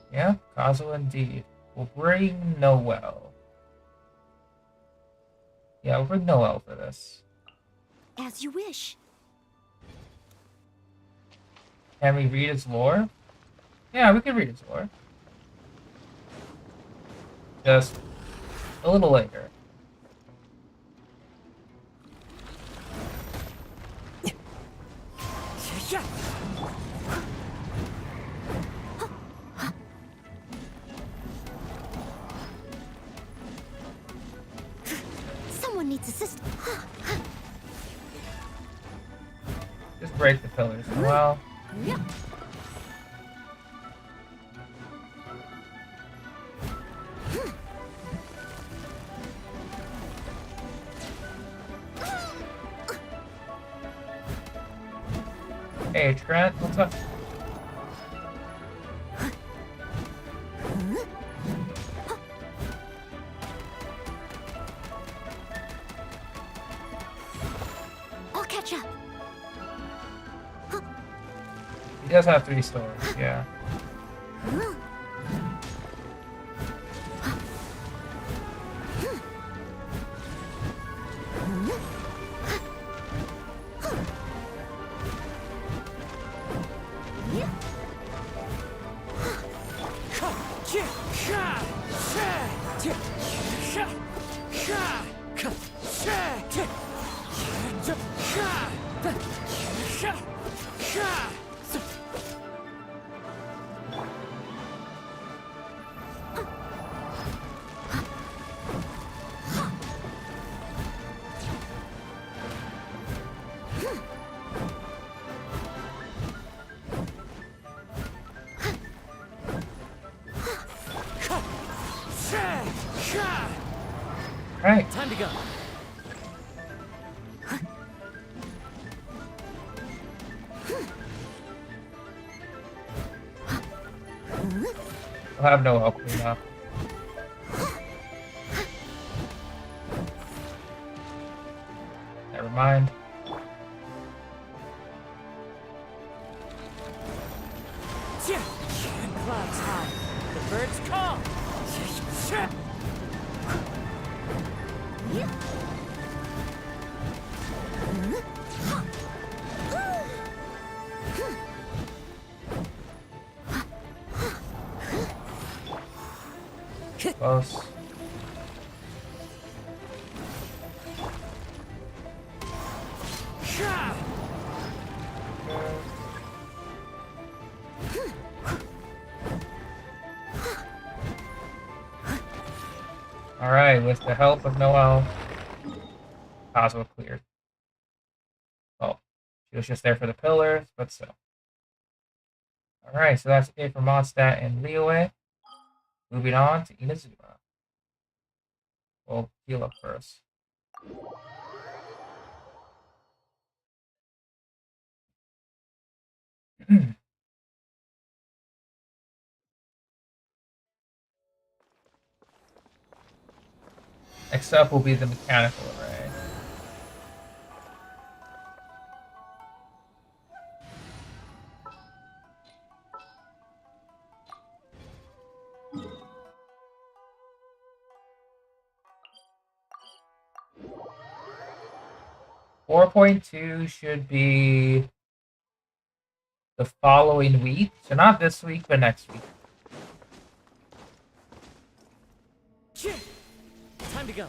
Speaker 2: Yeah, Kazuha indeed. We'll bring Noel. Yeah, we'll bring Noel for this.
Speaker 4: As you wish.
Speaker 2: Can we read his lore? Yeah, we can read his lore. Just a little later.
Speaker 4: Someone needs assistance.
Speaker 2: Just break the pillars. Well, hey Trent, what's up?
Speaker 4: I'll catch up.
Speaker 2: He does have 3 stores, yeah. Right.
Speaker 5: Time to go.
Speaker 2: We'll have Noel clean up. Never mind.
Speaker 5: Clouds high. The birds call.
Speaker 2: Close. Alright, with the help of Noelle, Kazuo cleared. Oh, she was just there for the pillars, but still. Alright, so that's it for Mondstadt and Liyue. Moving on to Inazuma. We'll heal up first. Next up will be the mechanical array. .2 should be the following week. So not this week, but next week.
Speaker 5: Time to go.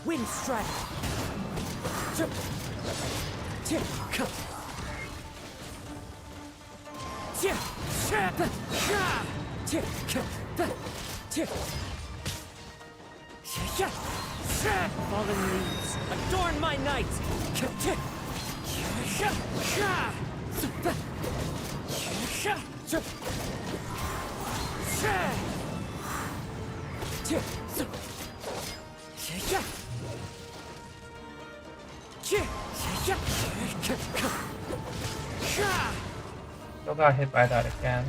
Speaker 5: Wind strike. Fallen leaves, adorn my night.
Speaker 2: Still got hit by that again.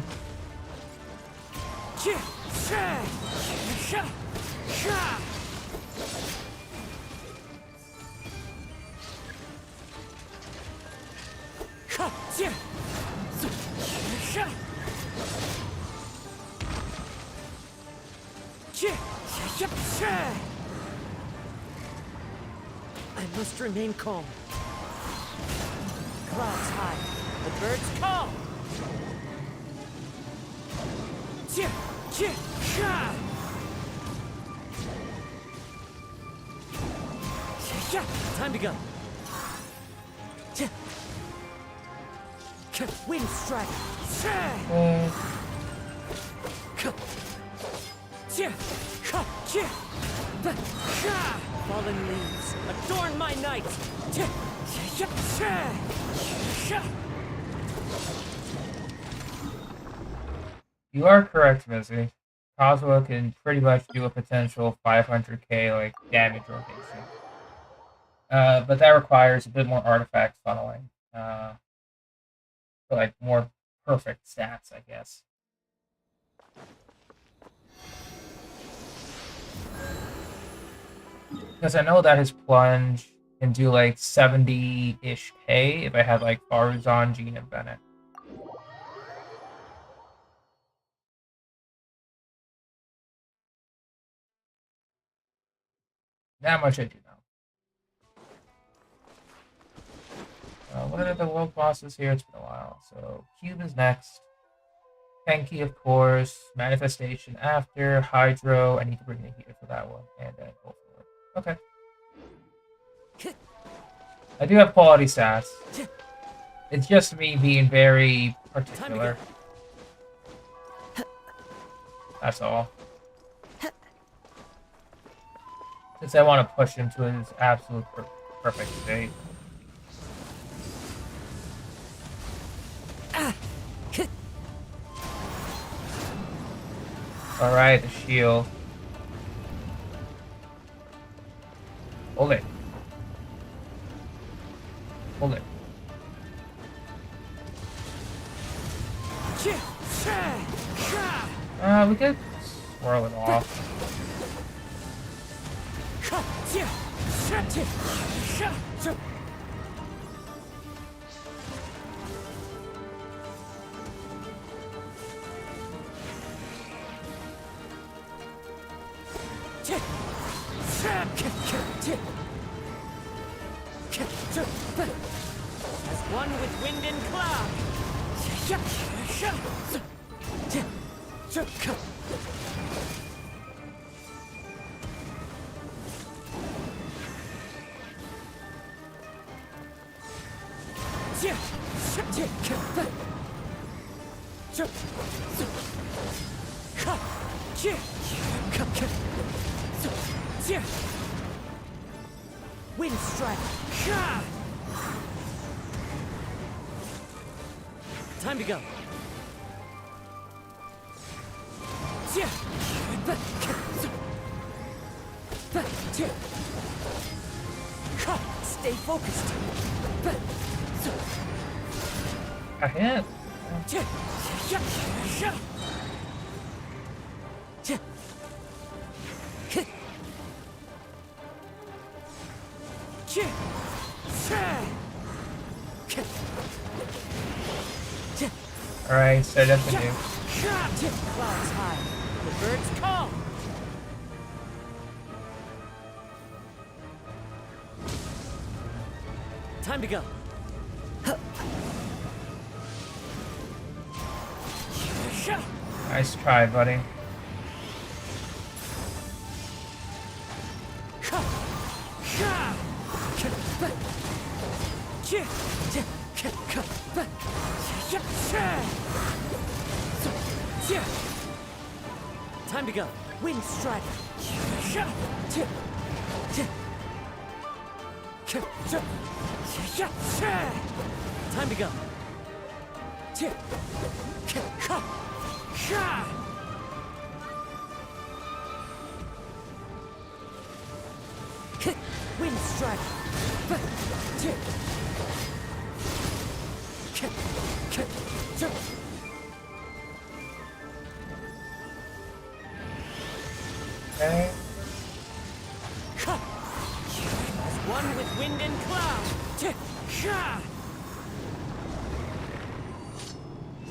Speaker 5: I must remain calm. Clouds high. The birds call. Time to go. Wind strike. Fallen leaves, adorn my night.
Speaker 2: You are correct, Missy. Kazuo can pretty much do a potential 500k like damage rotation. But that requires a bit more artifact funneling. For like more perfect stats, I guess. Because I know that his plunge can do like 70-ish K if I had like Faruzan, Jean, and Bennett. That much I do know. What are the world bosses here? It's been a while. So Cube is next. Penki, of course. Manifestation after. Hydro. I need to bring the heater for that one. And then go forward. Okay. I do have quality stats. It's just me being very particular. That's all. Since I want to push him to his absolute perfect state. Alright, the shield. Hold it. Hold it. We could swirl it off.
Speaker 5: As one with wind and cloud. Wind strike. Time to go. Stay focused.
Speaker 2: I hit. Alright, set up the new.
Speaker 5: Clouds high. The birds call. Time to go.
Speaker 2: Nice try, buddy.
Speaker 5: Time to go. Wind strike. Time to go. Wind strike.
Speaker 2: Okay.
Speaker 5: As one with wind and cloud.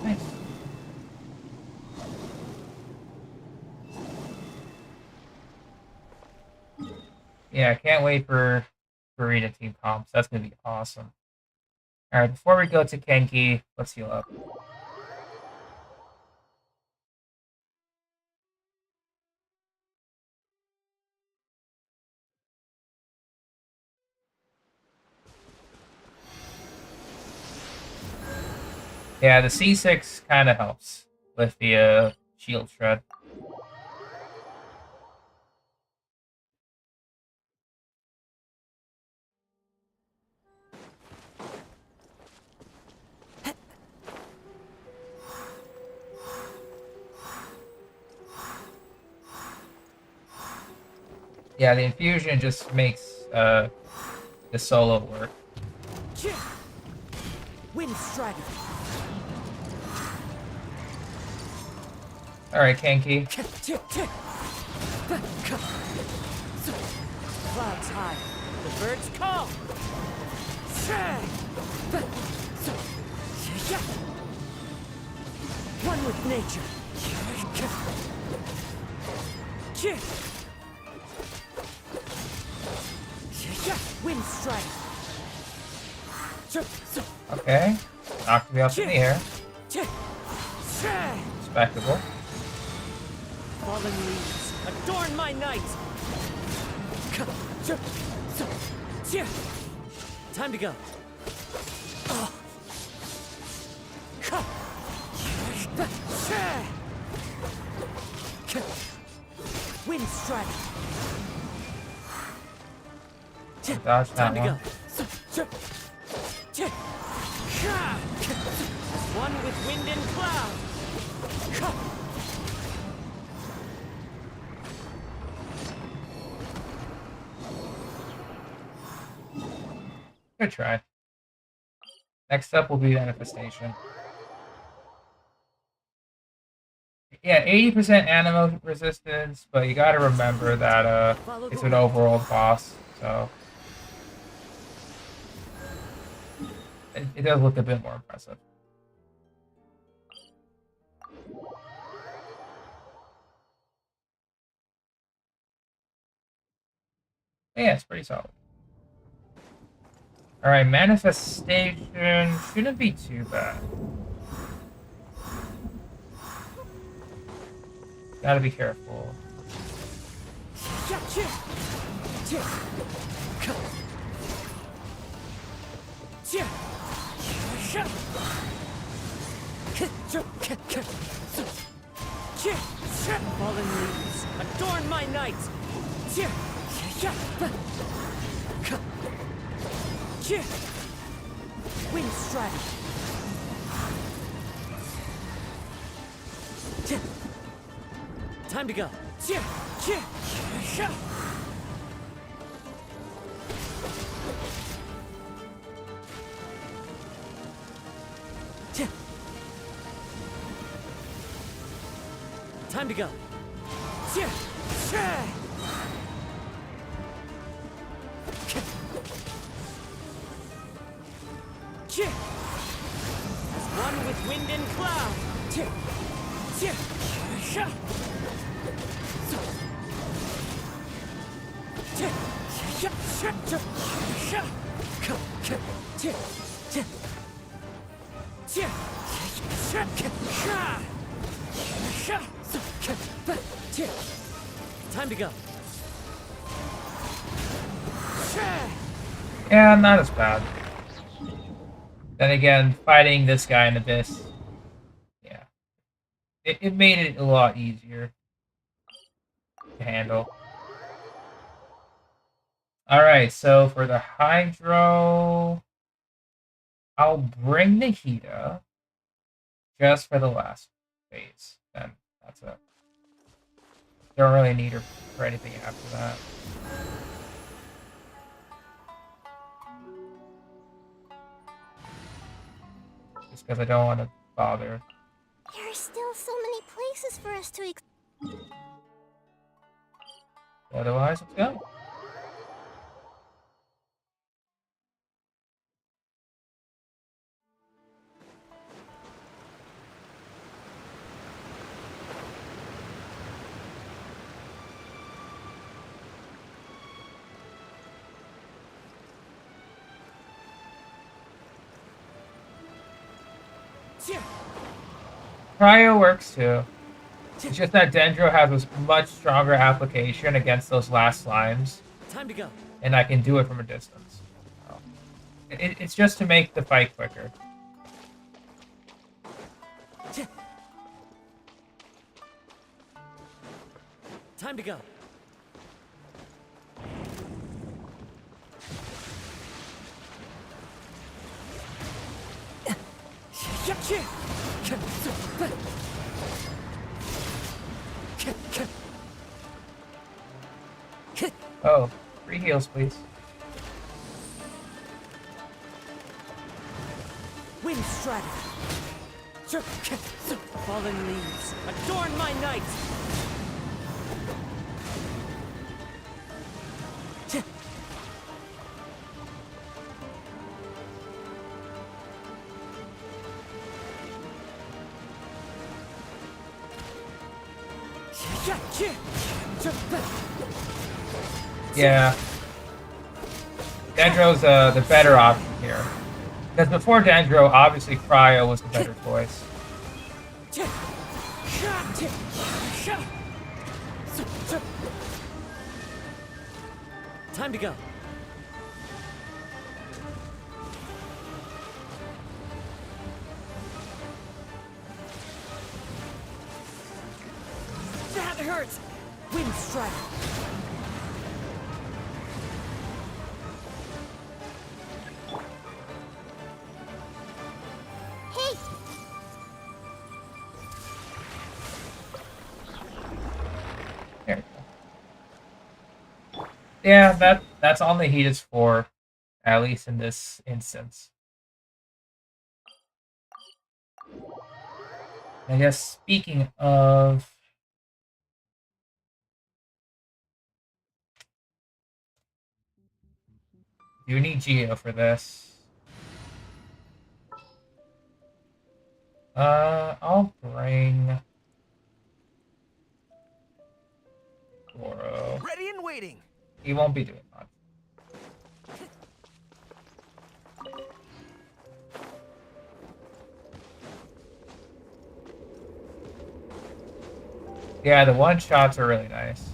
Speaker 2: Nice. Yeah, I can't wait for Arena Team Comps. That's gonna be awesome. Alright, before we go to Kenki, let's heal up. Yeah, the C6 kind of helps with the shield shred. Yeah, the infusion just makes the solo work.
Speaker 5: Wind strike.
Speaker 2: Alright, Kenki.
Speaker 5: Clouds high. The birds call. One with nature. Wind strike.
Speaker 2: Okay. Knocked me up in the air. Respectable.
Speaker 5: Fallen leaves adorn my night. Time to go. Wind strike.
Speaker 2: Dodge that
Speaker 5: Time to
Speaker 2: one.
Speaker 5: go. One with wind and cloud.
Speaker 2: Good try. Next up will be Manifestation. Yeah, 80% animal resistance, but you gotta remember that it's an overworld boss, so it does look a bit more impressive. Yeah, it's pretty solid. Alright, manifestation shouldn't be too bad. Gotta be careful.
Speaker 5: Fallen leaves, adorn my night! Wind strategy! Time to go! Time to go! As one with wind and cloud! Time to go!
Speaker 2: Yeah, not as bad. Then again, fighting this guy in Abyss, yeah. It made it a lot easier to handle. Alright, so for the Hydro, I'll bring Nahida just for the last phase. Then that's it. Don't really need her for anything after that. Just because I don't want to bother.
Speaker 4: There are still so many places for us to
Speaker 2: Otherwise, let's go. Cryo works too. It's just that Dendro has a much stronger application against those last slimes.
Speaker 5: Time to go!
Speaker 2: And I can do it from a distance. So, it's just to make the fight quicker.
Speaker 5: Time to go!
Speaker 2: Oh, free heals, please.
Speaker 5: Wind strategy! Fallen leaves, adorn my night!
Speaker 2: Yeah. Dendro's the better option here. Because before Dendro, obviously Cryo was the better choice.
Speaker 5: Time to go. That hurts! Wind strike!
Speaker 4: Hey!
Speaker 2: There we go. Yeah, that's all the heat is for, at least in this instance. I guess speaking of, you need Geo for this. I'll bring Goro.
Speaker 3: Ready and waiting.
Speaker 2: He won't be doing much. Yeah, the one shots are really nice.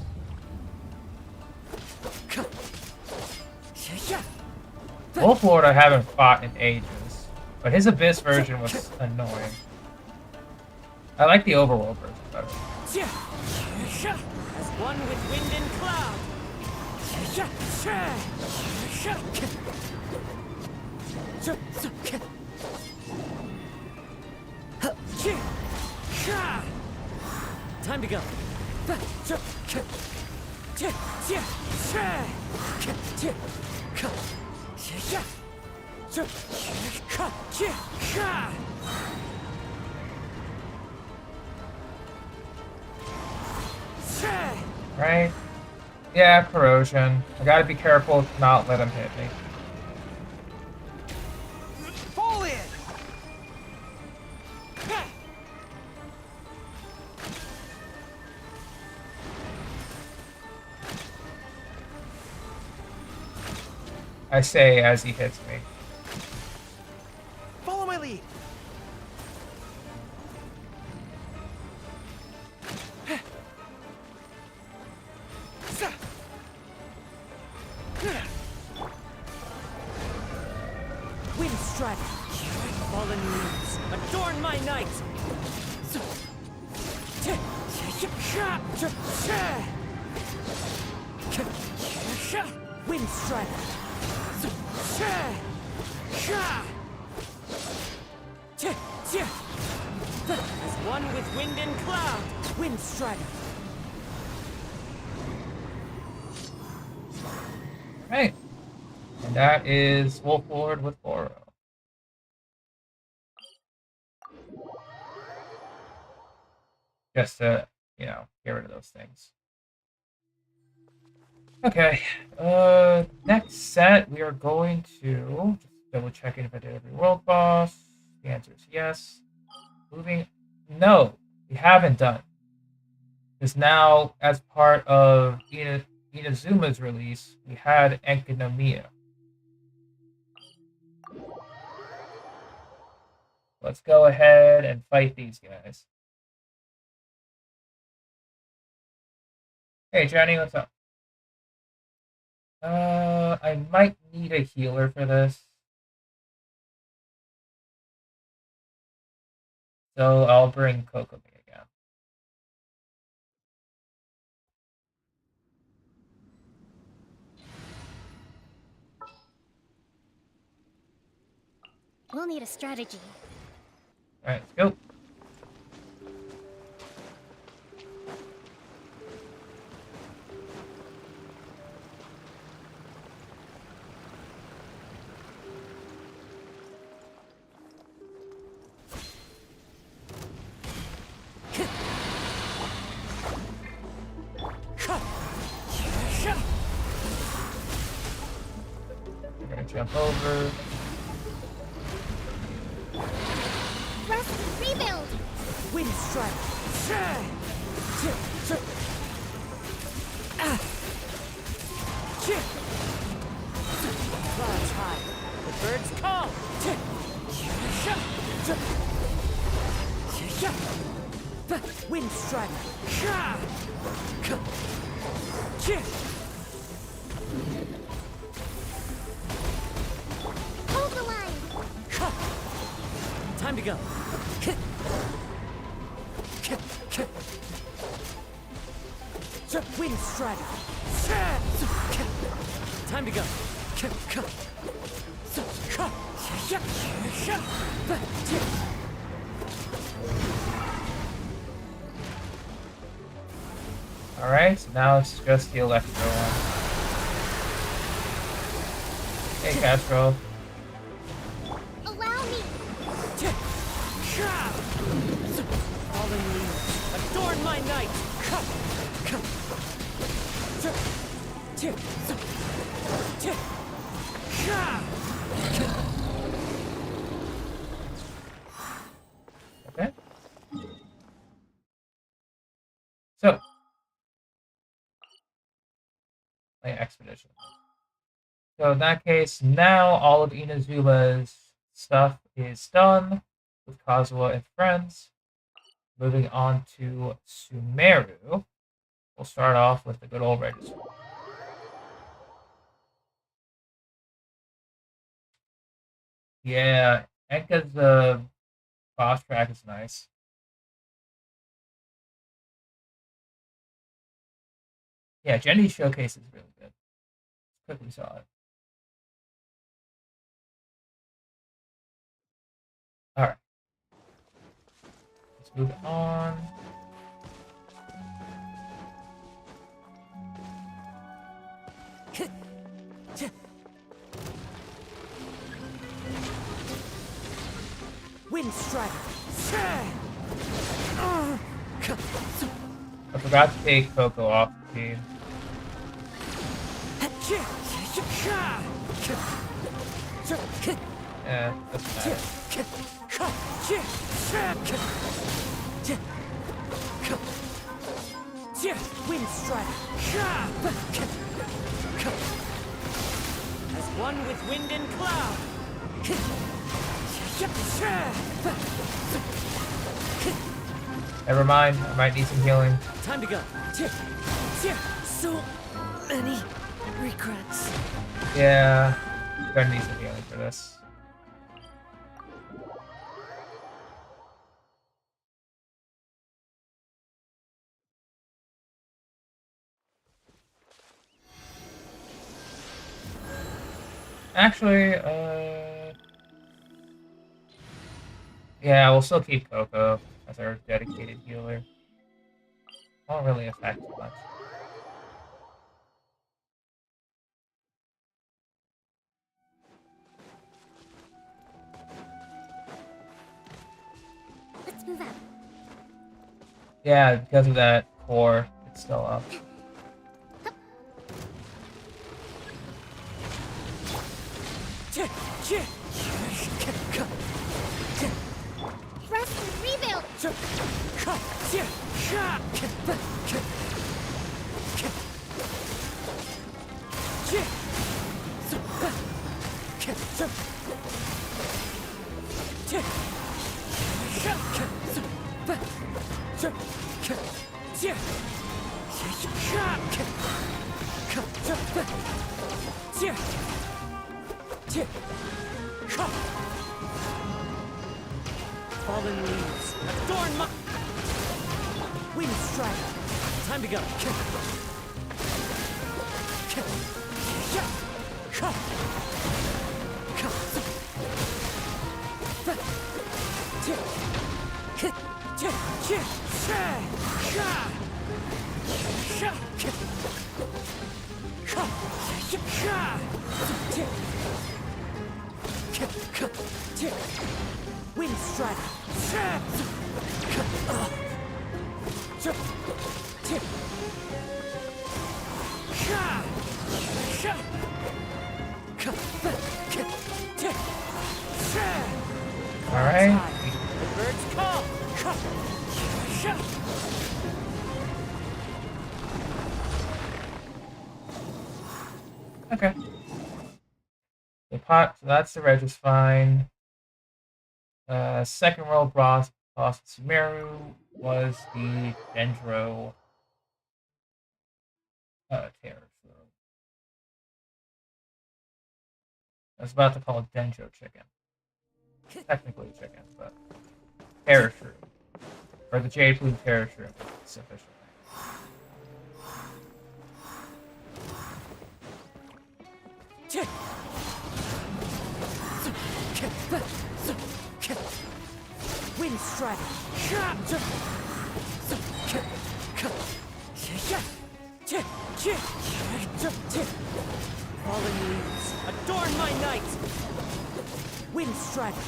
Speaker 2: Wolf Lord I haven't fought in ages, but his Abyss version was annoying. I like the overworld version better.
Speaker 5: As one with wind and cloud. Time to go.
Speaker 2: Right? Yeah, corrosion. I gotta be careful to not let him hit me.
Speaker 3: Fall in.
Speaker 2: I say as he hits me.
Speaker 3: Follow my lead.
Speaker 5: Wind strike. Fallen leaves. Adorn my night. Wind strike. As one with wind and cloud. Wind strider.
Speaker 2: Right. And that is Wolf Lord with Goro. Just to, get rid of those things. Okay. Next set, we are going to just double checking if I did every world boss. The answer is yes. Moving. No, we haven't done. Because now, as part of Inazuma's release, we had Enkanomiya. Let's go ahead and fight these guys. Hey, Johnny, what's up? I might need a healer for this. So I'll bring Kokomi again.
Speaker 4: We'll need a strategy.
Speaker 2: Alright, let's go. We're gonna jump over.
Speaker 4: Rest, rebuild.
Speaker 5: Wind strike. Clouds high. The birds call. Wind strike.
Speaker 4: Hold the line.
Speaker 5: Time to go. Wind strider. Time to go.
Speaker 2: Alright, so now it's just the Electro one. Hey, Castro.
Speaker 4: Allow me.
Speaker 3: adorn my night!
Speaker 2: Okay. So, my expedition. So in that case, now all of Inazuma's stuff is done with Kazuha and friends. Moving on to Sumeru. We'll start off with the good old register. Yeah, Enka's boss track is nice. Yeah, Jenny's showcase is really good. Quickly saw it. Alright. Let's move on.
Speaker 5: Wind Strider.
Speaker 2: I forgot to take Coco off the team. Yeah, doesn't matter.
Speaker 5: Wind Strider.
Speaker 3: As one with wind and cloud!
Speaker 2: Never mind, I might need some healing.
Speaker 3: Time to go!
Speaker 5: So many regrets.
Speaker 2: Yeah, gonna need some healing for this. Actually, yeah, we'll still keep Coco as our dedicated healer. Won't really affect too much.
Speaker 4: Let's move out.
Speaker 2: Yeah, because of that core, it's still up.
Speaker 4: Rest and rebuild.
Speaker 3: Fallen leaves, adorn my...
Speaker 5: Wind Strider.
Speaker 3: Time to go!
Speaker 5: Wind Strider.
Speaker 2: Alright.
Speaker 3: The birds call!
Speaker 2: Okay. The pot, so that's the Reg is fine. Second world boss Sumeru was the Dendro terror. I was about to call it Dendro chicken. Technically chicken, but terror shroom. Or the Jade Plume terror shroom, it's official.
Speaker 5: Wind Strider.
Speaker 3: Fallen leaves, adorn my night!
Speaker 5: Wind Strider.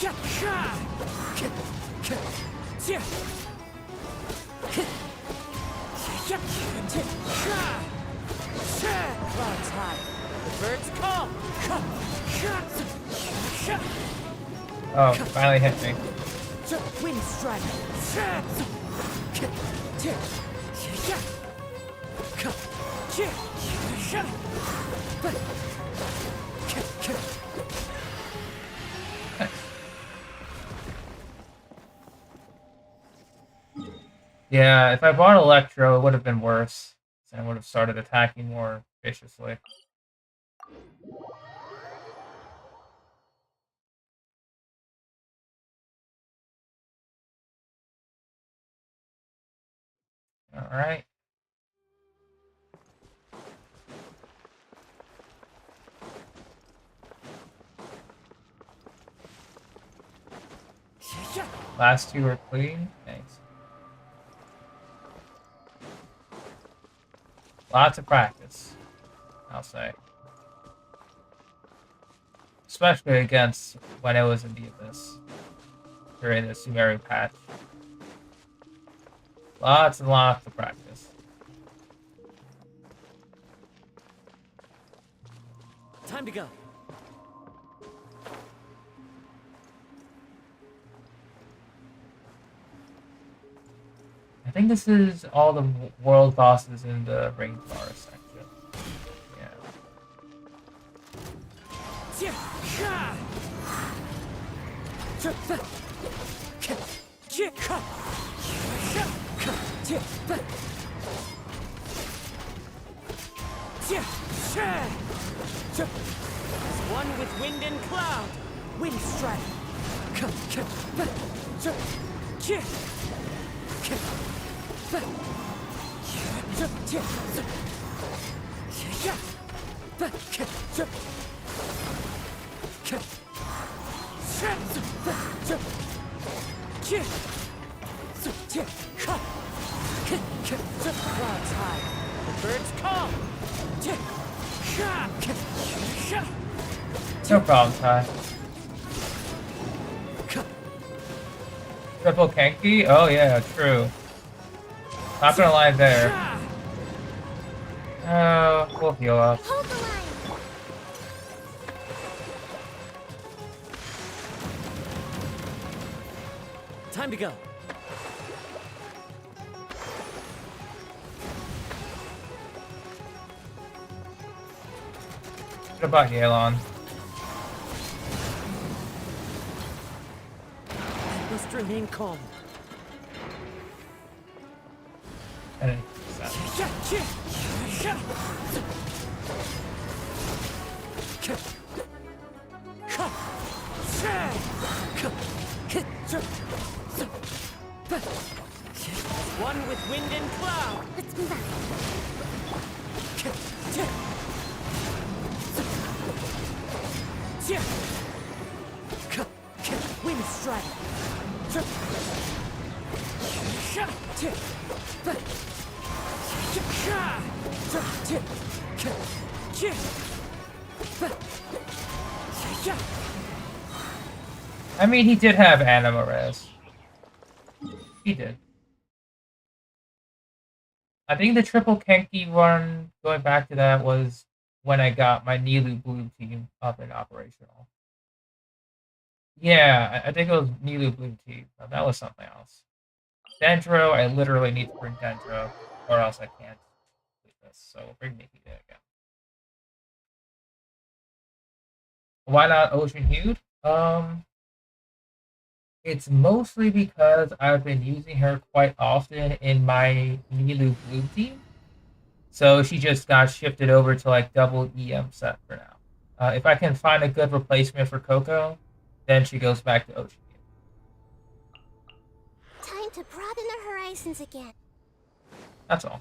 Speaker 5: Clouds high. The birds call.
Speaker 2: Oh, finally hit me.
Speaker 5: Wind strike.
Speaker 2: Yeah, if I bought Electro, it would have been worse. I would have started attacking more viciously. Alright. Last two are clean. Thanks. Lots of practice, I'll say. Especially against when it was in the Abyss. During the Sumeru patch. Lots and lots of practice.
Speaker 5: Time to go.
Speaker 2: I think this is all the world bosses in the rainforest section. Yeah.
Speaker 5: One with wind and cloud. Wind strike. Clouds high. The birds call.
Speaker 2: No problem, Ty. Triple Kenki? Oh yeah, true. Not gonna lie there. Oh, we'll heal up.
Speaker 4: Hold the line.
Speaker 5: Time to go.
Speaker 2: What about Yelan?
Speaker 5: I must remain calm.
Speaker 2: And
Speaker 5: One with wind and cloud.
Speaker 4: Let's move out.
Speaker 5: Wind strike.
Speaker 2: I mean, he did have Anima Res. He did. I think the triple Kenki run, going back to that, was when I got my Nilu Blue team up and operational. Yeah, I think it was Nilu Blue team. No, that was something else. Dendro, I literally need to bring Dendro, or else I can't complete this. So we'll bring Nikki there again. Why not Ocean Hued? It's mostly because I've been using her quite often in my Nilu Blue team. So she just got shifted over to like double EM set for now. If I can find a good replacement for Coco, then she goes back to Ocean Hued.
Speaker 4: Time to broaden the horizons again.
Speaker 2: That's all.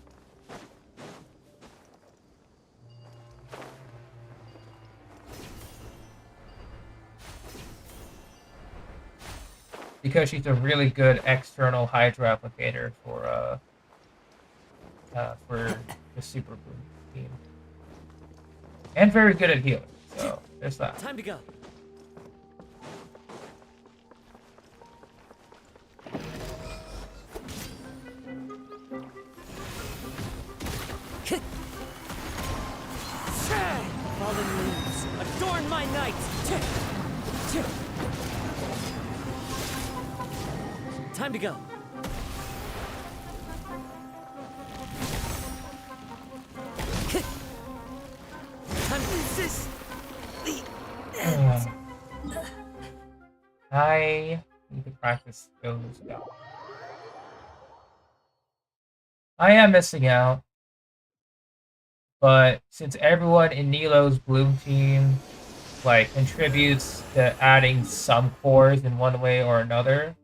Speaker 2: Because she's a really good external Hydra applicator for the Super Blue team. And very good at healing, so there's that.
Speaker 5: Time to go. my knight! Time to go. Time to resist the end.
Speaker 2: I need to practice those guys. I am missing out, but since everyone in Nilo's Bloom team like contributes to adding some cores in one way or another,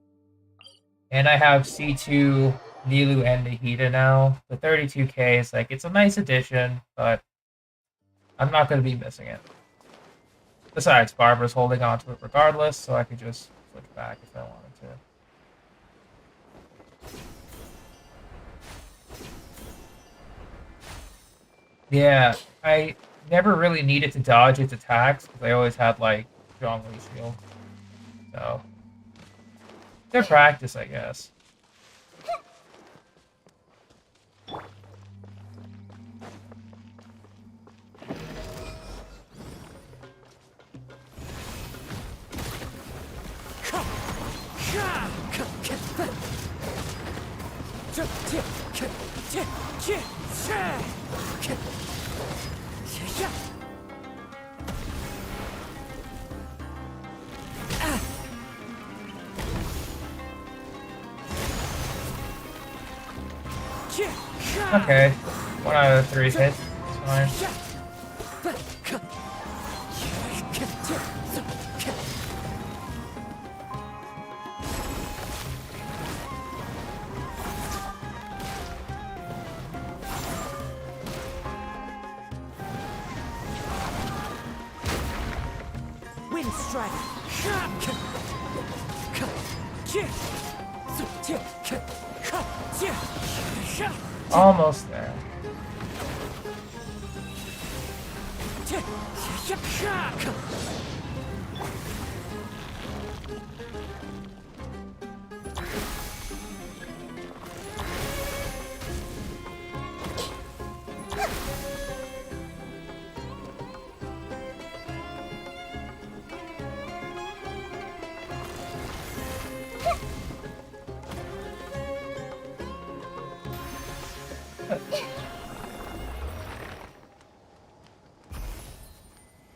Speaker 2: and I have C2, Nilu, and Nahida now, the 32K is like, it's a nice addition, but I'm not going to be missing it. Besides, Barbara's holding on to it regardless, so I could just switch back if I wanted to. Yeah, I never really needed to dodge its attacks, because I always had, like, Zhongli shield. So, good practice, I guess. Okay, 1 out of 3 hits. It's fine.
Speaker 5: Wind strike.
Speaker 2: Almost there.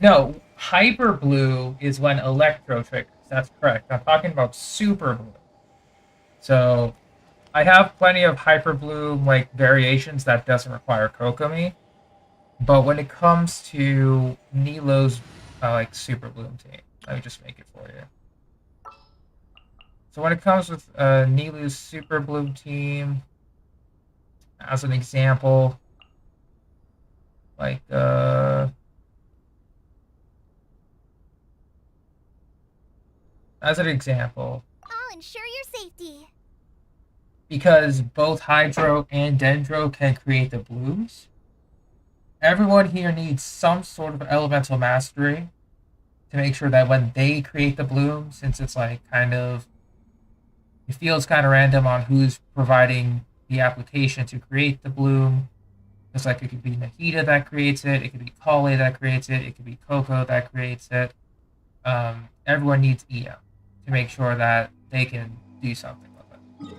Speaker 2: No, Hyper Blue is when Electro triggers. That's correct. I'm talking about Super Blue. So, I have plenty of Hyper Blue like variations that doesn't require Kokomi, but when it comes to Nilo's like Super Bloom team, let me just make it for you. So when it comes with Nilu's Super Bloom team, as an example, like as an example,
Speaker 4: I'll ensure your safety.
Speaker 2: because both Hydro and Dendro can create the blooms, everyone here needs some sort of elemental mastery to make sure that when they create the bloom, since it's like kind of, it feels kind of random on who's providing the application to create the bloom. It's like it could be Nahida that creates it, it could be Kale that creates it, it could be Coco that creates it. Everyone needs EM to make sure that they can do something with it.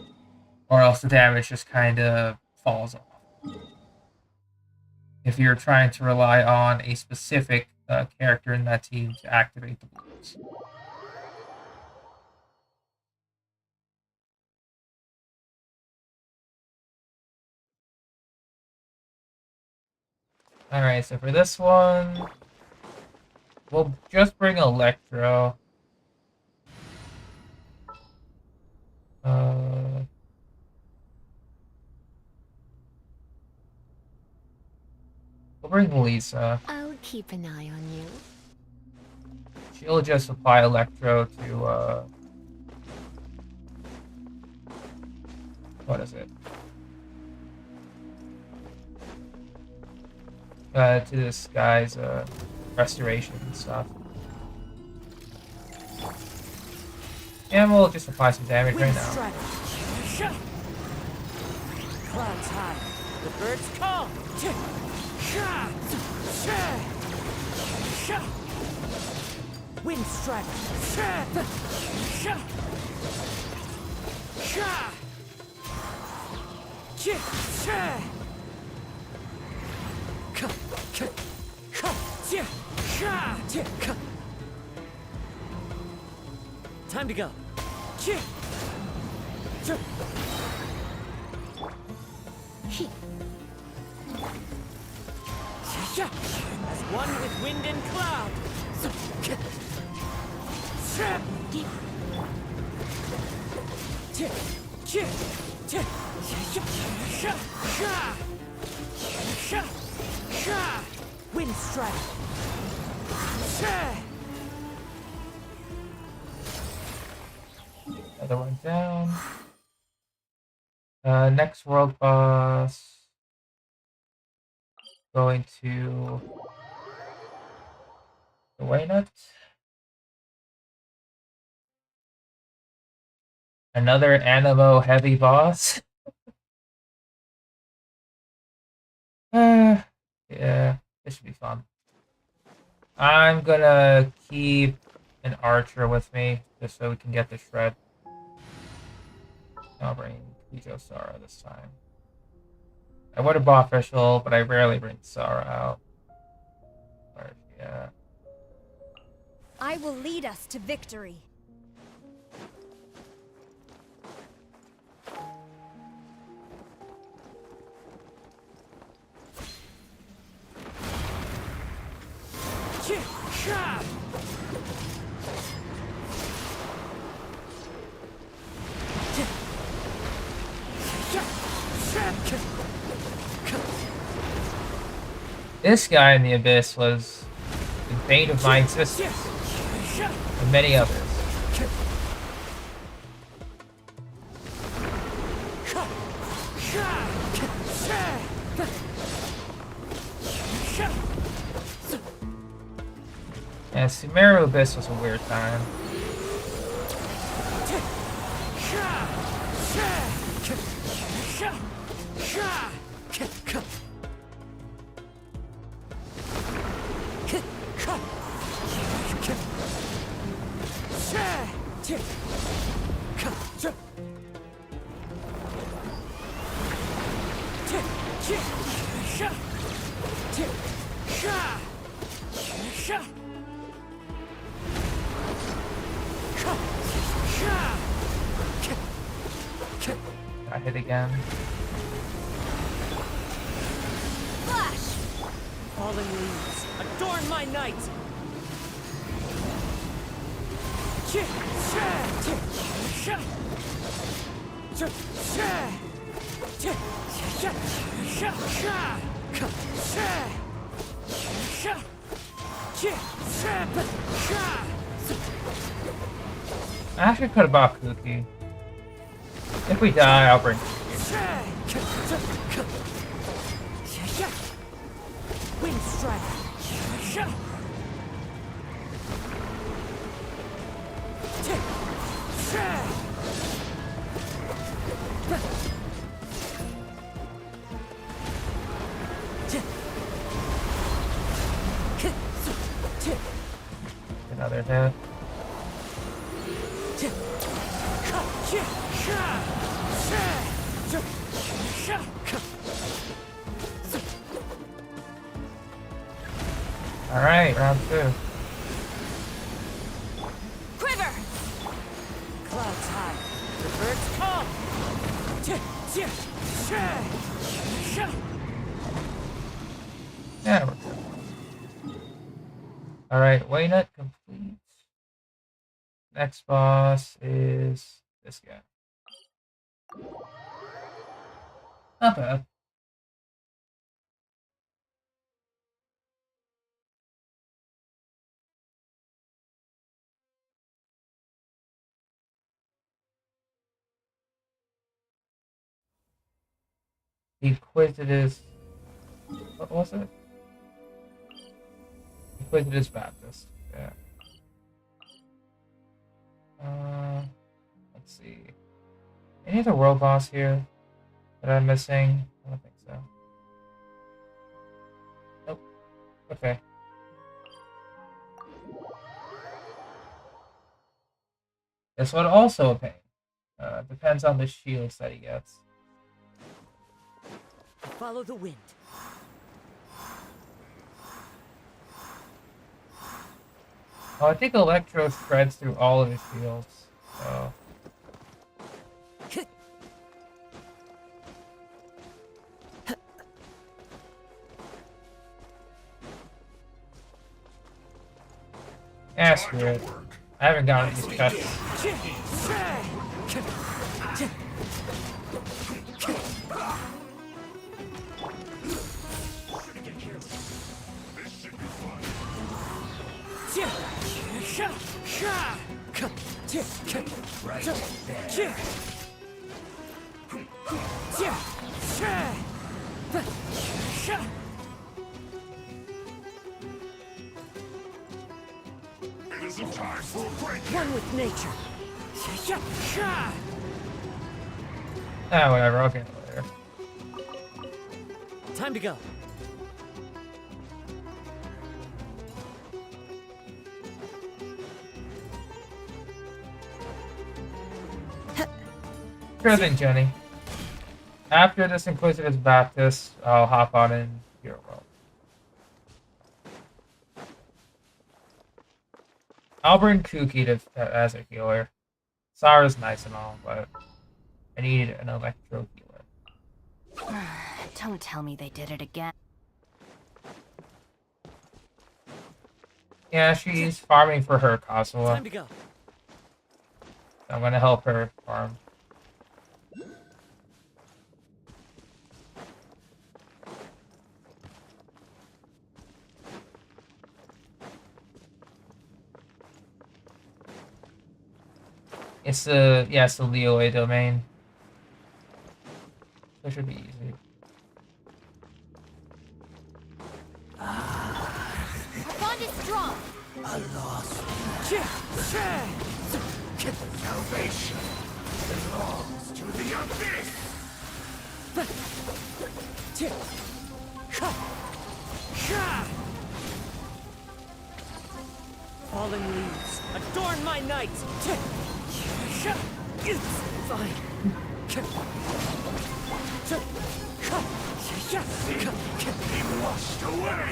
Speaker 2: Or else the damage just kind of falls off. If you're trying to rely on a specific character in that team to activate the blooms. Alright, so for this one, we'll just bring Electro. We'll bring Lisa.
Speaker 4: I'll keep an eye on you.
Speaker 2: She'll just apply Electro to, what is it? To this guy's, restoration and stuff. And we'll just apply some damage right now.
Speaker 5: Clouds high. The birds call. Wind strike. Time to go. As one with wind and cloud. Wind strike.
Speaker 2: Another one down. Next world boss. Going to the Waynut. Another Animo heavy boss. Yeah, this should be fun. I'm gonna keep an archer with me just so we can get the shred. I'll bring Kujo Sara this time. I would have bought Official, but I rarely bring Sara out. Where's she at?
Speaker 4: I will lead us to victory.
Speaker 2: This guy in the Abyss was the bane of my existence, and many others. Yeah, Sumeru Abyss was a weird time. I hit again.
Speaker 4: Flash!
Speaker 5: Fallen leaves, adorn my night!
Speaker 2: I actually could have bought Cookie. If we die, I'll bring Cookie.
Speaker 5: Wind strike.
Speaker 2: Another hit. Alright, round 2.
Speaker 4: Quiver!
Speaker 5: Clouds high. The birds come.
Speaker 2: Yeah, we're good. Alright, Waynut complete. Next boss is this guy. Not bad. Inquisitus. What was it? Inquisitus Baptist. Yeah. Let's see. Any other world boss here that I'm missing? I don't think so. Nope. Okay. This one also a pain. Depends on the shields that he gets.
Speaker 5: Follow the wind.
Speaker 2: Oh, I think Electro spreads through all of his shields. So. Yeah, screw it. I haven't gotten these cuts.
Speaker 5: One with nature.
Speaker 2: Ah, whatever. I'll get it later.
Speaker 5: Time to go.
Speaker 2: Sure thing, Jenny. After this Inquisitor's Baptist, I'll hop on in Hero World. I'll bring Kuki as a healer. Sara's nice and all, but I need an Electro healer.
Speaker 4: Don't tell me they did it again.
Speaker 2: Yeah, she's farming for her Kazuha.
Speaker 5: Time to go.
Speaker 2: So I'm gonna help her farm. It's the Leoa domain. So it should be easy.
Speaker 4: Our bond is strong.
Speaker 3: Salvation belongs to the abyss.
Speaker 5: Falling leaves, adorn my night. Fine.
Speaker 3: Be washed away.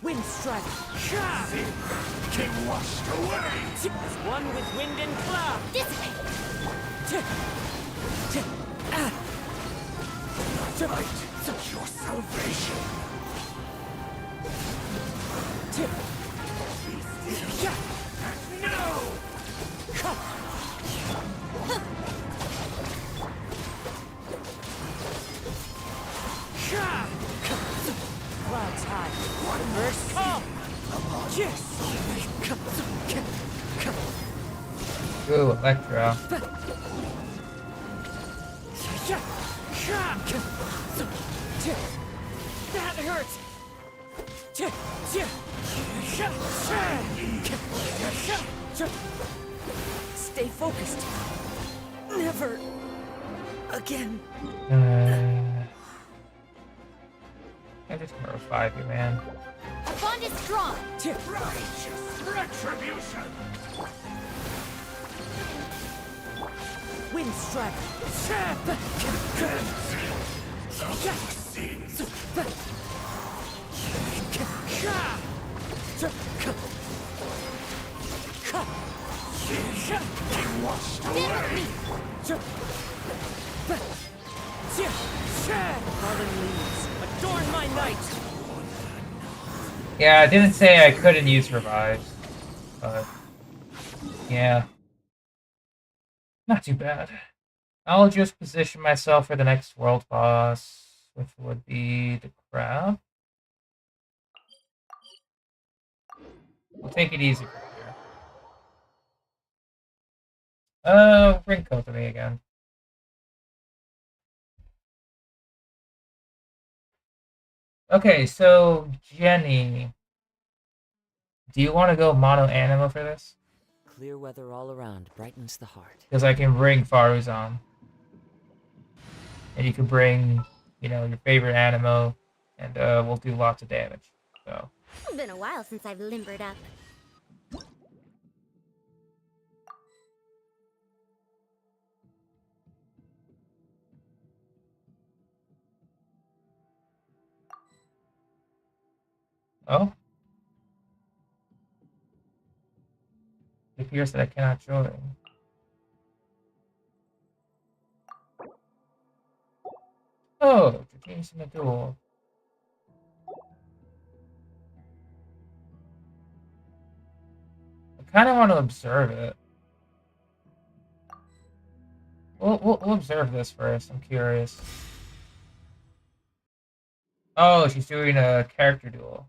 Speaker 5: Wind strike.
Speaker 3: Be washed away.
Speaker 5: As one with wind and cloud.
Speaker 4: Dissipate.
Speaker 3: Light, your salvation. No!
Speaker 5: Clouds high. First come.
Speaker 2: Ooh, Electro.
Speaker 5: That hurts. Stay focused. Never again.
Speaker 2: I just gonna revive you, man.
Speaker 4: Our bond is strong.
Speaker 3: Righteous retribution.
Speaker 5: Wind strike.
Speaker 3: Sins. Be washed away.
Speaker 5: Fallen leaves, adorn my night.
Speaker 2: Yeah, I didn't say I couldn't use revives, but yeah, not too bad. I'll just position myself for the next world boss, which would be the crab. We'll take it easy from here. Bring Ko to me again. Okay, so Jenny, do you want to go mono anima for this?
Speaker 5: Clear weather all around brightens the heart.
Speaker 2: Because I can bring Faruzan. And you can bring, your favorite animo, and we'll do lots of damage. So.
Speaker 4: Been a while since I've limbered up.
Speaker 2: Oh? It appears that I cannot join. Oh, James in the duel. I kind of want to observe it. We'll observe this first. I'm curious. Oh, she's doing a character duel.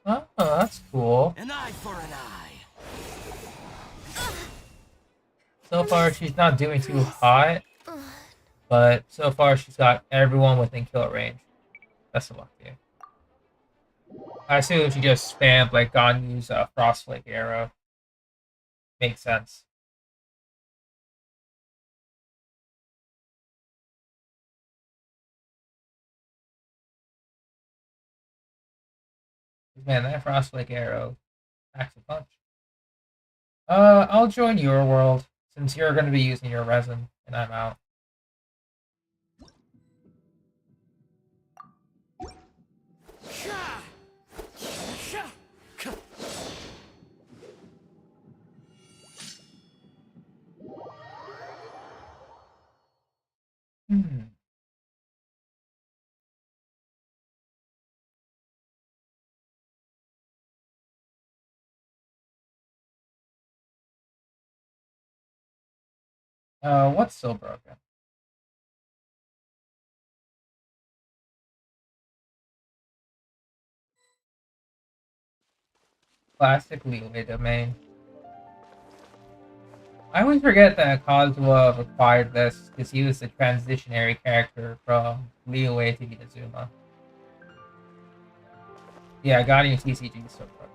Speaker 2: Oh, that's cool.
Speaker 3: An eye for an eye.
Speaker 2: So far, she's not doing too hot, but so far she's got everyone within kill range. Best of luck to you. I assume she just spammed like Ganyu's Frostflake arrow. Makes sense. Man, that Frostflake arrow packs a punch. I'll join your world since you're going to be using your resin and I'm out. What's still broken? Classic leeway domain. I always forget that Kazuha required this because he was the transitionary character from leeway to Inazuma. Yeah, Guardian TCG is so broken.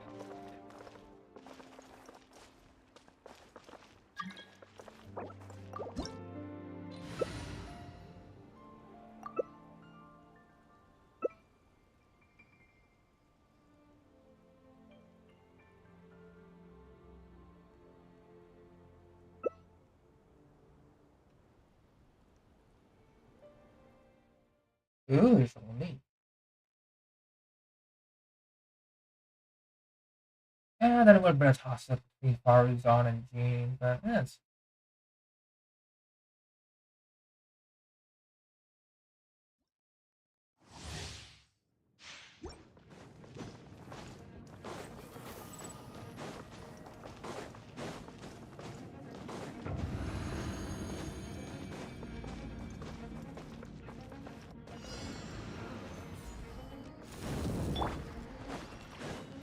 Speaker 2: Ooh, there's something neat. Yeah, then it would have been a toss-up between Faruzan and Jean, but it's...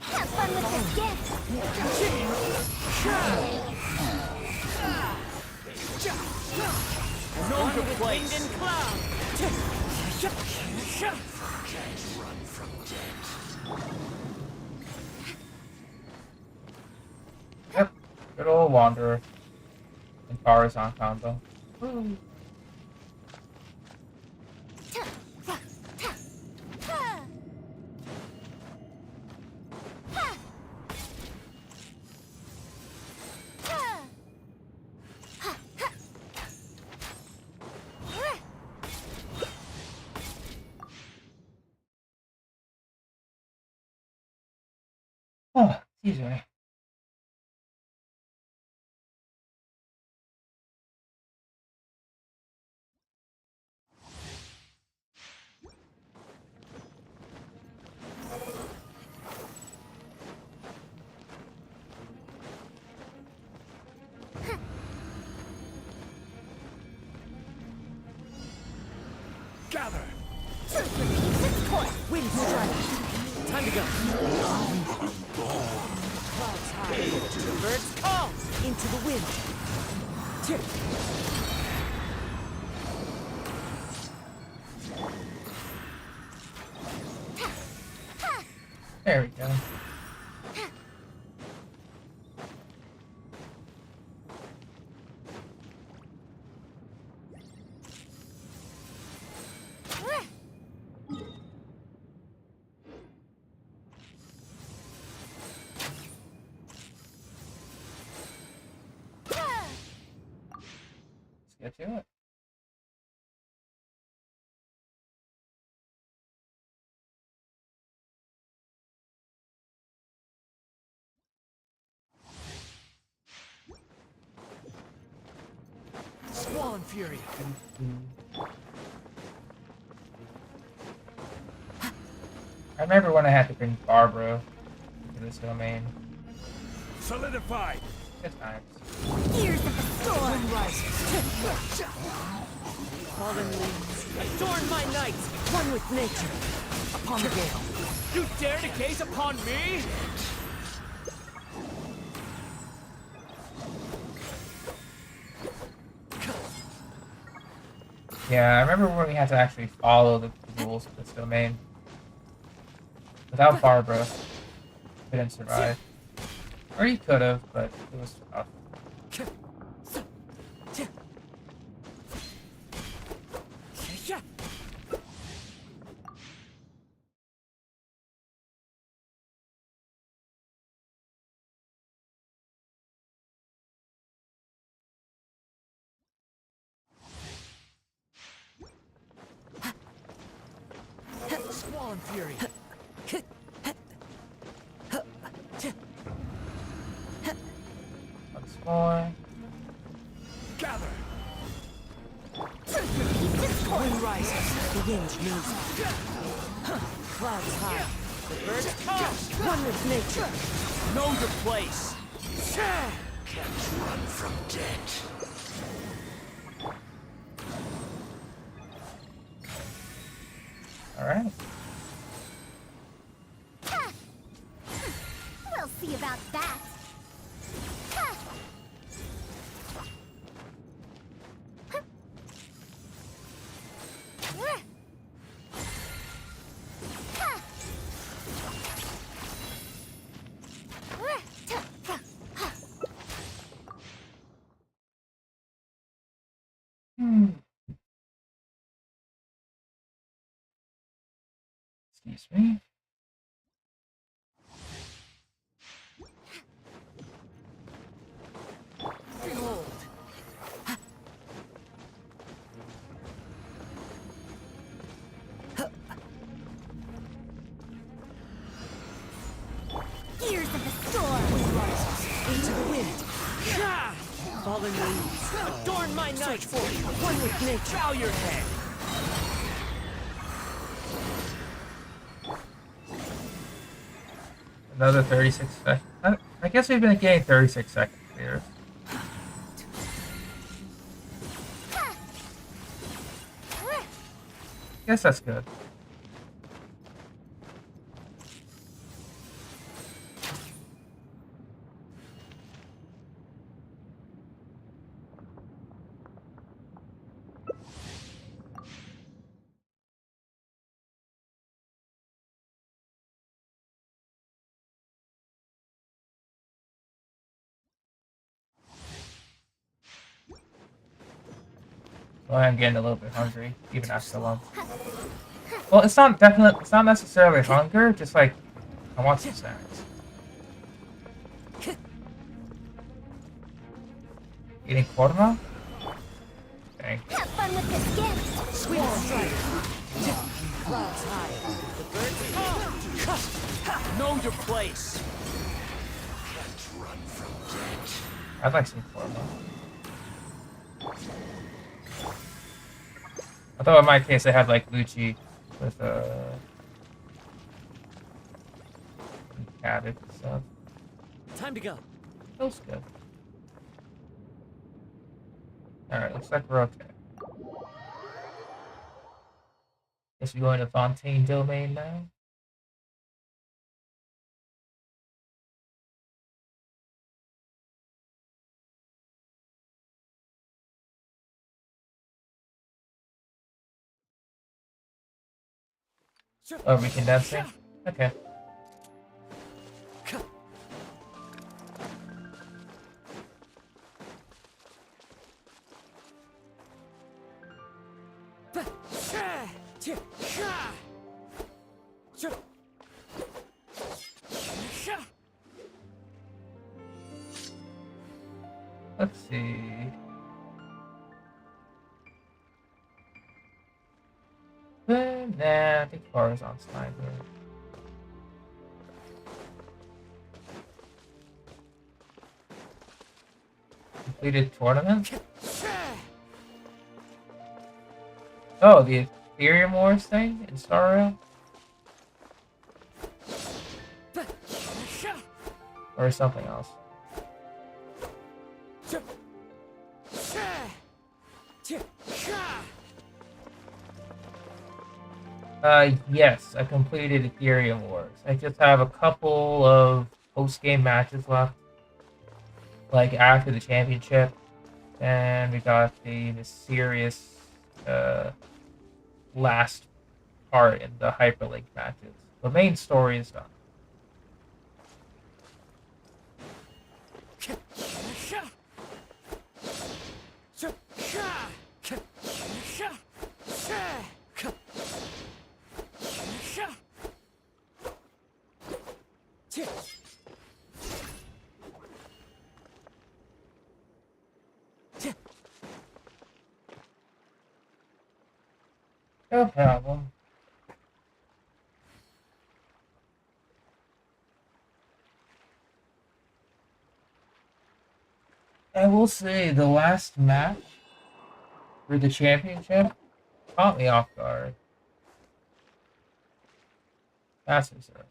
Speaker 4: Have fun with this gift!
Speaker 3: Know your place.
Speaker 2: Yep, good old Wanderer and Faruzan combo. Oh, excuse me.
Speaker 3: Gather.
Speaker 5: Wind strike!
Speaker 3: Time to go. Birds call.
Speaker 5: In Into the wind.
Speaker 2: There we go. Let's get to it.
Speaker 3: Squall and Fury.
Speaker 2: I remember when I had to bring Barbara to this domain.
Speaker 3: Solidified.
Speaker 2: Good times.
Speaker 4: Ears of the storm.
Speaker 5: Wind rises. Fallen leaves. Adorn my night. One with nature. Upon the gale.
Speaker 3: You dare to gaze upon me?
Speaker 2: Yeah, I remember when we had to actually follow the rules of this domain. Without Barbara, we didn't survive. Or you could have, but it was tough.
Speaker 3: Squall and Fury.
Speaker 2: Once more.
Speaker 3: Gather.
Speaker 5: Wind rises. The wind moves. Clouds high. The birds. One with nature.
Speaker 3: Know your place.
Speaker 7: Can't run from death.
Speaker 2: All right.
Speaker 4: We'll see about that.
Speaker 2: Excuse me.
Speaker 5: Behold.
Speaker 4: Ears of the storm.
Speaker 5: Wind rises. Into the wind. Fallen leaves. Adorn my night. One with nature.
Speaker 3: Bow your head.
Speaker 2: Another 36 seconds. I guess we've been getting 36 seconds here. I guess that's good. Well, I'm getting a little bit hungry, even after lunch. Well, it's not necessarily hunger, just like I want some snacks. Eating korma? Okay.
Speaker 4: Have fun with this gift.
Speaker 5: Sweet strike. Clouds high. The birds.
Speaker 3: Know your place.
Speaker 7: Can't run from death.
Speaker 2: I'd like some korma. I thought in my case I had like Lucci with cabbage and stuff.
Speaker 5: Time to go.
Speaker 2: Feels good. Alright, looks like we're okay. Guess we're going to Fontaine Domain now. Oh, recondensing? Okay. Let's see. Nah, I think Horizon's fine here. Completed tournament? Oh, the Ethereum Wars thing in Star Rail? Or something else? Yes, I completed Ethereum Wars. I just have a couple of post-game matches left. Like, after the championship. And we got the serious, last part in the hyperlink matches. The main story is done. No problem. I will say the last match for the championship caught me off guard. That's for sure.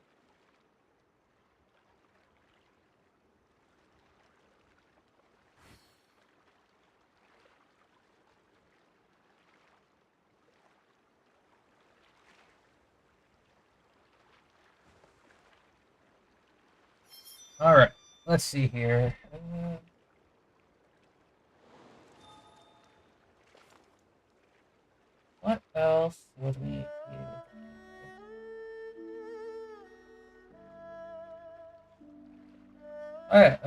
Speaker 2: Alright, let's see here. What else would we do? Alright,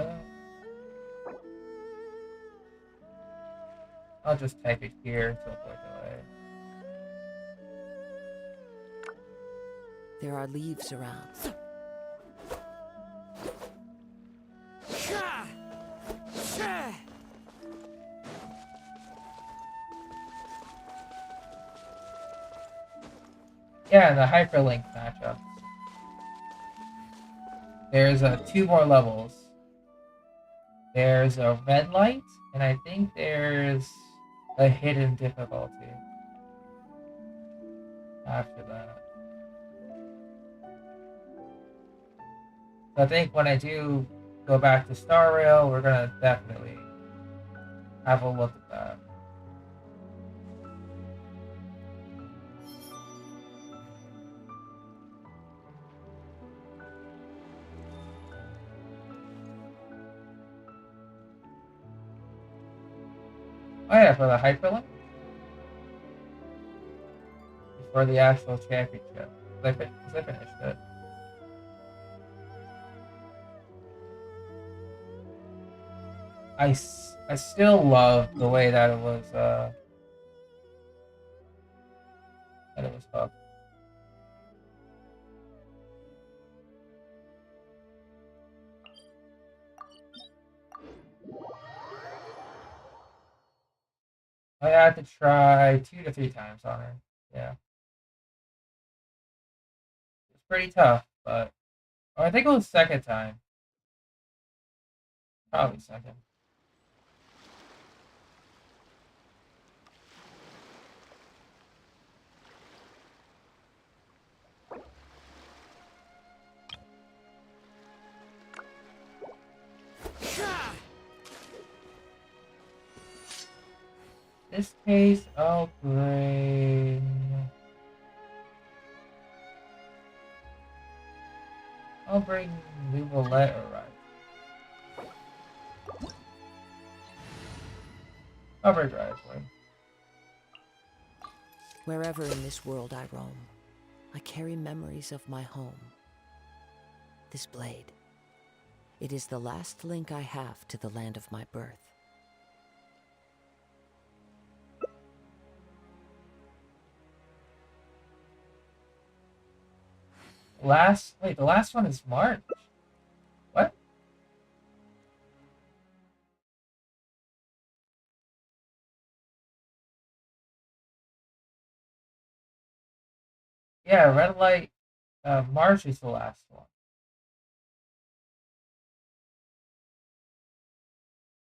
Speaker 2: I'll just type it here to avoid delay.
Speaker 5: There are leaves around.
Speaker 2: Yeah, the hyperlink matchup. There's 2 more levels. There's a red light, and I think there's a hidden difficulty after that. So I think when I do go back to Star Rail, we're gonna definitely have a look at that. Oh yeah, for the hyperlink? For the actual championship. I finished it. I still love the way that it was hooked. I had to try 2 to 3 times on her. Yeah. It's pretty tough, but I think it was second time. Probably second. This case, I'll bring... New Roulette or right. I'll bring Driveway.
Speaker 5: Wherever in this world I roam, I carry memories of my home. This blade. It is the last link I have to the land of my birth.
Speaker 2: Wait, the last one is March. What? Yeah, red light. March is the last one.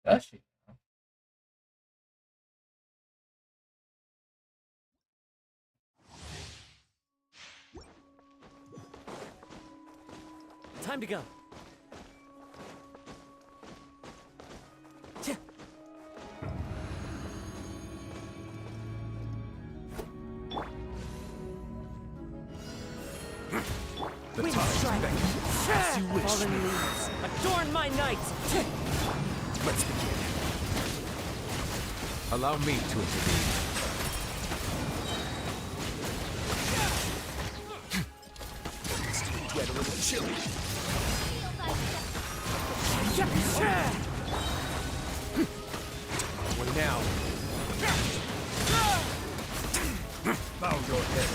Speaker 2: Does she?
Speaker 5: Time to go.
Speaker 3: The time beckons. As you wish.
Speaker 5: Fallen leaves, adorn my night.
Speaker 3: Let's begin.
Speaker 1: Allow me to intervene.
Speaker 3: Get a little chilly. Way now. Bow your head.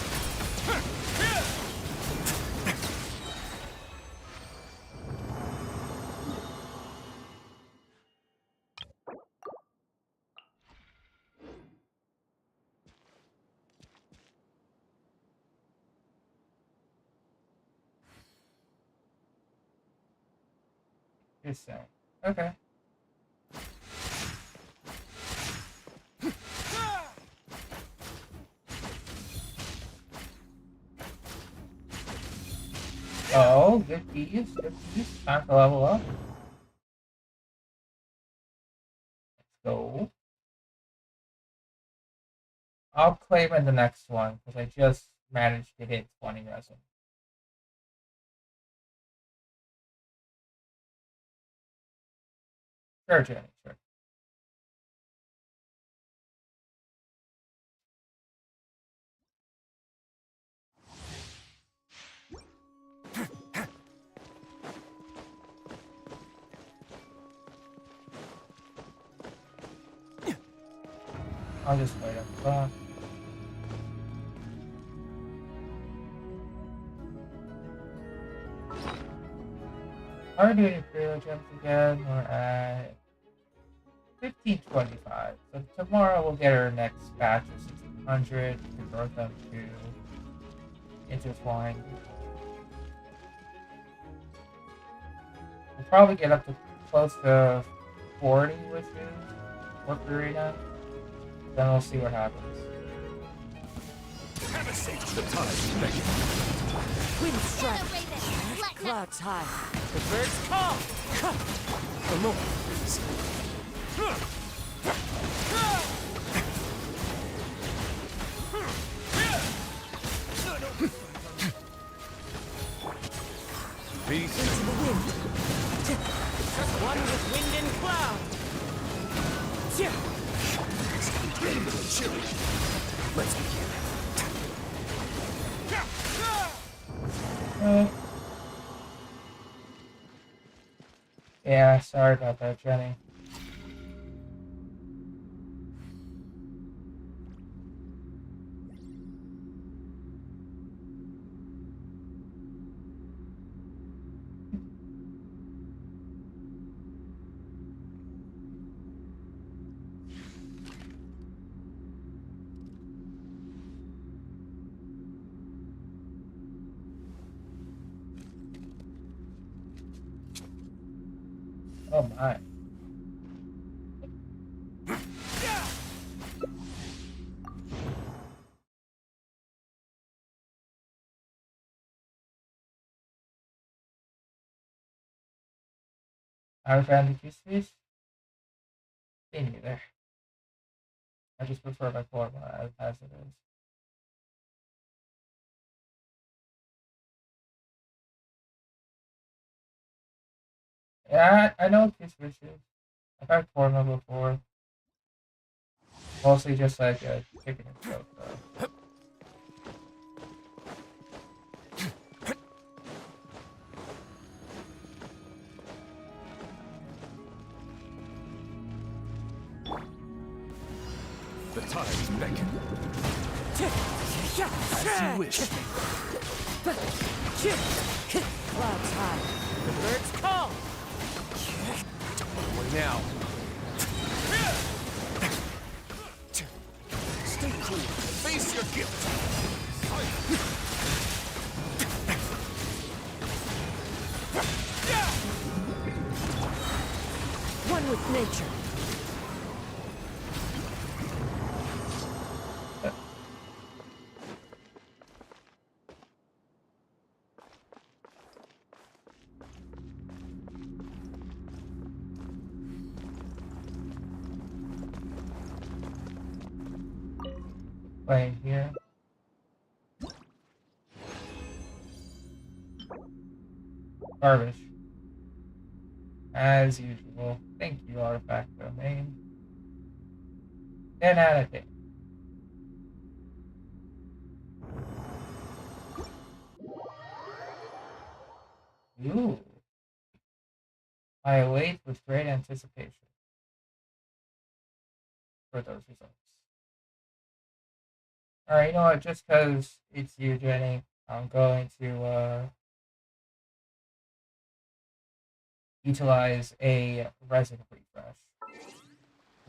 Speaker 2: You're saying. Okay. Oh, good piece, good piece. Time to level up. Let's go. I'll claim in the next one, because I just managed to hit 20 resin. Sure, Jenny, sure. I'll just wait up the Are we doing Imperial Gems again? We're at 1525. So tomorrow we'll get our next batch of 1600, convert them to intertwine. We'll probably get up to close to 40 with you, Work Arena. Then we'll see what happens.
Speaker 3: Have a safe trip. The time beckons.
Speaker 5: Wind strike.
Speaker 4: Let
Speaker 5: Clouds high. The birds call.
Speaker 3: A moment, please.
Speaker 1: Peace.
Speaker 5: Into the wind. One with wind and cloud.
Speaker 3: Get a little chilly. Let's begin.
Speaker 2: Yeah, sorry about that, Jenny. Oh my. Our fan did you see? Me neither. I just prefer my format as it is. Yeah, I know Kiss Wishes. I've had format before. Mostly just like a chicken and coke though.
Speaker 3: The tides beckon. As you wish.
Speaker 5: Clouds high.
Speaker 3: The birds call. One now. Stay cool. Face your guilt.
Speaker 5: One with nature.
Speaker 2: Playing here. Garbage. As usual. Thank you, artifact domain. 10 out of 10. Ooh. I await with great anticipation for those results. Alright, you know what? Just because it's you, Jenny, I'm going to utilize a resin refresh.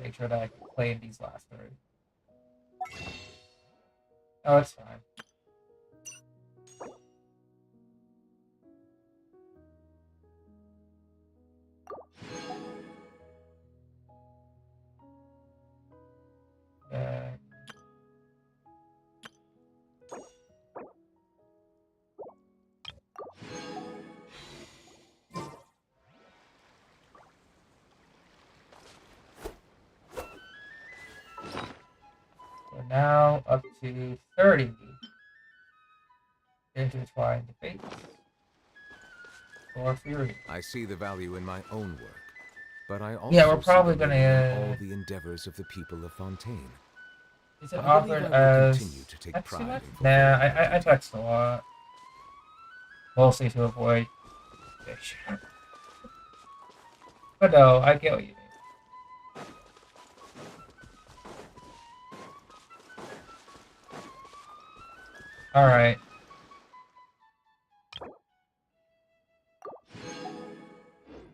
Speaker 2: Make sure that I can claim these last 3. Oh, it's fine. Now up to 30. Intertwined fates. For Fury.
Speaker 1: I see the value in my own work, but I also
Speaker 2: Yeah, we're probably
Speaker 1: see the
Speaker 2: gonna,
Speaker 1: meaning in all the endeavors of the people of Fontaine.
Speaker 2: Is it
Speaker 1: I
Speaker 2: offered
Speaker 1: believe I will
Speaker 2: as
Speaker 1: continue to take
Speaker 2: text
Speaker 1: pride
Speaker 2: too much?
Speaker 1: in
Speaker 2: Nah,
Speaker 1: fulfilling
Speaker 2: I text a lot. Mostly to avoid fish. But no, I get what you mean. Alright.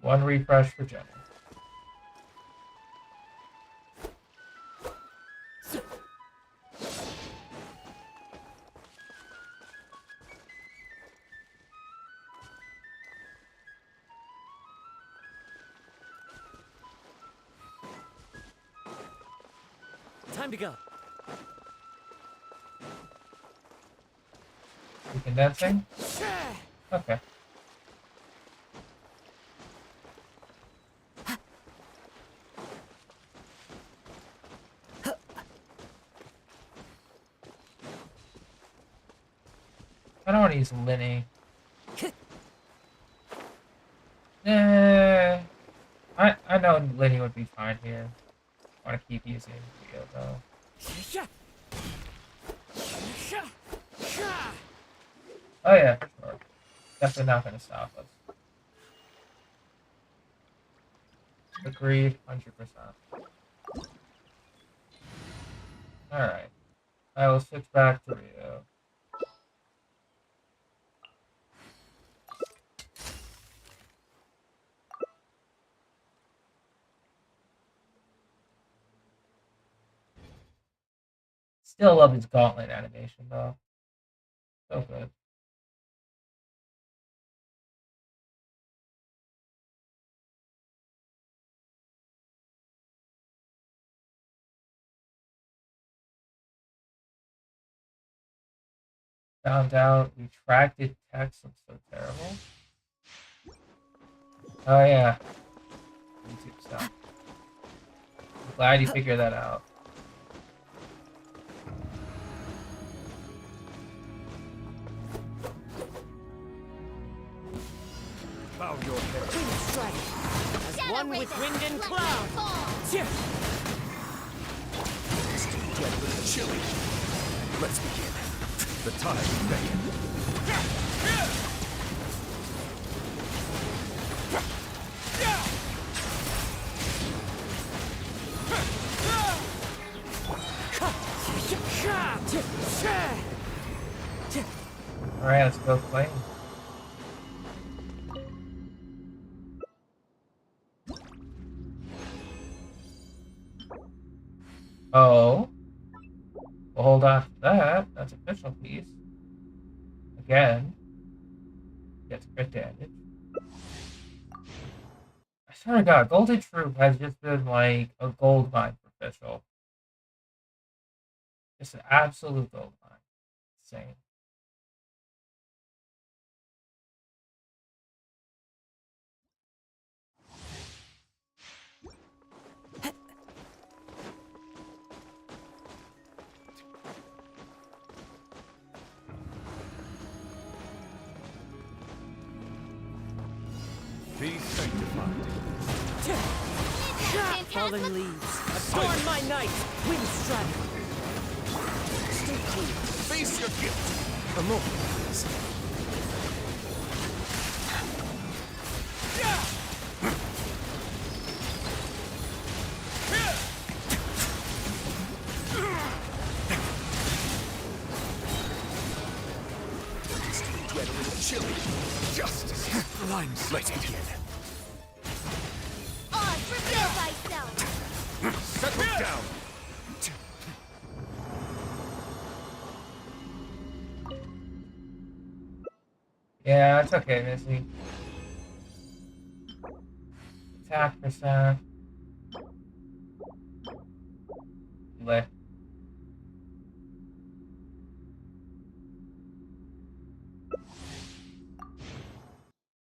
Speaker 2: One refresh for Jenny.
Speaker 3: Time to go.
Speaker 2: You condensing? Okay. I don't want to use Linny. I know Linny would be fine here. I want to keep using Rio though. Oh yeah, for sure. Definitely not going to stop us. Agreed, 100%. Alright. I will switch back to Rio. Still love his gauntlet animation though. So good. Found out retracted text looks so terrible. Oh yeah. YouTube stuff. I'm glad you figured that out.
Speaker 3: Bow your head.
Speaker 6: Strike.
Speaker 4: Shadow
Speaker 6: One with
Speaker 4: Raven,
Speaker 6: wind and
Speaker 4: let
Speaker 6: cloud.
Speaker 4: them fall.
Speaker 3: Get a little chilly. Let's begin. The tides beckon.
Speaker 2: Alright, let's go play. Oh. Well, hold on to that. That's official piece. Again. Gets crit damage. I swear to God, Golden Troop has just been like a gold mine for official. Just an absolute gold mine. Insane.
Speaker 3: Be sanctified.
Speaker 8: Fallen leaves. Adorn my night. Wind strike. Stay clear.
Speaker 3: Face your gift. A moment. Get a little chilly. Justice. Line slated.
Speaker 4: Reveal thyself.
Speaker 3: Settle down.
Speaker 2: Yeah, it's okay, Missy. Attack percent. Left.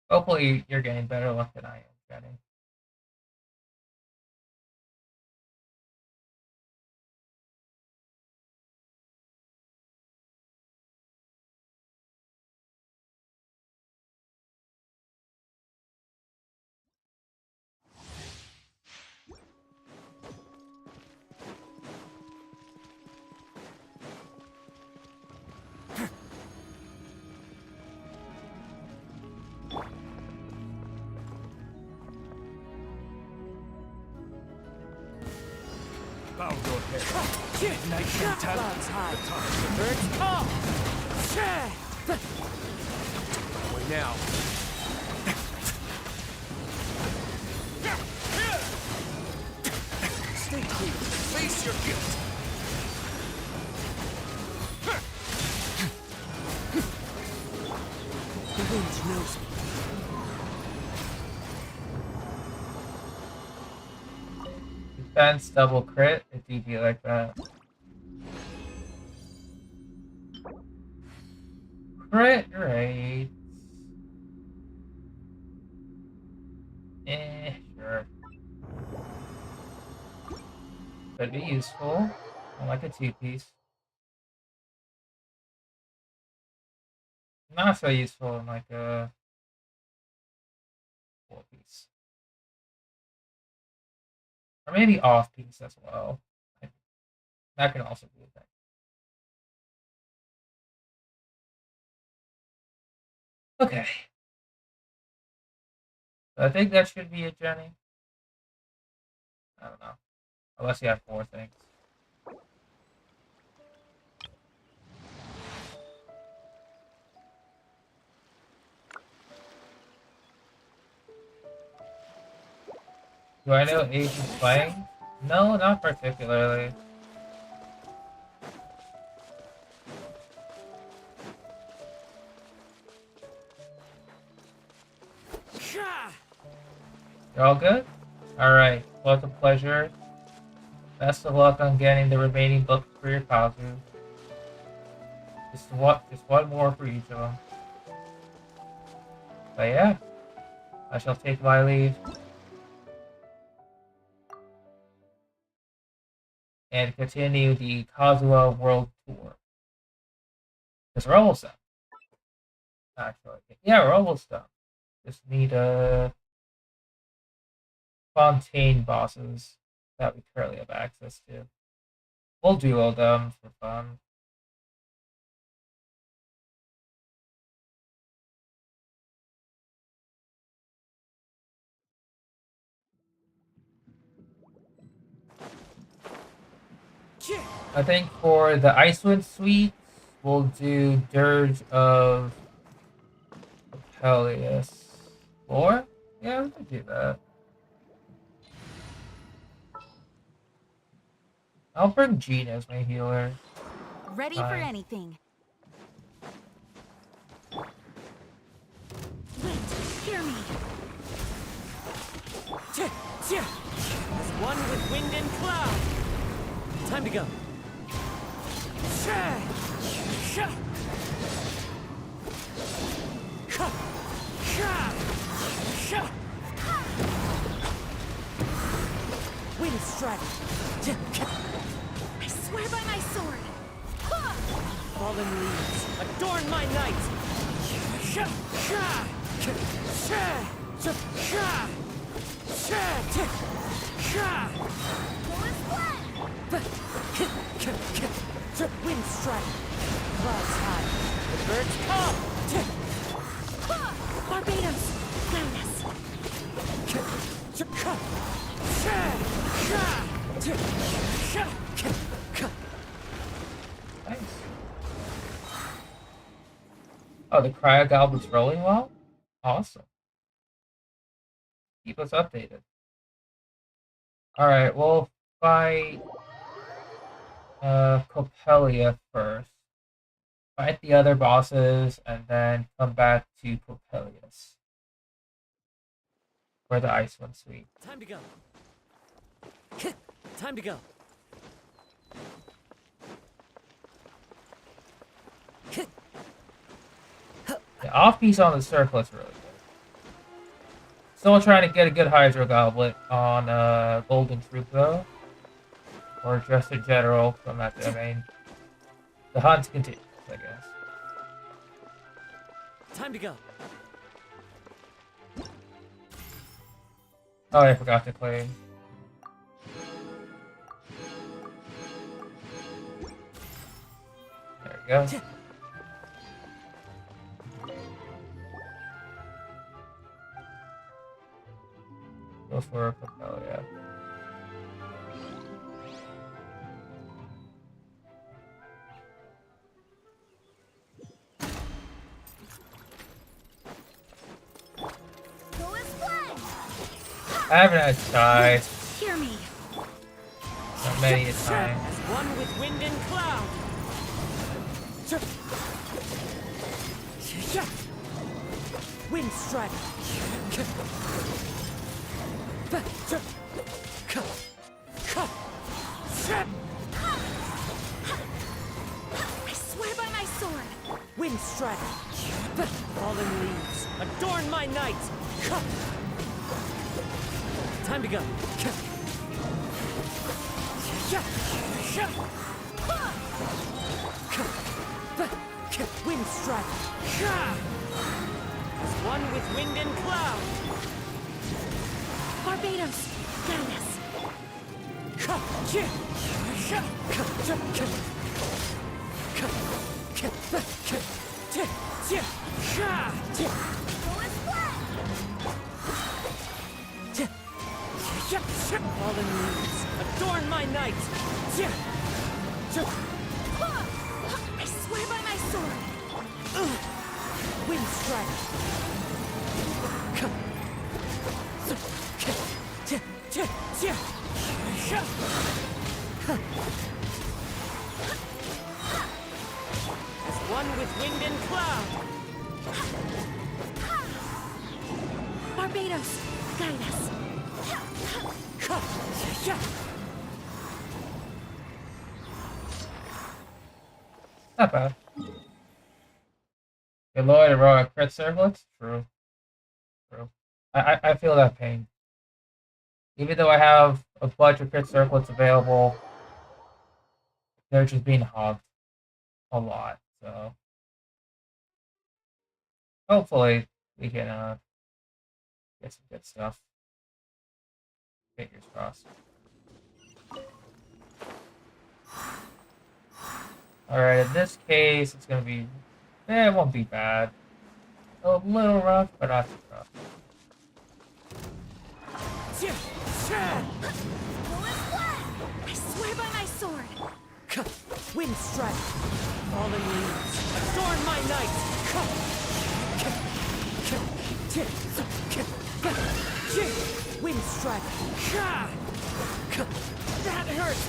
Speaker 2: Hopefully you're getting better luck than I am getting.
Speaker 3: Bow your head. Night and
Speaker 8: Clouds high.
Speaker 3: Birds
Speaker 8: Come.
Speaker 3: away now.
Speaker 8: Stay clear.
Speaker 3: Face your guilt.
Speaker 8: The wind knows me.
Speaker 2: Defense double crit, if you do like that. Crit rate. Sure. Could be useful. I like a 2-piece. Not so useful in like a 4-piece. Or maybe off-piece as well. That can also be a thing. Okay. So I think that should be it, Jenny. I don't know. Unless you have 4 things. Do I know Asian playing? No, not particularly. You're all good? Alright, well, it's a pleasure. Best of luck on getting the remaining books for your Kazu. Just one more for each of them. But yeah, I shall take my leave. And continue the Kazuha World Tour. Because we're almost done. Actually. Yeah, we're almost done. Just need Fontaine bosses that we currently have access to. We'll duo them for fun. I think for the Icewind Suite, we'll do Dirge of Peleus. Or? Yeah, we can do that. I'll bring Jean as my healer.
Speaker 4: Ready for anything. Wait, hear me.
Speaker 8: As one with wind and cloud. Time to go. Wind strike.
Speaker 4: I swear by my sword.
Speaker 8: Fallen leaves, adorn my night. Wind strike. Clouds high. The birds come.
Speaker 4: Barbados, ground us.
Speaker 2: Nice. Oh, the Cryo Goblin's rolling well? Awesome. Keep us updated. Alright, we'll fight Copelia first. Fight the other bosses and then come back to Copelius for the Icewind Suite.
Speaker 8: Time to go. Time to go.
Speaker 2: The off-piece on the circlet's really good. Still trying to get a good Hydro Goblet on Golden Troop though. Or just a general from that domain. The hunt continues, I guess.
Speaker 8: Time to go.
Speaker 2: Oh, I forgot to claim. There we go. Go for a Copelia.
Speaker 4: Go as planned.
Speaker 2: I haven't had Shy
Speaker 4: Hear me.
Speaker 2: so many a time.
Speaker 8: As one with wind and cloud. Wind strike.
Speaker 4: I swear by my sword.
Speaker 8: Wind strike. Fallen leaves, adorn my night. Time to go. Wind strike. As one with wind and cloud.
Speaker 4: Barbados, ground us. Go as planned.
Speaker 8: Fallen leaves, adorn my night.
Speaker 4: I swear by my sword.
Speaker 8: Wind strike. As one with wind and cloud.
Speaker 4: Barbados, guide us.
Speaker 2: Not bad. Good lord, heroic crit circlets? True. True. I feel that pain. Even though I have a bunch of crit circlets available, they're just being hogged a lot, so hopefully we can get some good stuff. Fingers crossed. Alright, in this case, it's gonna be... it won't be bad. A little rough, but not too rough.
Speaker 4: I swear by my sword.
Speaker 8: Wind strike. Fallen leaves. Adorn my night. Wind strike. That hurts.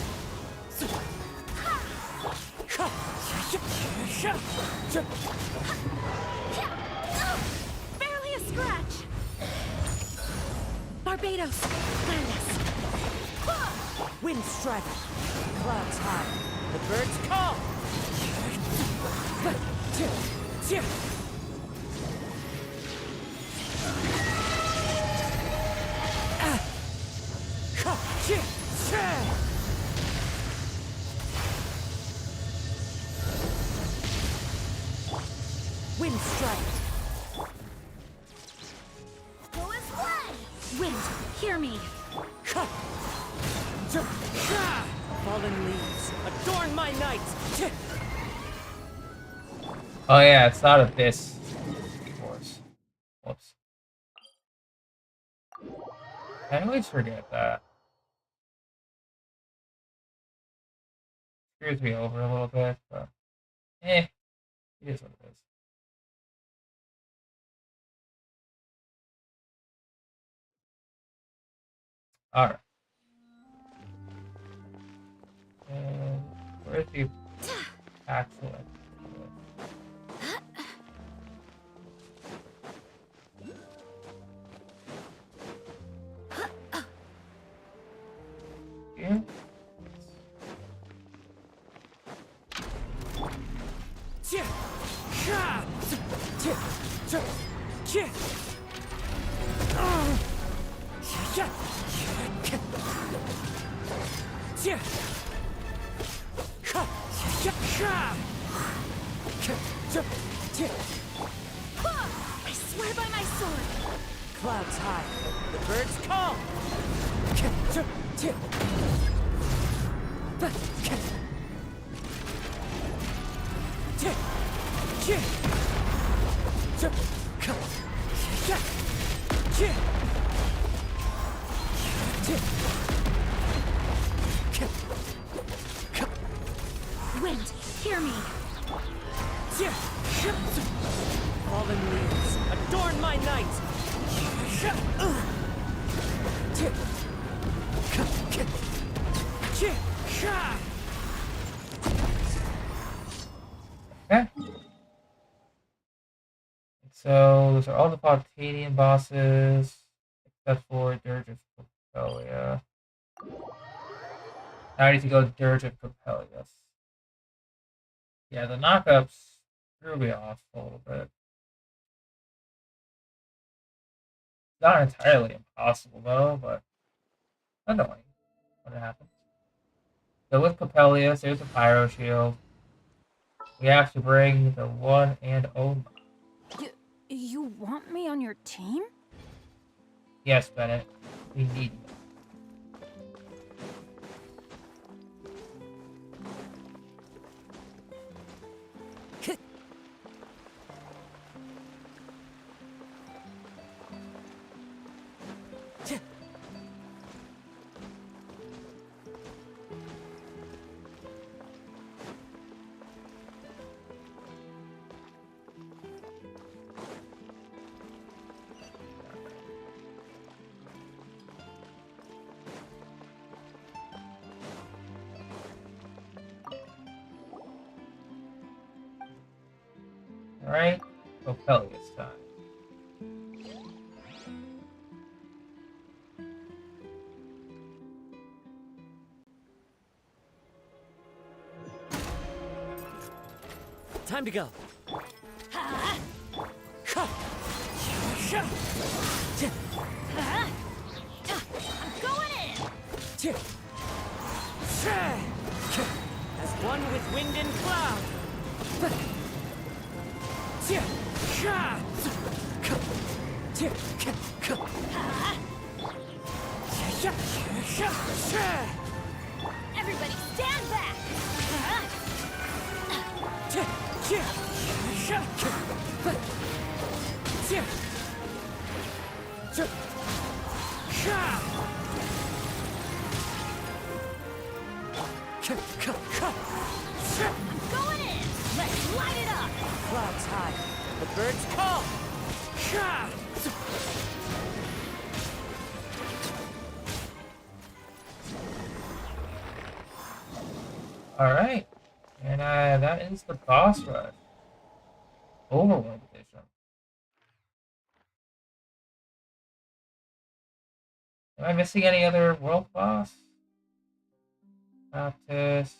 Speaker 4: Barely a scratch.
Speaker 6: Barbados, land us.
Speaker 8: Wind strike. Clouds high. The birds call. Wind strike.
Speaker 4: Go as play.
Speaker 6: Wind, hear me.
Speaker 8: Fallen leaves. Adorn my night.
Speaker 2: Oh yeah, it's not Abyss. Force. Whoops. I always forget that. Screws me over a little bit, but it is what it is. Alright. And where's the actual here?
Speaker 4: I swear by my sword.
Speaker 8: Clouds high. The birds call.
Speaker 6: Wind, hear me.
Speaker 8: Fallen leaves. Adorn my night.
Speaker 2: Okay. So those are all the Potanian bosses, except for Dirge of Propelia. Now I need to go Dirge of Propelius. Yeah, the knockups threw me off a little bit. Not entirely impossible though, but annoying when it happens. So with Propelius, there's a Pyro Shield. We have to bring the one and only.
Speaker 4: You want me on your team?
Speaker 2: Yes, Bennett. We need you. Alright, Propelius time.
Speaker 8: Time to go.
Speaker 4: I'm going in.
Speaker 8: As one with wind and cloud.
Speaker 4: Everybody stand back. Going in! Let's light it up!
Speaker 8: Clouds high. The birds call.
Speaker 2: Alright. And that ends the boss rush. Overworld edition. Am I missing any other world boss? Baptist.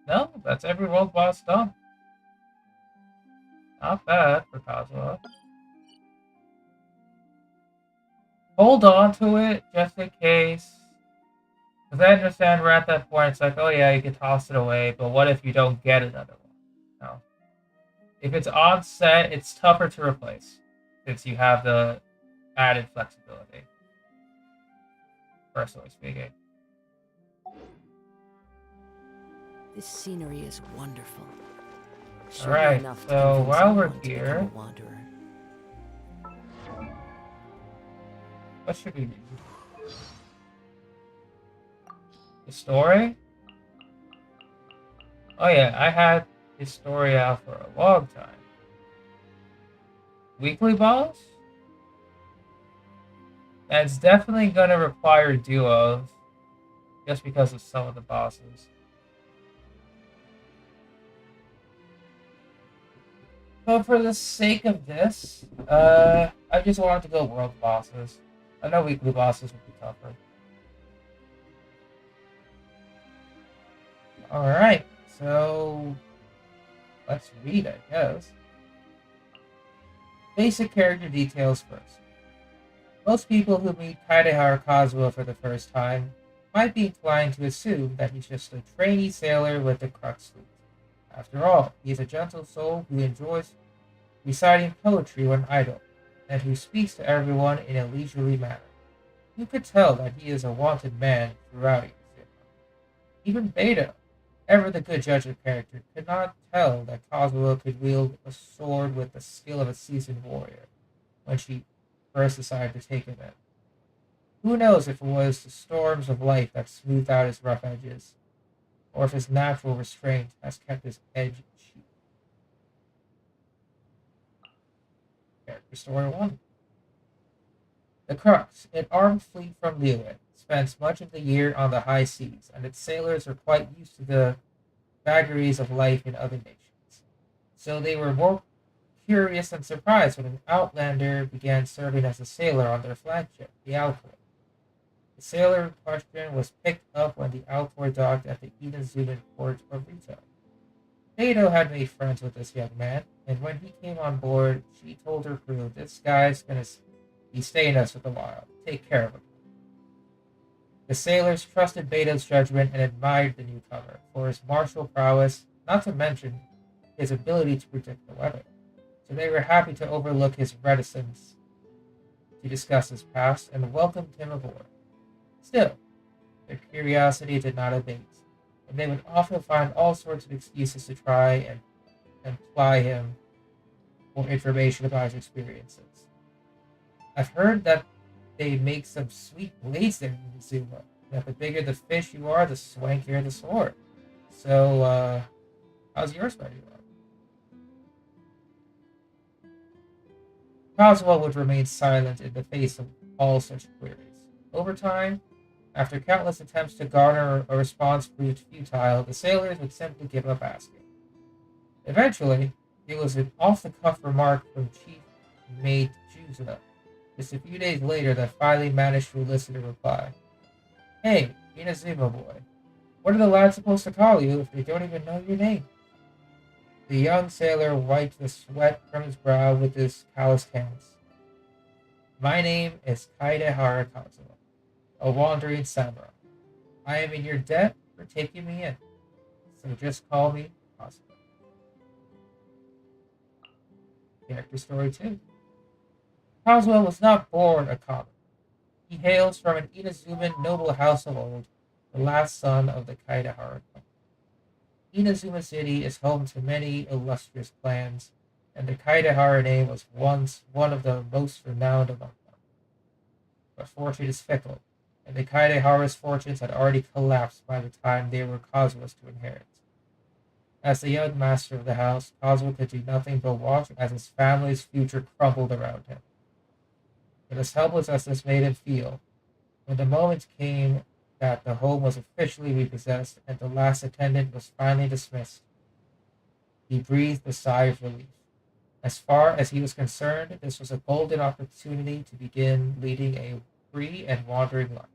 Speaker 2: No, that's every world boss done. Not bad for Kazuha. Hold on to it just in case. Because I understand we're at that point. It's like, oh yeah, you can toss it away, but what if you don't get another one? No. If it's on set, it's tougher to replace since you have the added flexibility. Personally speaking.
Speaker 5: This scenery is wonderful.
Speaker 2: Alright, so while we're here, what should we do? The story? Oh yeah, I had this story out for a long time. Weekly boss? That's definitely gonna require duos, just because of some of the bosses. But for the sake of this, I just wanted to go world bosses. I know weekly bosses would be tougher. Alright, so let's read, I guess. Basic character details first. Most people who meet Kaedehara Kazuha for the first time might be inclined to assume that he's just a trainee sailor with a crux suit. After all, he is a gentle soul who enjoys reciting poetry when idle, and who speaks to everyone in a leisurely manner. You could tell that he is a wanted man throughout it. Even Beta, ever the good judge of character, could not tell that Kazuha could wield a sword with the skill of a seasoned warrior when she first decided to take him in. Who knows if it was the storms of life that smoothed out his rough edges, or if his natural restraint has kept his edge cheap. Character Story 1. The Crux, an armed fleet from Liyue, spends much of the year on the high seas, and its sailors are quite used to the vagaries of life in other nations. So they were more curious and surprised when an outlander began serving as a sailor on their flagship, the Altor. The sailor in question was picked up when the Altor docked at the Inazuman port of Rito. Beto had made friends with this young man, and when he came on board, she told her crew, "This guy's gonna be staying us for a while. Take care of him." The sailors trusted Beto's judgment and admired the newcomer for his martial prowess, not to mention his ability to predict the weather. So they were happy to overlook his reticence to discuss his past and welcomed him aboard. Still, their curiosity did not abate, and they would often find all sorts of excuses to try and ply him for information about his experiences. I've heard that they make some sweet blades there in Zuma, that the bigger the fish you are, the swankier the sword. So, how's yours, buddy? Kazuha would remain silent in the face of all such queries. Over time, after countless attempts to garner a response proved futile, the sailors would simply give up asking. Eventually, it was an off-the-cuff remark from Chief Mate Juza, just a few days later, that finally managed to elicit a reply. "Hey, Inazuma boy, what are the lads supposed to call you if they don't even know your name?" The young sailor wiped the sweat from his brow with his calloused hands. "My name is Kaedehara Kazuha, a wandering samurai. I am in your debt for taking me in, so just call me Kazuha." Character Story 2. Kazuha was not born a common. He hails from an Inazuman noble house of old, the last son of the Kaedehara clan. Inazuma City is home to many illustrious clans, and the Kaedehara name was once one of the most renowned among them. But fortune is fickle, and the Kaideharu's fortunes had already collapsed by the time they were Kazua's to inherit. As the young master of the house, Kazuo could do nothing but watch as his family's future crumbled around him. But as helpless as this made him feel, when the moment came that the home was officially repossessed and the last attendant was finally dismissed, he breathed a sigh of relief. As far as he was concerned, this was a golden opportunity to begin leading a free and wandering life.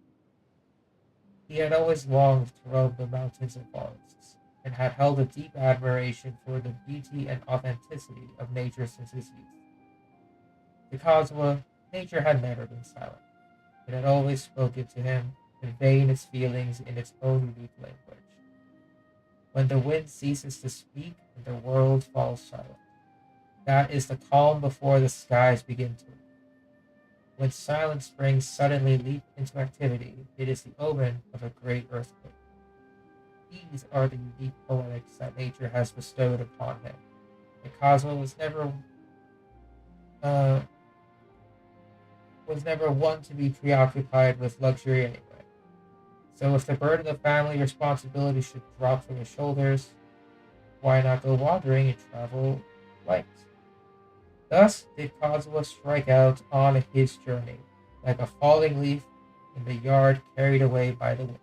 Speaker 2: He had always longed to roam the mountains and forests, and had held a deep admiration for the beauty and authenticity of nature since his youth. To Kazuo, nature had never been silent. It had always spoken to him, conveying its feelings in its own unique language. When the wind ceases to speak and the world falls silent, that is the calm before the skies begin to. When silent springs suddenly leap into activity, it is the omen of a great earthquake. These are the unique poetics that nature has bestowed upon him, and Kazuo was never one to be preoccupied with luxury anyway. So if the burden of family responsibility should drop from his shoulders, why not go wandering and travel light? Thus did Kazuo strike out on his journey, like a falling leaf in the yard carried away by the wind.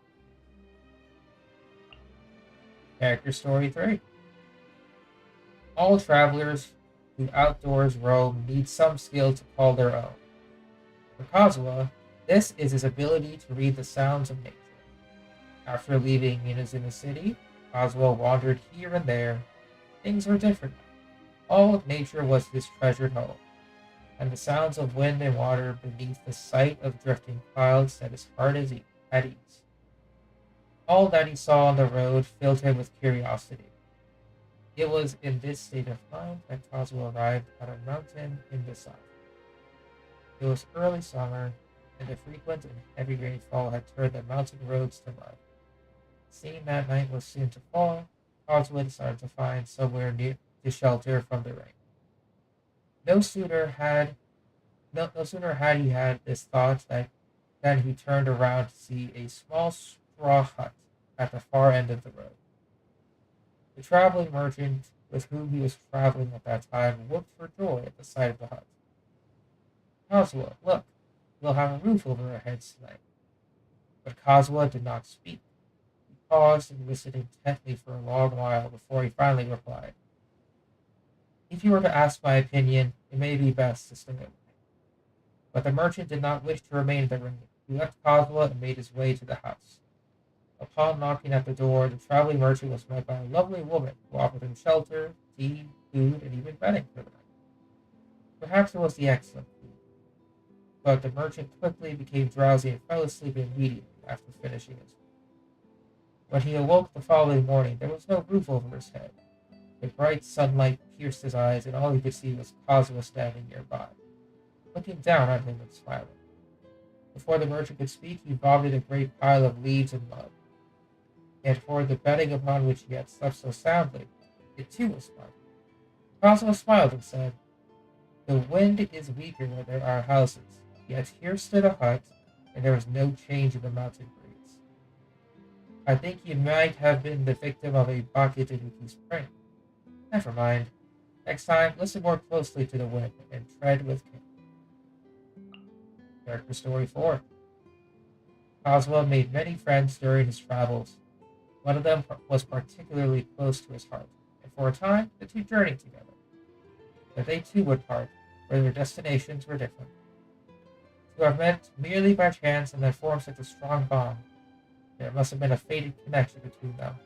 Speaker 2: Character Story 3. All travelers who outdoors roam need some skill to call their own. For Kazuo, this is his ability to read the sounds of nature. After leaving Inazuma City, Kazuo wandered here and there. Things were different. All of nature was his treasured home, and the sounds of wind and water beneath the sight of drifting clouds set his heart at ease. All that he saw on the road filled him with curiosity. It was in this state of mind that Kazuo arrived at a mountain in the south. It was early summer, and the frequent and heavy rainfall had turned the mountain roads to mud. Seeing that night was soon to fall, Kazuo decided to find somewhere near to shelter from the rain. No sooner had he had this thought than he turned around to see a small straw hut at the far end of the road. The traveling merchant with whom he was traveling at that time whooped for joy at the sight of the hut. Kazuo, look, we'll have a roof over our heads tonight. But Kazuo did not speak. He paused and listened intently for a long while before he finally replied. If you were to ask my opinion, it may be best to stay away. But the merchant did not wish to remain in the rain. He left Kazuo and made his way to the house. Upon knocking at the door, the traveling merchant was met by a lovely woman who offered him shelter, tea, food, and even bedding for the night. Perhaps it was the excellent food, but the merchant quickly became drowsy and fell asleep immediately after finishing his meal. When he awoke the following morning, there was no roof over his head. The bright sunlight pierced his eyes, and all he could see was Kazuo standing nearby, looking down at him and smiling. Before the merchant could speak, he vomited a great pile of leaves and mud. And for the bedding upon which he had slept so soundly, it too was mud. Kazuo smiled and said, "The wind is weaker where there are houses, yet here stood a hut, and there was no change in the mountain breeze. I think he might have been the victim of a Bakitanuki's prank. Never mind. Next time, listen more closely to the wind and tread with care." Character Story 4. Kazuo made many friends during his travels. One of them was particularly close to his heart, and for a time, the two journeyed together. But they too would part, where their destinations were different. To have met merely by chance and then formed such a strong bond, there must have been a fated connection between them.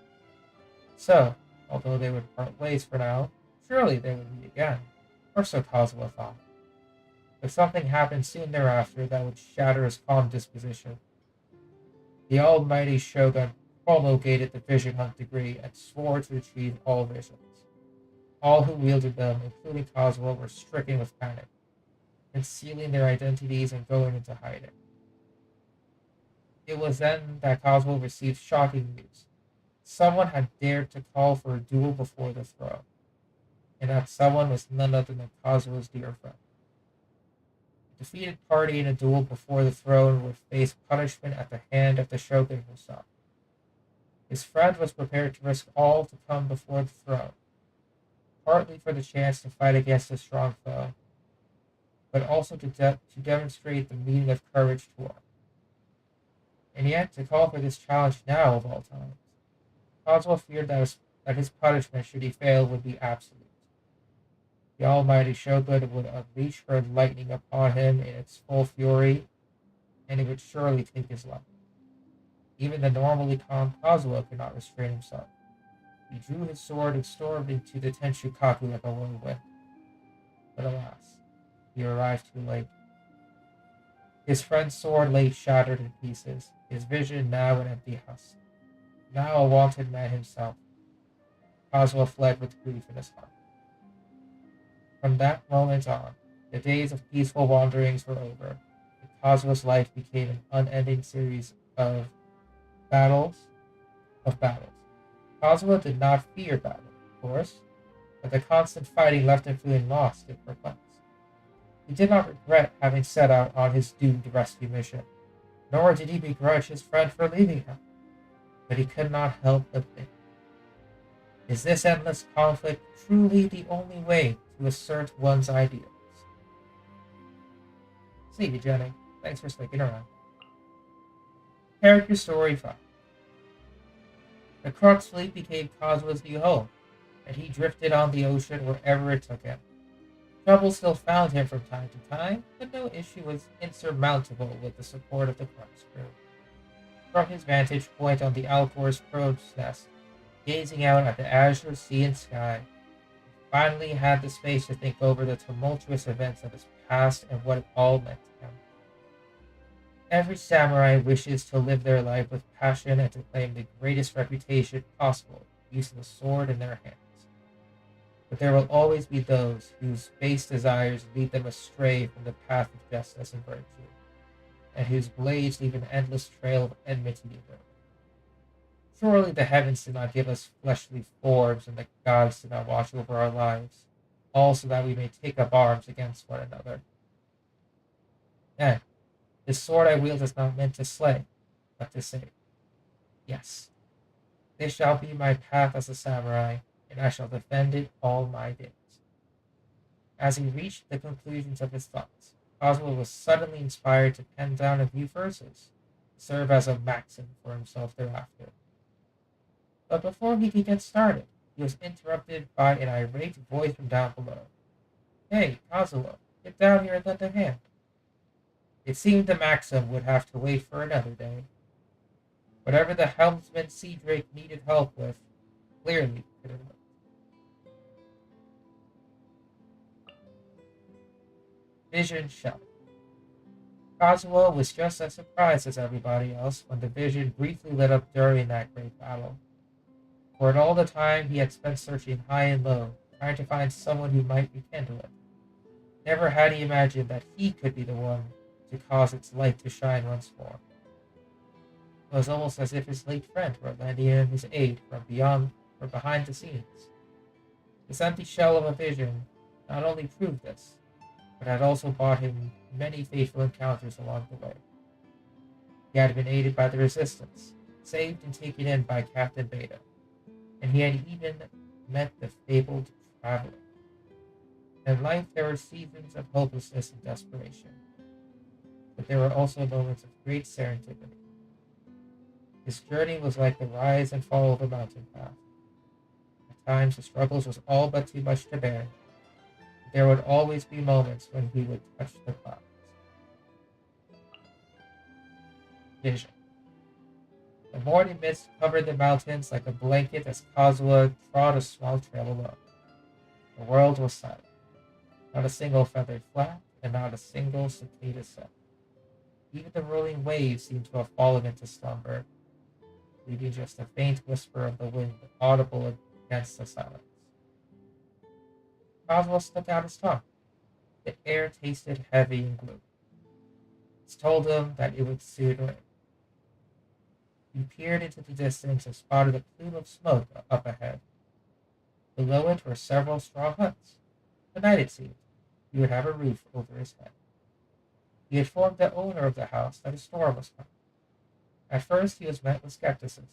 Speaker 2: So, although they would part ways for now, surely they would meet again, or so Kazuo thought. But something happened soon thereafter that would shatter his calm disposition. The almighty Shogun promulgated the Vision Hunt degree and swore to achieve all visions. All who wielded them, including Kazuo, were stricken with panic, concealing their identities and going into hiding. It was then that Kazuo received shocking news. Someone had dared to call for a duel before the throne, and that someone was none other than Kazuo's dear friend. defeated party in a duel before the throne would face punishment at the hand of the shogun himself. His friend was prepared to risk all to come before the throne, partly for the chance to fight against a strong foe, but also to demonstrate the meaning of courage to all. And yet, to call for this challenge now of all times, Kazuo feared that his punishment, should he fail, would be absolute. The almighty shogun would unleash her lightning upon him in its full fury, and it would surely take his life. Even the normally calm Kazuo could not restrain himself. He drew his sword and stormed into the Tenshukaku like a whirlwind. But alas, he arrived too late. His friend's sword lay shattered in pieces, his vision now an empty husk. Now a wanted man himself. Kazuo fled with grief in his heart. From that moment on, the days of peaceful wanderings were over, and Kazuo's life became an unending series of battles. Kazuo did not fear battle, of course, but the constant fighting left him feeling lost and perplexed. He did not regret having set out on his doomed rescue mission, nor did he begrudge his friend for leaving him, but he could not help but think, is this endless conflict truly the only way to assert one's ideals? See you, Jenny. Thanks for sticking around. Character Story 5. The Crux fleet became Kazuo's new home, and he drifted on the ocean wherever it took him. Trouble still found him from time to time, but no issue was insurmountable with the support of the Crux crew. From his vantage point on the Alcor's crow's nest, gazing out at the azure sea and sky, he finally had the space to think over the tumultuous events of his past and what it all meant to him. Every samurai wishes to live their life with passion and to claim the greatest reputation possible, using the sword in their hands. But there will always be those whose base desires lead them astray from the path of justice and virtue, and whose blades leave an endless trail of enmity in their way. Surely the heavens did not give us fleshly forms, and the gods did not watch over our lives, all so that we may take up arms against one another. And this sword I wield is not meant to slay, but to save. Yes, this shall be my path as a samurai, and I shall defend it all my days. As he reached the conclusions of his thoughts, Kazuo was suddenly inspired to pen down a few verses, to serve as a maxim for himself thereafter. But before he could get started, he was interrupted by an irate voice from down below. Hey, Kazuo, get down here and lend a hand. It seemed the maxim would have to wait for another day. Whatever the helmsman Sea Drake needed help with, clearly couldn't wait. Vision Shell. Kazuo was just as surprised as everybody else when the vision briefly lit up during that great battle. For in all the time he had spent searching high and low, trying to find someone who might rekindle it, never had he imagined that he could be the one to cause its light to shine once more. It was almost as if his late friend were lending him his aid from behind the scenes. This empty shell of a vision not only proved this, but had also brought him many faithful encounters along the way. He had been aided by the Resistance, saved and taken in by Captain Beta, and he had even met the fabled Traveler. In life there were seasons of hopelessness and desperation, but there were also moments of great serendipity. His journey was like the rise and fall of a mountain path. At times the struggles was all but too much to bear. There would always be moments when he would touch the clouds. Vision. The morning mist covered the mountains like a blanket as Kazuo trod a small trail alone. The world was silent. Not a single feathered flag, and not a single cicada sang. Even the rolling waves seemed to have fallen into slumber, leaving just a faint whisper of the wind audible against the silence. Kazuo stuck out his tongue. The air tasted heavy and gloomy. It told him that it would soon rain. He peered into the distance and spotted a plume of smoke up ahead. Below it were several straw huts. Tonight, it seemed, he would have a roof over his head. He informed the owner of the house that a storm was coming. At first, he was met with skepticism,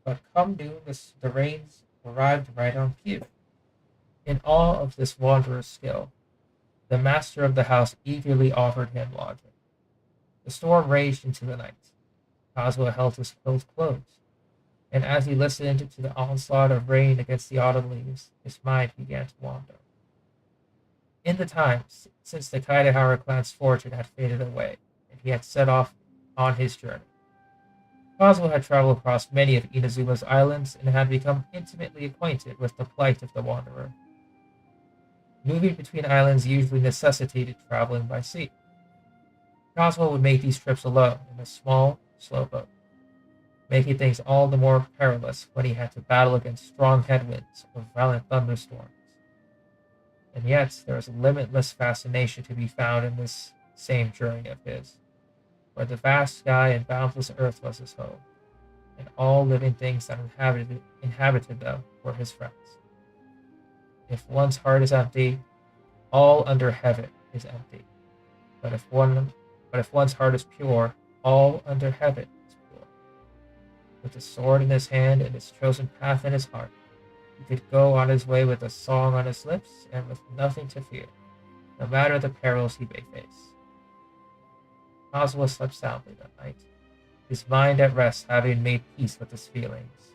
Speaker 2: but come noon, the rains arrived right on cue. In awe of this wanderer's skill, the master of the house eagerly offered him lodging. The storm raged into the night. Kazuo held his clothes closed, and as he listened to the onslaught of rain against the autumn leaves, his mind began to wander. In the time since the Kaidahara clan's fortune had faded away, and he had set off on his journey, Kazuo had traveled across many of Inazuma's islands and had become intimately acquainted with the plight of the wanderer. Moving between islands usually necessitated traveling by sea. Kazuo would make these trips alone in a small, slow boat, making things all the more perilous when he had to battle against strong headwinds or violent thunderstorms. And yet, there is a limitless fascination to be found in this same journey of his, where the vast sky and boundless earth was his home, and all living things that inhabited them were his friends. If one's heart is empty, all under heaven is empty. But if one's heart is pure, all under heaven is pure. With the sword in his hand and his chosen path in his heart, he could go on his way with a song on his lips and with nothing to fear, no matter the perils he may face. Kazuo slept soundly that night, his mind at rest, having made peace with his feelings.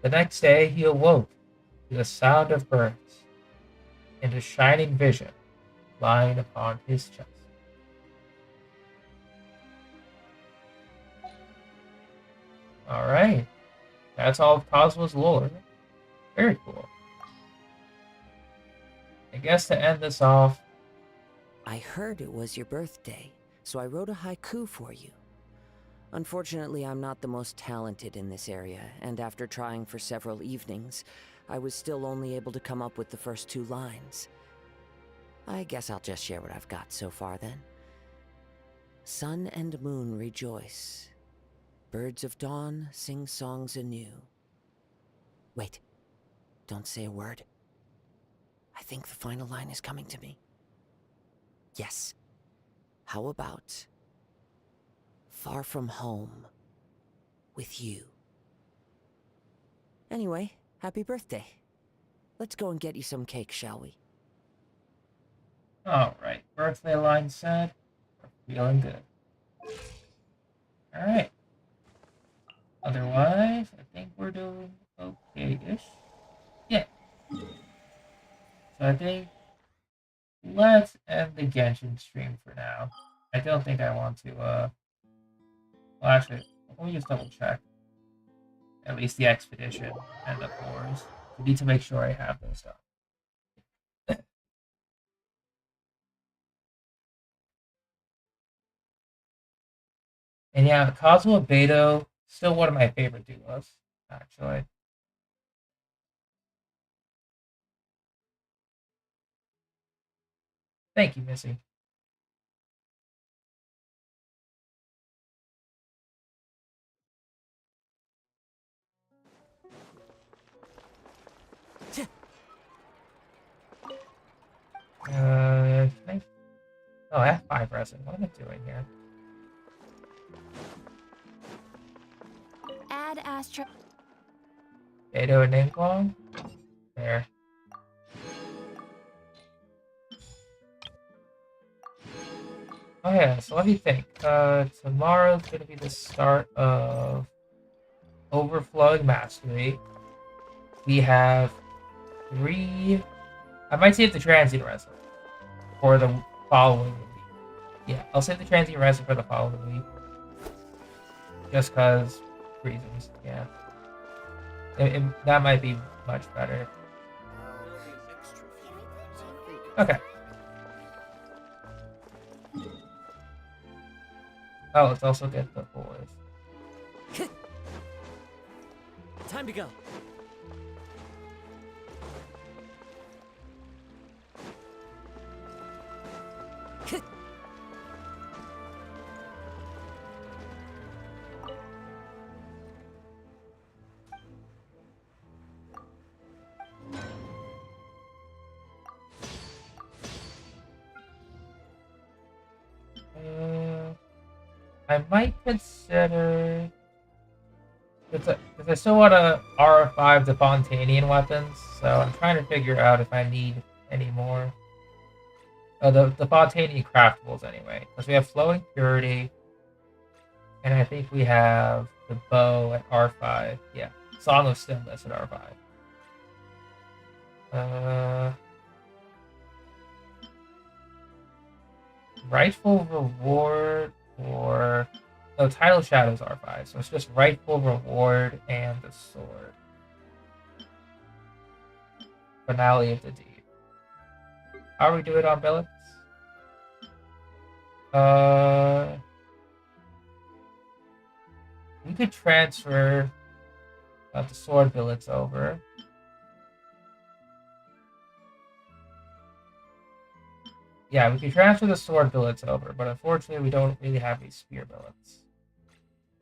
Speaker 2: The next day he awoke to the sound of birds and a shining vision lying upon his chest. Alright, that's all of Kazuo's lore. Very cool. I guess to end this off,
Speaker 5: I heard it was your birthday, so I wrote a haiku for you. Unfortunately, I'm not the most talented in this area, and after trying for several evenings, I was still only able to come up with the first 2 lines. I guess I'll just share what I've got so far then. Sun and moon rejoice. Birds of dawn sing songs anew. Wait, don't say a word. I think the final line is coming to me. Yes. How about far from home with you? Anyway, happy birthday. Let's go and get you some cake, shall we?
Speaker 2: alright, birthday line said, we're feeling good. Alright. Otherwise, I think we're doing okay-ish. Yeah. So I think let's end the Genshin stream for now. I don't think I want to, well actually, let me just double check. At least the expedition and the cores. I need to make sure I have those done. And yeah, Kazuo Beto, still one of my favorite duos, actually. Thank you, Missy. Oh, F5 resin. What am I doing here?
Speaker 4: Add Astro.
Speaker 2: Beto and name clone? There. Oh yeah, so let me think. Tomorrow's gonna be the start of Overflowing Mastery. We have 3... I might save the Transient Resin for the following week. Yeah, I'll save the Transient Resin for the following week. Just cause reasons, yeah. That might be much better. Okay. Oh, let's also get the boys.
Speaker 8: Time to go.
Speaker 2: I might consider... Because I still want to R5 the Fontanian weapons, so I'm trying to figure out if I need any more. The Fontanian craftables, anyway. Because we have Flowing Purity, and I think we have the bow at R5. Yeah, Song of Stillness at R5. Rightful Reward or... No, Title Shadows R5, so it's just Rightful Reward and the Sword. Finale of the Deep. How do we do it on billets? We could transfer the sword billets over. Yeah, we can transfer the sword billets over, but unfortunately we don't really have any spear billets.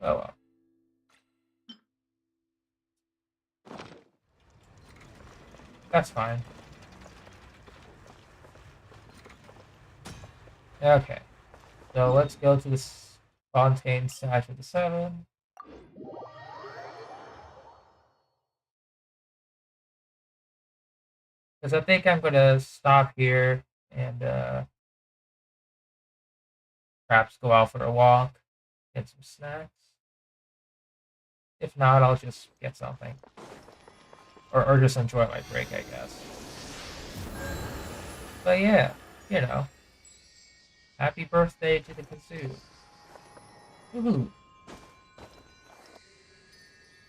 Speaker 2: Oh well. That's fine. Okay. So let's go to this Fontaine Statue of the Seven. Because I think I'm going to stop here and perhaps go out for a walk, get some snacks. If not, I'll just get something. Or just enjoy my break, I guess. But yeah, you know. Happy birthday to the Kazoo. Woohoo!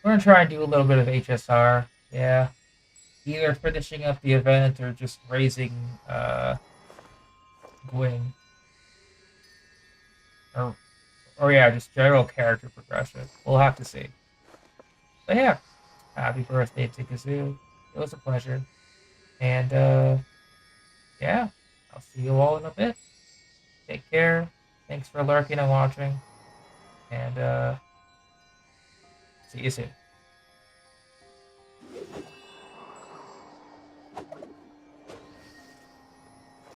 Speaker 2: We're gonna try and do a little bit of HSR, yeah. Either finishing up the event or just raising Gwyn. Or yeah, just general character progression. We'll have to see. But yeah, happy birthday to Kazoo. It was a pleasure. And yeah, I'll see you all in a bit. Take care. Thanks for lurking and watching. And see you soon.